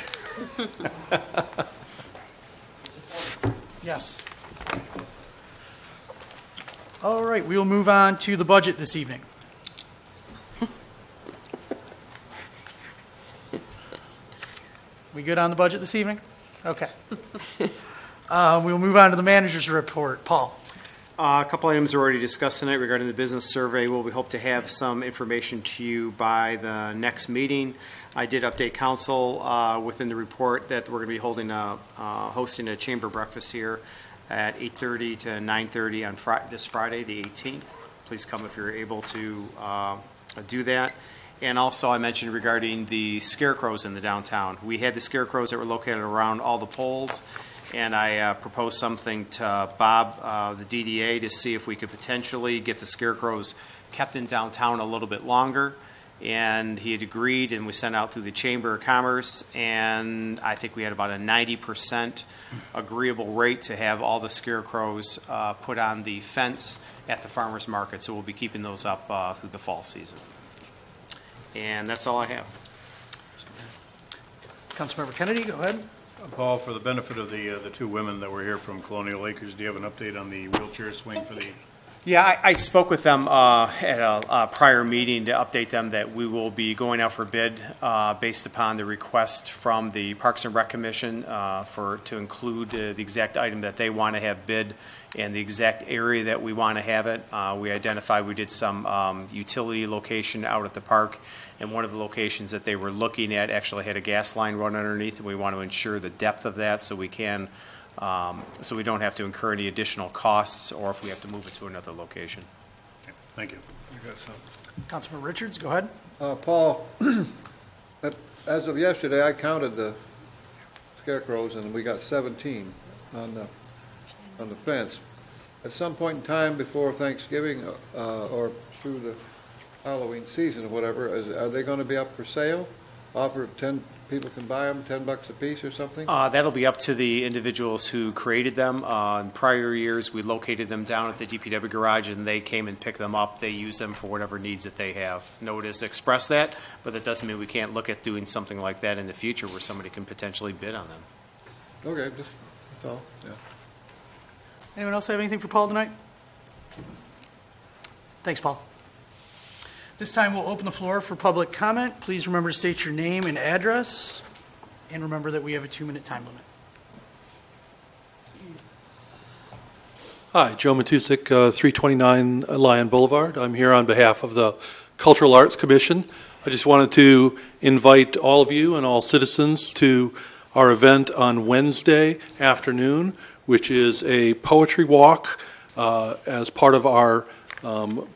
Yes. All right, we will move on to the budget this evening. We good on the budget this evening? Okay. We'll move on to the manager's report. Paul. A couple items are already discussed tonight regarding the business survey. We hope to have some information to you by the next meeting. I did update council within the report that we're going to be hosting a chamber breakfast here at 8:30 to 9:30 on this Friday, the 18th. Please come if you're able to do that. And also I mentioned regarding the scarecrows in the downtown. We had the scarecrows that were located around all the poles, and I proposed something to Bob, the DDA, to see if we could potentially get the scarecrows kept in downtown a little bit longer. And he had agreed, and we sent out through the Chamber of Commerce, and I think we had about a 90% agreeable rate to have all the scarecrows put on the fence at the farmers market. So we'll be keeping those up through the fall season. And that's all I have. Councilmember Kennedy, go ahead. Paul, for the benefit of the two women that were here from Colonial Acres, do you have an update on the wheelchair swing for the... Yeah, I spoke with them at a prior meeting to update them that we will be going out for bid based upon the request from the Parks and Rec Commission to include the exact item that they want to have bid and the exact area that we want to have it. We identified, we did some utility location out at the park, and one of the locations that they were looking at actually had a gas line run underneath, and we want to ensure the depth of that so we can so we don't have to incur any additional costs or if we have to move it to another location. Okay, thank you. Councilman Richards, go ahead. Paul, as of yesterday, I counted the scarecrows, and we got 17 on the fence. At some point in time before Thanksgiving or through the Halloween season or whatever, are they going to be up for sale? Offer 10 people can buy them, $10 a piece or something? That'll be up to the individuals who created them. In prior years, we located them down at the DPW garage, and they came and picked them up. They use them for whatever needs that they have. Notice express that, but that doesn't mean we can't look at doing something like that in the future where somebody can potentially bid on them. Okay, that's all. Yeah. Anyone else have anything for Paul tonight? Thanks, Paul. This time we'll open the floor for public comment. Please remember to state your name and address, and remember that we have a 2-minute time limit. Hi, Joe Matusik, 329 Lyon Boulevard. I'm here on behalf of the Cultural Arts Commission. I just wanted to invite all of you and all citizens to our event on Wednesday afternoon, which is a poetry walk as part of our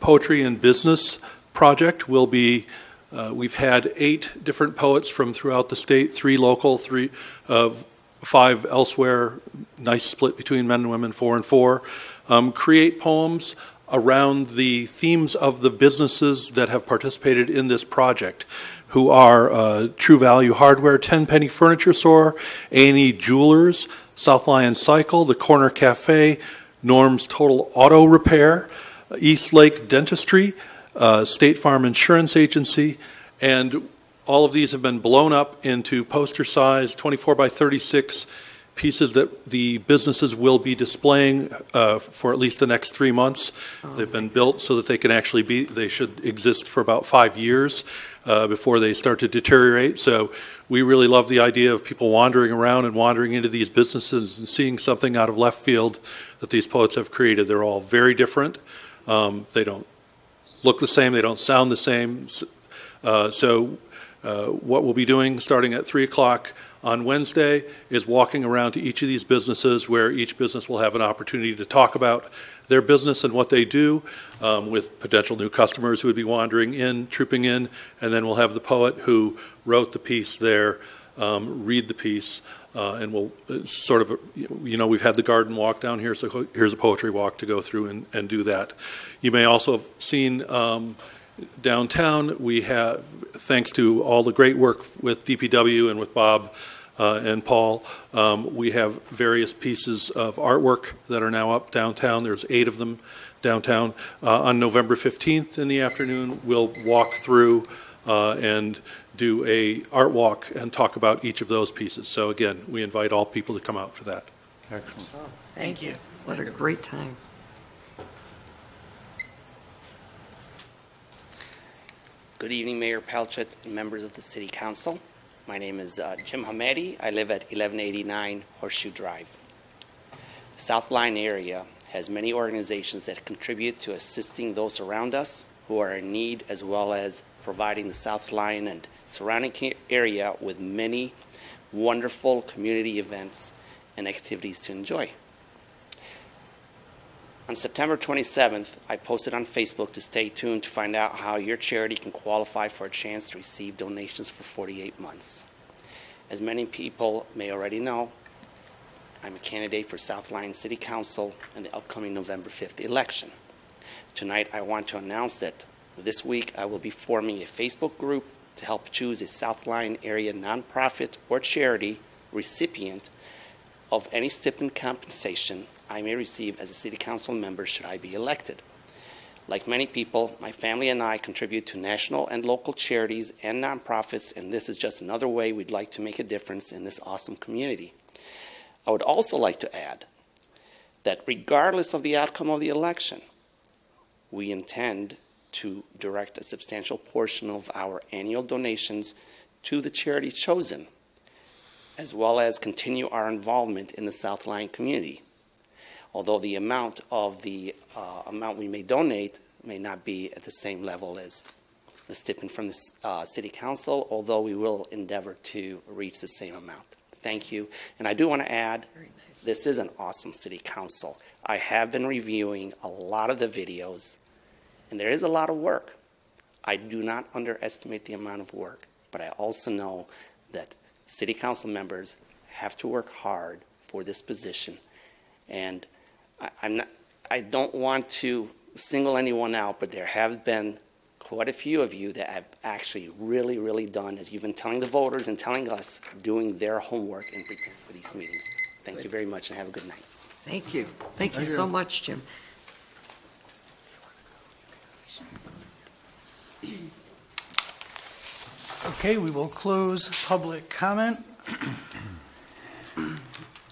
poetry and business project will be, we've had 8 different poets from throughout the state, 3 local, 5 elsewhere, nice split between men and women, 4 and 4, create poems around the themes of the businesses that have participated in this project, who are True Value Hardware, 10 Penny Furniture Store, A&E Jewelers, South Lyon Cycle, The Corner Cafe, Norm's Total Auto Repair, East Lake Dentistry, State Farm Insurance Agency, and all of these have been blown up into poster-sized 24 by 36 pieces that the businesses will be displaying for at least the next 3 months. They've been built so that they can actually be, they should exist for about 5 years before they start to deteriorate. So we really love the idea of people wandering around and wandering into these businesses and seeing something out of left field that these poets have created. They're all very different. They don't look the same. They don't sound the same. What we'll be doing starting at 3 o'clock on Wednesday is walking around to each of these businesses, where each business will have an opportunity to talk about their business and what they do, with potential new customers who would be wandering in, trooping in, and then we'll have the poet who wrote the piece there read the piece, and we'll sort of, we've had the garden walk down here, so here's a poetry walk to go through and do that. You may also have seen downtown, we have, thanks to all the great work with DPW and with Bob and Paul, we have various pieces of artwork that are now up downtown. There's 8 of them downtown. On November 15th in the afternoon, we'll walk through and do a art walk and talk about each of those pieces. So again, we invite all people to come out for that. Excellent. Thank you. What a great time. Good evening, Mayor Palchett and members of the City Council. My name is Jim Hamadi. I live at 1189 Horseshoe Drive. The South Lyon area has many organizations that contribute to assisting those around us who are in need, as well as providing the South Lyon and surrounding area with many wonderful community events and activities to enjoy. On September 27th, I posted on Facebook to stay tuned to find out how your charity can qualify for a chance to receive donations for 48 months. As many people may already know, I'm a candidate for South Lyon City Council in the upcoming November 5th election. Tonight, I want to announce that this week I will be forming a Facebook group to help choose a South Lyon area nonprofit or charity recipient of any stipend compensation I may receive as a city council member should I be elected. Like many people, my family and I contribute to national and local charities and nonprofits, and this is just another way we'd like to make a difference in this awesome community. I would also like to add that regardless of the outcome of the election, we intend to direct a substantial portion of our annual donations to the charity chosen, as well as continue our involvement in the South Lyon community. Although the amount we may donate may not be at the same level as the stipend from the City Council, although we will endeavor to reach the same amount. Thank you. And I do want to add, this is an awesome City Council. I have been reviewing a lot of the videos, and there is a lot of work. I do not underestimate the amount of work, but I also know that City Council members have to work hard for this position. And I don't want to single anyone out, but there have been quite a few of you that have actually really, really done, as you've been telling the voters and telling us, doing their homework and preparing for these meetings. Thank you very much and have a good night. Thank you. Thank you so much, Jim. Okay, we will close public comment.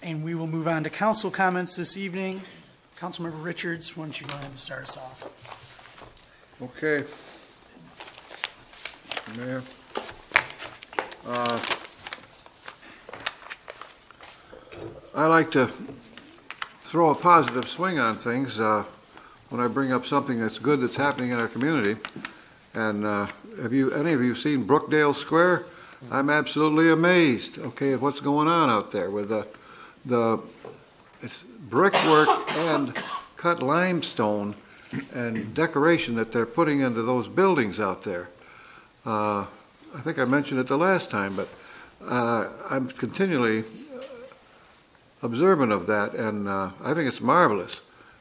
And we will move on to council comments this evening. Councilmember Richards, why don't you go ahead and start us off? Okay. Mayor. I like to throw a positive swing on things when I bring up something that's good that's happening in our community. And have any of you seen Brookdale Square? I'm absolutely amazed, okay, at what's going on out there with the it's brickwork and cut limestone and decoration that they're putting into those buildings out there. I think I mentioned it the last time, but I'm continually observant of that, and I think it's marvelous.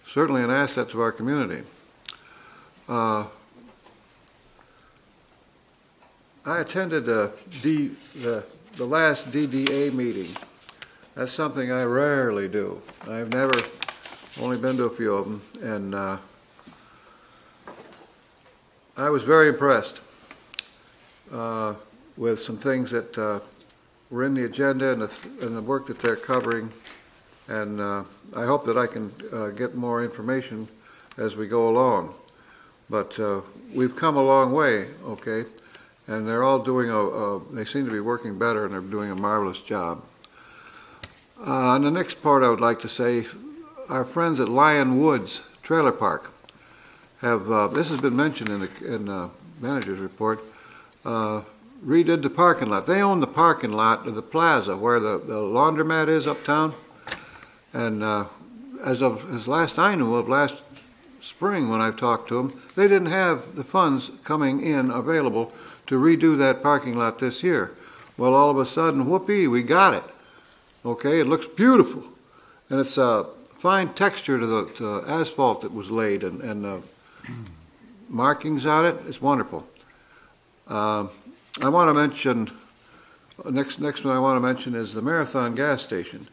Certainly an asset to our community. I attended the last DDA meeting. That's something I rarely do. I've only been to a few of them, and I was very impressed with some things that were in the agenda and the work that they're covering, and I hope that I can get more information as we go along. But we've come a long way, okay, and they're all doing they seem to be working better, and they're doing a marvelous job. On the next part, I would like to say, our friends at Lyon Woods Trailer Park have, this has been mentioned in the manager's report, redid the parking lot. They own the parking lot of the plaza where the laundromat is uptown. And as last I knew of, last spring when I talked to them, they didn't have the funds coming in available to redo that parking lot this year. Well, all of a sudden, whoopee, we got it. Okay, it looks beautiful. And it's a fine texture to the asphalt that was laid and markings on it. It's wonderful. I want to mention, next one I want to mention is the Marathon gas station.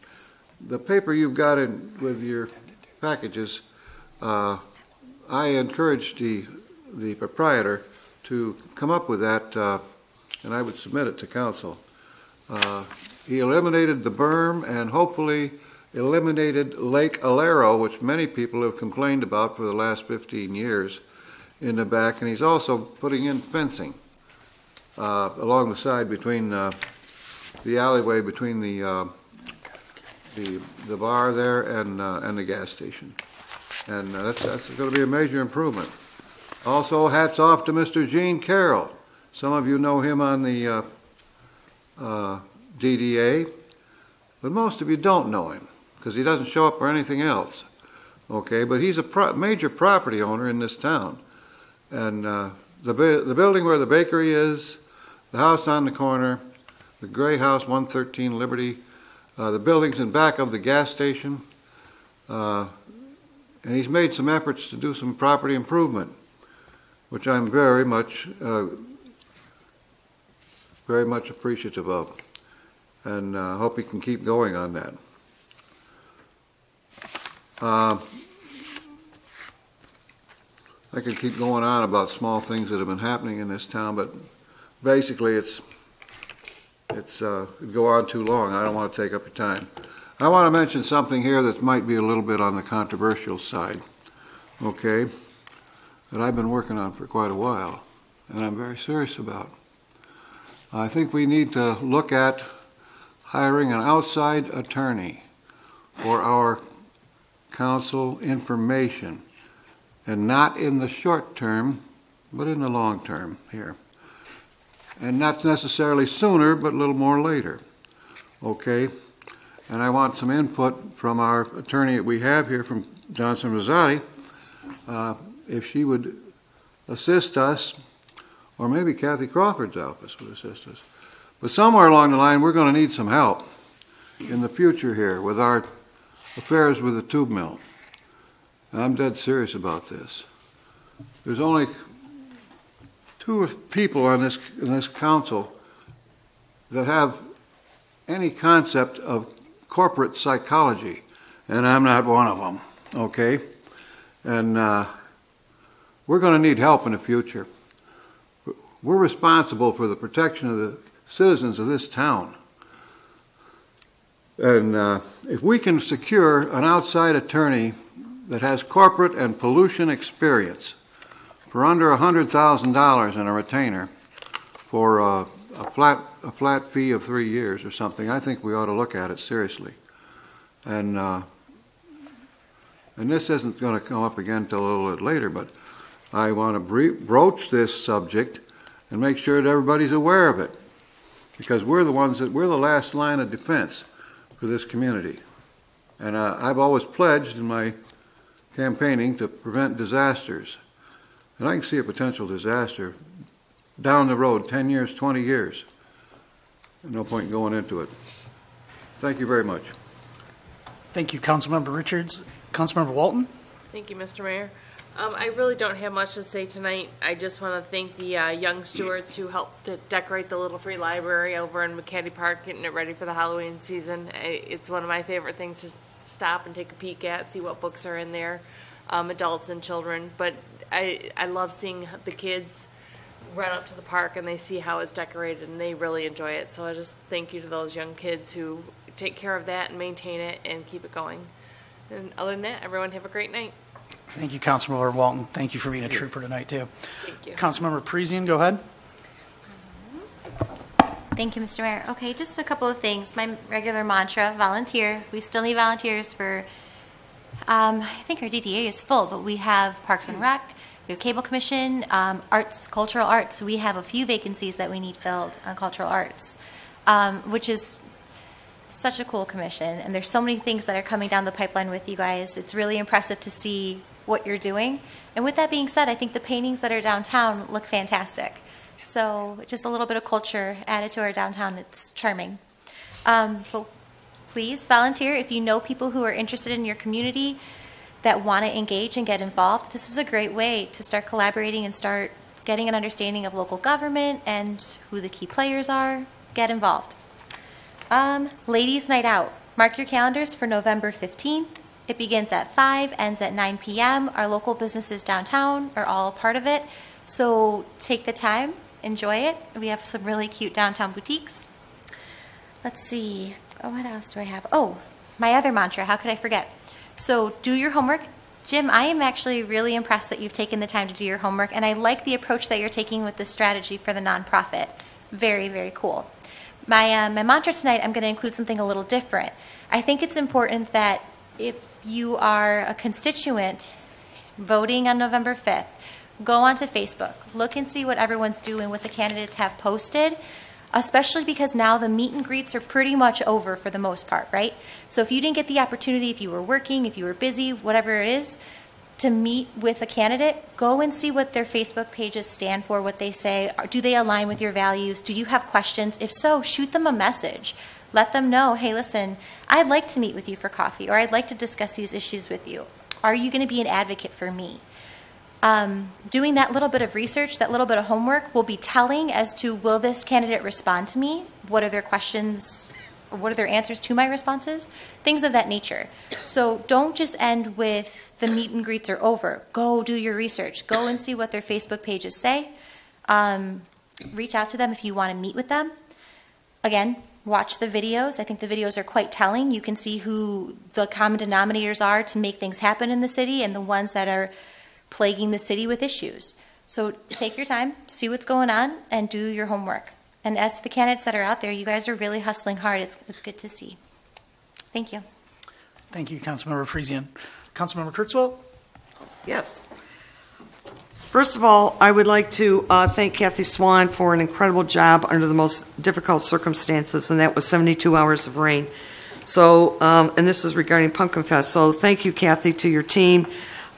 The paper you've got in with your packages, I encouraged the proprietor to come up with that, and I would submit it to council. He eliminated the berm and hopefully eliminated Lake Alero, which many people have complained about for the last 15 years in the back, and he's also putting in fencing along the side between the alleyway between the bar there and the gas station, and that's going to be a major improvement. Also, hats off to Mr. Gene Carroll. Some of you know him on the DDA, but most of you don't know him because he doesn't show up for anything else. Okay, but he's a major property owner in this town, and the building where the bakery is, the house on the corner, the gray house, 113 Liberty, the buildings in back of the gas station, and he's made some efforts to do some property improvement, which I'm very much appreciative of, and hope he can keep going on that. I could keep going on about small things that have been happening in this town, but basically it'd go on too long. I don't want to take up your time. I want to mention something here that might be a little bit on the controversial side, okay, that I've been working on for quite a while, and I'm very serious about. I think we need to look at hiring an outside attorney for our council information, and not in the short term, but in the long term here. And not necessarily sooner, but a little more later, okay? And I want some input from our attorney that we have here from Johnson Rosati, if she would assist us, or maybe Kathy Crawford's office would assist us. But somewhere along the line, we're going to need some help in the future here with our affairs with the tube mill. And I'm dead serious about this. There's only two people on in this council that have any concept of corporate psychology, and I'm not one of them, okay? And we're going to need help in the future. We're responsible for the protection of the citizens of this town. And if we can secure an outside attorney that has corporate and pollution experience for under $100,000 in a retainer for a flat fee of 3 years or something, I think we ought to look at it seriously. And this isn't going to come up again until a little bit later, but I want to broach this subject and make sure that everybody's aware of it, because we're the last line of defense for this community. And I've always pledged in my campaigning to prevent disasters. And I can see a potential disaster down the road, 10 years, 20 years. No point in going into it. Thank you very much. Thank you, Councilmember Richards. Councilmember Walton? Thank you, Mr. Mayor. I really don't have much to say tonight. I just want to thank the young stewards who helped to decorate the Little Free Library over in McCady Park, getting it ready for the Halloween season. It's one of my favorite things to stop and take a peek at, see what books are in there, adults and children. But I love seeing the kids run up to the park and they see how it's decorated and they really enjoy it. So I just thank you to those young kids who take care of that and maintain it and keep it going. And other than that, everyone have a great night. Thank you, Councilmember Walton. Thank you for being a trooper tonight, too. Thank you. Councilmember Parisian, go ahead. Thank you, Mr. Mayor. Okay, just a couple of things. My regular mantra, volunteer. We still need volunteers for, I think our DDA is full, but we have Parks and Rec, we have Cable Commission, arts, cultural arts. We have a few vacancies that we need filled on cultural arts, which is such a cool commission. And there's so many things that are coming down the pipeline with you guys. It's really impressive to see what you're doing. And with that being said, I think the paintings that are downtown look fantastic. So just a little bit of culture added to our downtown. It's charming. But please volunteer if you know people who are interested in your community that want to engage and get involved. This is a great way to start collaborating and start getting an understanding of local government and who the key players are. Get involved. Ladies' Night Out. Mark your calendars for November 15th. It begins at 5, ends at 9 p.m. Our local businesses downtown are all a part of it. So take the time, enjoy it. We have some really cute downtown boutiques. Let's see. Oh, what else do I have? Oh, my other mantra. How could I forget? So do your homework. Jim, I am actually really impressed that you've taken the time to do your homework, and I like the approach that you're taking with this strategy for the nonprofit. Very, very cool. My mantra tonight, I'm going to include something a little different. I think it's important that if you are a constituent voting on November 5th, go onto Facebook, look and see what everyone's doing, what the candidates have posted, especially because now the meet and greets are pretty much over for the most part, right? So if you didn't get the opportunity, if you were working, if you were busy, whatever it is, to meet with a candidate, go and see what their Facebook pages stand for, what they say. Do they align with your values? Do you have questions? If so, shoot them a message. Let them know, hey, listen, I'd like to meet with you for coffee, or I'd like to discuss these issues with you. Are you going to be an advocate for me? Doing that little bit of research, that little bit of homework will be telling as to, will this candidate respond to me? What are their questions? What are their answers to my responses? Things of that nature. So don't just end with the meet and greets are over. Go do your research. Go and see what their Facebook pages say. Reach out to them if you want to meet with them. Again, watch the videos. I think the videos are quite telling. You can see who the common denominators are to make things happen in the city and the ones that are plaguing the city with issues. So take your time, see what's going on, and do your homework. And as to the candidates that are out there, you guys are really hustling hard. It's good to see. Thank you. Thank you, Councilmember Parisian. Councilmember Kurtzwell? Yes. First of all, I would like to thank Kathy Swan for an incredible job under the most difficult circumstances, and that was 72 hours of rain. So, and this is regarding Pumpkin Fest. So thank you, Kathy, to your team.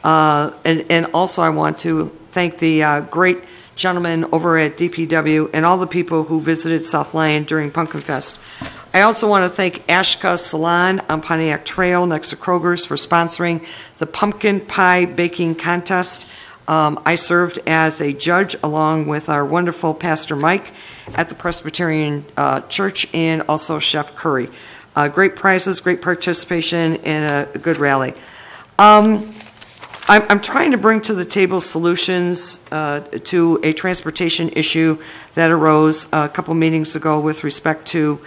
And also I want to thank the great gentlemen over at DPW and all the people who visited South Lyon during Pumpkin Fest. I also want to thank Ashka Salon on Pontiac Trail next to Kroger's for sponsoring the Pumpkin Pie Baking Contest. I served as a judge along with our wonderful Pastor Mike at the Presbyterian Church, and also Chef Curry. Great prizes, great participation, and a good rally. I'm trying to bring to the table solutions to a transportation issue that arose a couple meetings ago with respect to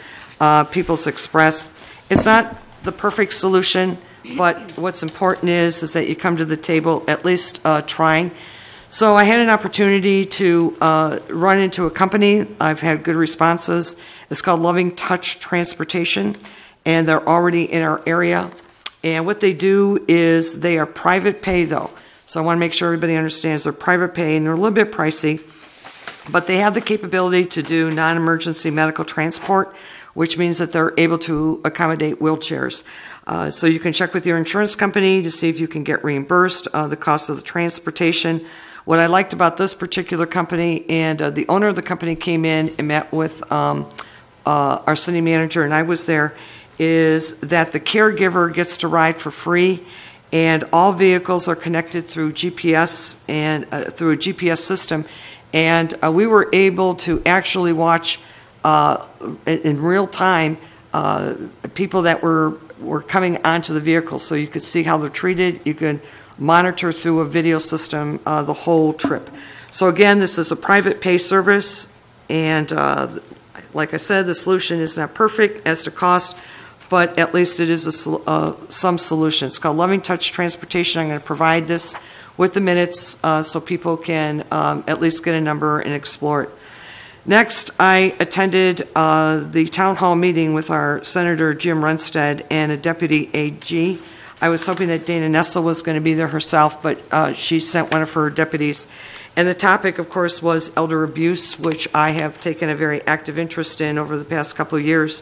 People's Express. It's not the perfect solution, but what's important is that you come to the table at least trying. So I had an opportunity to run into a company. I've had good responses. It's called Loving Touch Transportation, and they're already in our area. And what they do is they are private pay, though. So I want to make sure everybody understands they're private pay, and they're a little bit pricey. But they have the capability to do non-emergency medical transport, which means that they're able to accommodate wheelchairs. So you can check with your insurance company to see if you can get reimbursed the cost of the transportation. What I liked about this particular company, and the owner of the company came in and met with our city manager, and I was there, is that the caregiver gets to ride for free, and all vehicles are connected through GPS and through a GPS system. And we were able to actually watch in real time people that were coming onto the vehicle, so you could see how they're treated. You could monitor through a video system the whole trip. So again, this is a private pay service, and like I said, the solution is not perfect as to cost, but at least it is some solution. It's called Loving Touch Transportation. I'm going to provide this with the minutes so people can at least get a number and explore it. Next, I attended the town hall meeting with our Senator Jim Runstead and a deputy AG. I was hoping that Dana Nessel was going to be there herself, but she sent one of her deputies. And the topic, of course, was elder abuse, which I have taken a very active interest in over the past couple of years.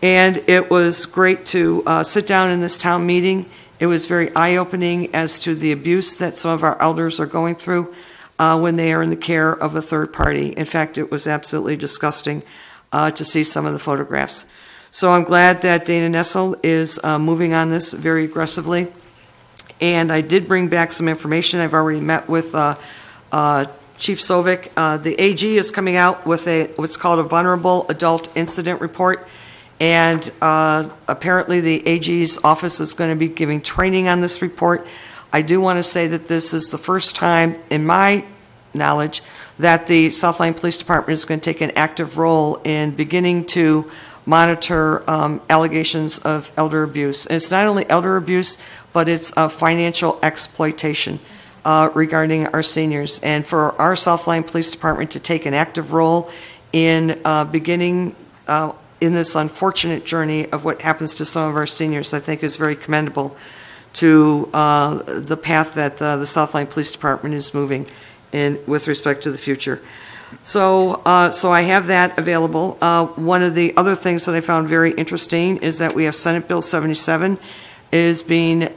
And it was great to sit down in this town meeting. It was very eye-opening as to the abuse that some of our elders are going through when they are in the care of a third party. In fact, it was absolutely disgusting to see some of the photographs. So I'm glad that Dana Nessel is moving on this very aggressively. And I did bring back some information. I've already met with Chief Sovic. The AG is coming out with what's called a Vulnerable Adult Incident Report. And apparently the AG's office is going to be giving training on this report. I do want to say that this is the first time, in my knowledge, that the South Lyon Police Department is going to take an active role in beginning to monitor allegations of elder abuse. And it's not only elder abuse, but it's financial exploitation regarding our seniors. And for our South Lyon Police Department to take an active role in beginning in this unfortunate journey of what happens to some of our seniors, I think is very commendable to the path that the South Lyon Police Department is moving in with respect to the future. So I have that available. One of the other things that I found very interesting is that we have Senate Bill 77 is being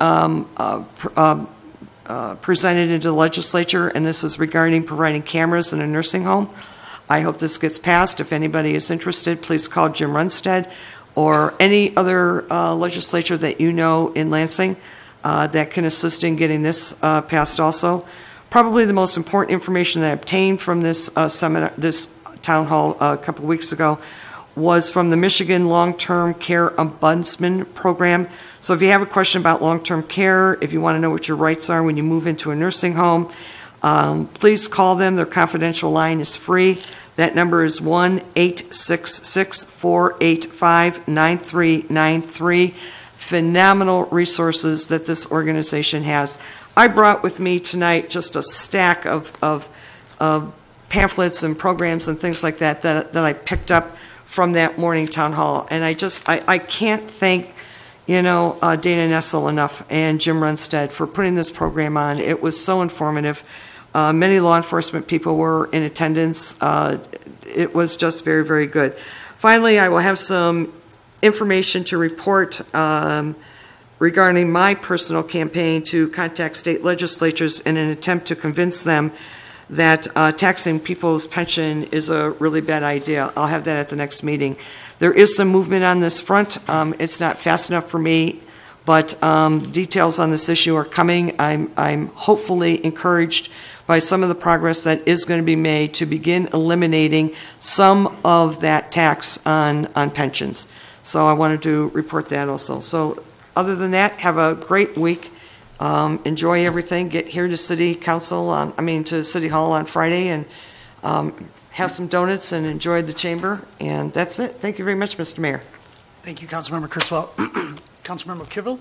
presented into the legislature, and this is regarding providing cameras in a nursing home. I hope this gets passed. If anybody is interested, please call Jim Runstead or any other legislature that you know in Lansing that can assist in getting this passed also. Probably the most important information that I obtained from this seminar, this town hall a couple weeks ago, was from the Michigan Long-Term Care Ombudsman Program. So if you have a question about long-term care, if you want to know what your rights are when you move into a nursing home, please call them. Their confidential line is free. That number is 1-866-485-9393. Phenomenal resources that this organization has. I brought with me tonight just a stack of pamphlets and programs and things like that I picked up from that morning town hall. And I can't thank, Dana Nessel enough and Jim Runstead for putting this program on. It was so informative. Many law enforcement people were in attendance. It was just very, very good. Finally, I will have some information to report regarding my personal campaign to contact state legislatures in an attempt to convince them that taxing people's pension is a really bad idea. I'll have that at the next meeting. There is some movement on this front. It's not fast enough for me, but details on this issue are coming. I'm hopefully encouraged by some of the progress that is going to be made to begin eliminating some of that tax on to So I wanted to report that also. So other than that, have a great week. Enjoy everything. Get here to City Council, to City Hall on Friday, and have some donuts and enjoy the chamber. And that's it. Thank you very much, Mr. Mayor. Thank you, Councilmember Kurtzwell. Councilmember Kivel?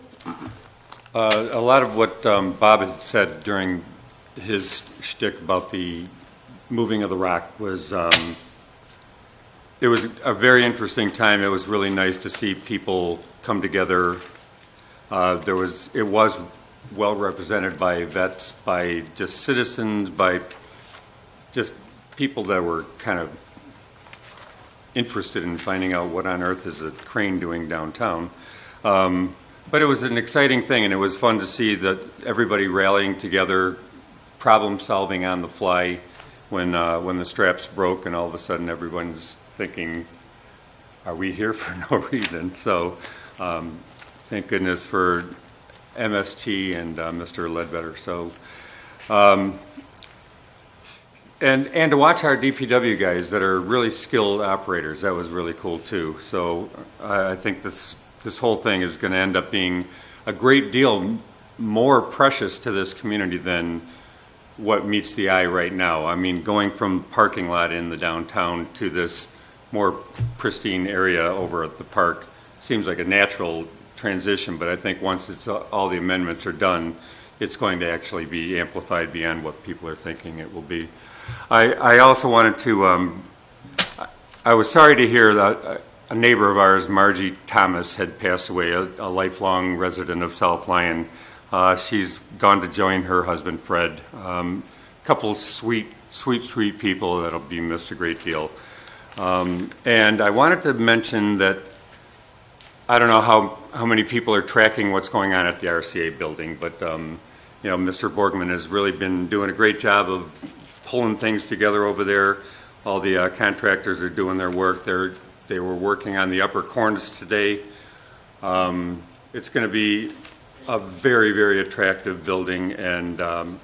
A lot of what Bob had said during his shtick about the moving of the rock was, it was a very interesting time. It was really nice to see people come together. It was well represented by vets, by just citizens, by just people that were kind of interested in finding out what on earth is a crane doing downtown. But it was an exciting thing, and it was fun to see that everybody rallying together, problem solving on the fly when the straps broke, and all of a sudden everyone's thinking, are we here for no reason? So thank goodness for MST and Mr. Ledbetter. So, and to watch our DPW guys that are really skilled operators, that was really cool too. So I think this whole thing is going to end up being a great deal more precious to this community than what meets the eye right now. I mean, going from parking lot in the downtown to this more pristine area over at the park seems like a natural transition, but I think once all the amendments are done, it's going to actually be amplified beyond what people are thinking it will be. I also wanted to, I was sorry to hear that a neighbor of ours, Margie Thomas, had passed away, a lifelong resident of South Lyon. She's gone to join her husband, Fred. A couple sweet people that'll be missed a great deal. And I wanted to mention that I don't know how many people are tracking what's going on at the RCA building, but you know, Mr. Borgman has really been doing a great job of pulling things together over there. All the contractors are doing their work. They were working on the upper cornice today. It's going to be a very, very attractive building and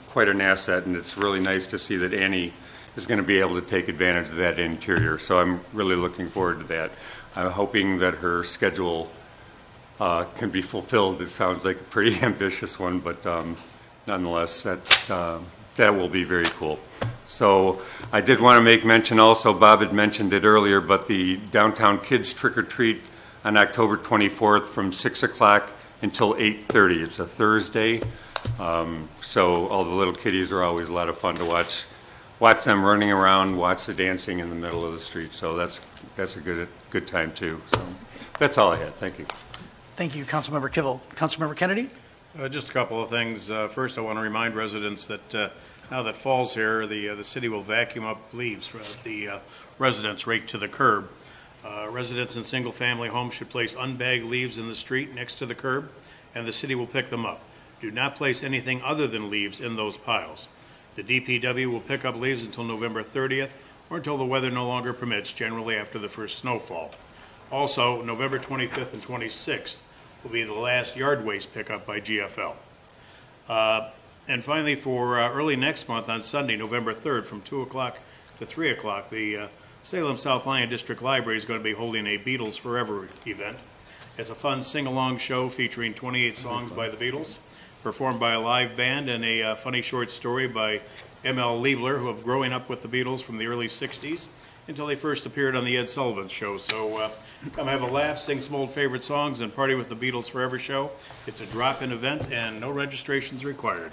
quite an asset, and it's really nice to see that Annie is going to be able to take advantage of that interior. So I'm really looking forward to that. I'm hoping that her schedule can be fulfilled. It sounds like a pretty ambitious one, but nonetheless, that will be very cool. So I did want to make mention also, Bob had mentioned it earlier, but the Downtown Kids Trick or Treat on October 24th from 6 o'clock until 8:30. It's a Thursday. So all the little kiddies are always a lot of fun to watch them running around, watch the dancing in the middle of the street. So that's a good time too. So that's all I had. Thank you. Thank you, Councilmember Kivel. Councilmember Kennedy? Just a couple of things. First, I want to remind residents that now that fall's here, the city will vacuum up leaves for the residents raked to the curb. Residents in single-family homes should place unbagged leaves in the street next to the curb, and the city will pick them up. Do not place anything other than leaves in those piles. The DPW will pick up leaves until November 30th or until the weather no longer permits, generally after the first snowfall. Also, November 25th and 26th will be the last yard waste pickup by GFL. And finally, for early next month on Sunday, November 3rd, from 2 o'clock to 3 o'clock, the Salem South Lyon District Library is going to be holding a Beatles Forever event. It's a fun sing-along show featuring 28 songs by the Beatles, performed by a live band, and a funny short story by M.L. Liebler, who have growing up with the Beatles from the early 60s until they first appeared on the Ed Sullivan Show. So come have a laugh, sing some old favorite songs, and party with the Beatles Forever show. It's a drop-in event, and no registrations required.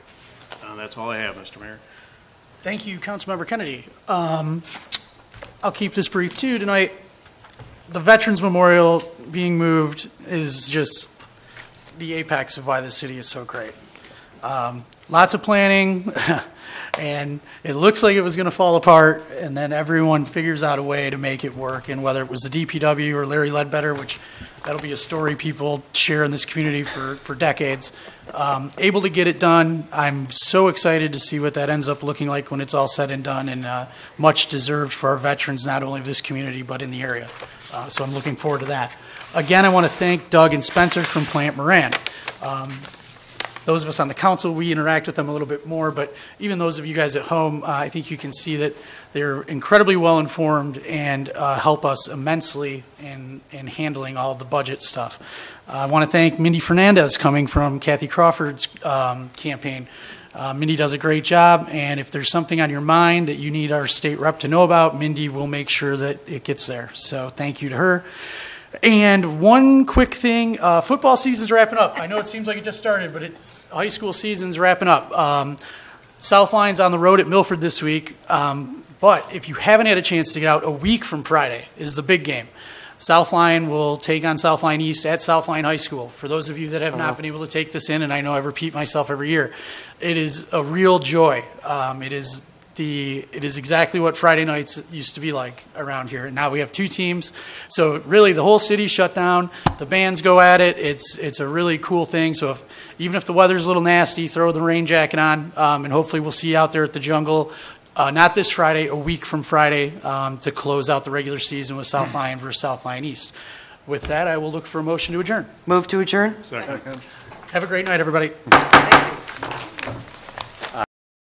That's all I have, Mr. Mayor. Thank you, Councilmember Kennedy. I'll keep this brief too tonight. The Veterans Memorial being moved is just the apex of why the city is so great. Lots of planning, and it looks like it was going to fall apart, and then everyone figures out a way to make it work, and whether it was the DPW or Larry Ledbetter, which that'll be a story people share in this community for decades, able to get it done. I'm so excited to see what that ends up looking like when it's all said and done, and much deserved for our veterans, not only of this community, but in the area. So I'm looking forward to that. Again, I want to thank Doug and Spencer from Plant Moran. Those of us on the council, we interact with them a little bit more, but even those of you guys at home, I think you can see that they're incredibly well informed and help us immensely in handling all of the budget stuff. I want to thank Mindy Fernandez coming from Kathy Crawford's campaign. Mindy does a great job, and if there's something on your mind that you need our state rep to know about, Mindy will make sure that it gets there. So thank you to her. And one quick thing, football season's wrapping up. I know it seems like it just started, but it's high school season's wrapping up. South Lyon's on the road at Milford this week, but if you haven't had a chance to get out, a week from Friday is the big game. South Lyon will take on South Lyon East at South Lyon High School. For those of you that have not been able to take this in, and I know I repeat myself every year, it is a real joy. It is It is exactly what Friday nights used to be like around here. And now we have 2 teams. So really the whole city shut down. The bands go at it. It's a really cool thing. So even if the weather's a little nasty, throw the rain jacket on, and hopefully we'll see you out there at the jungle. Not this Friday, a week from Friday, to close out the regular season with South Lyon versus South Lyon East. With that, I will look for a motion to adjourn. Move to adjourn. Second. Have a great night, everybody.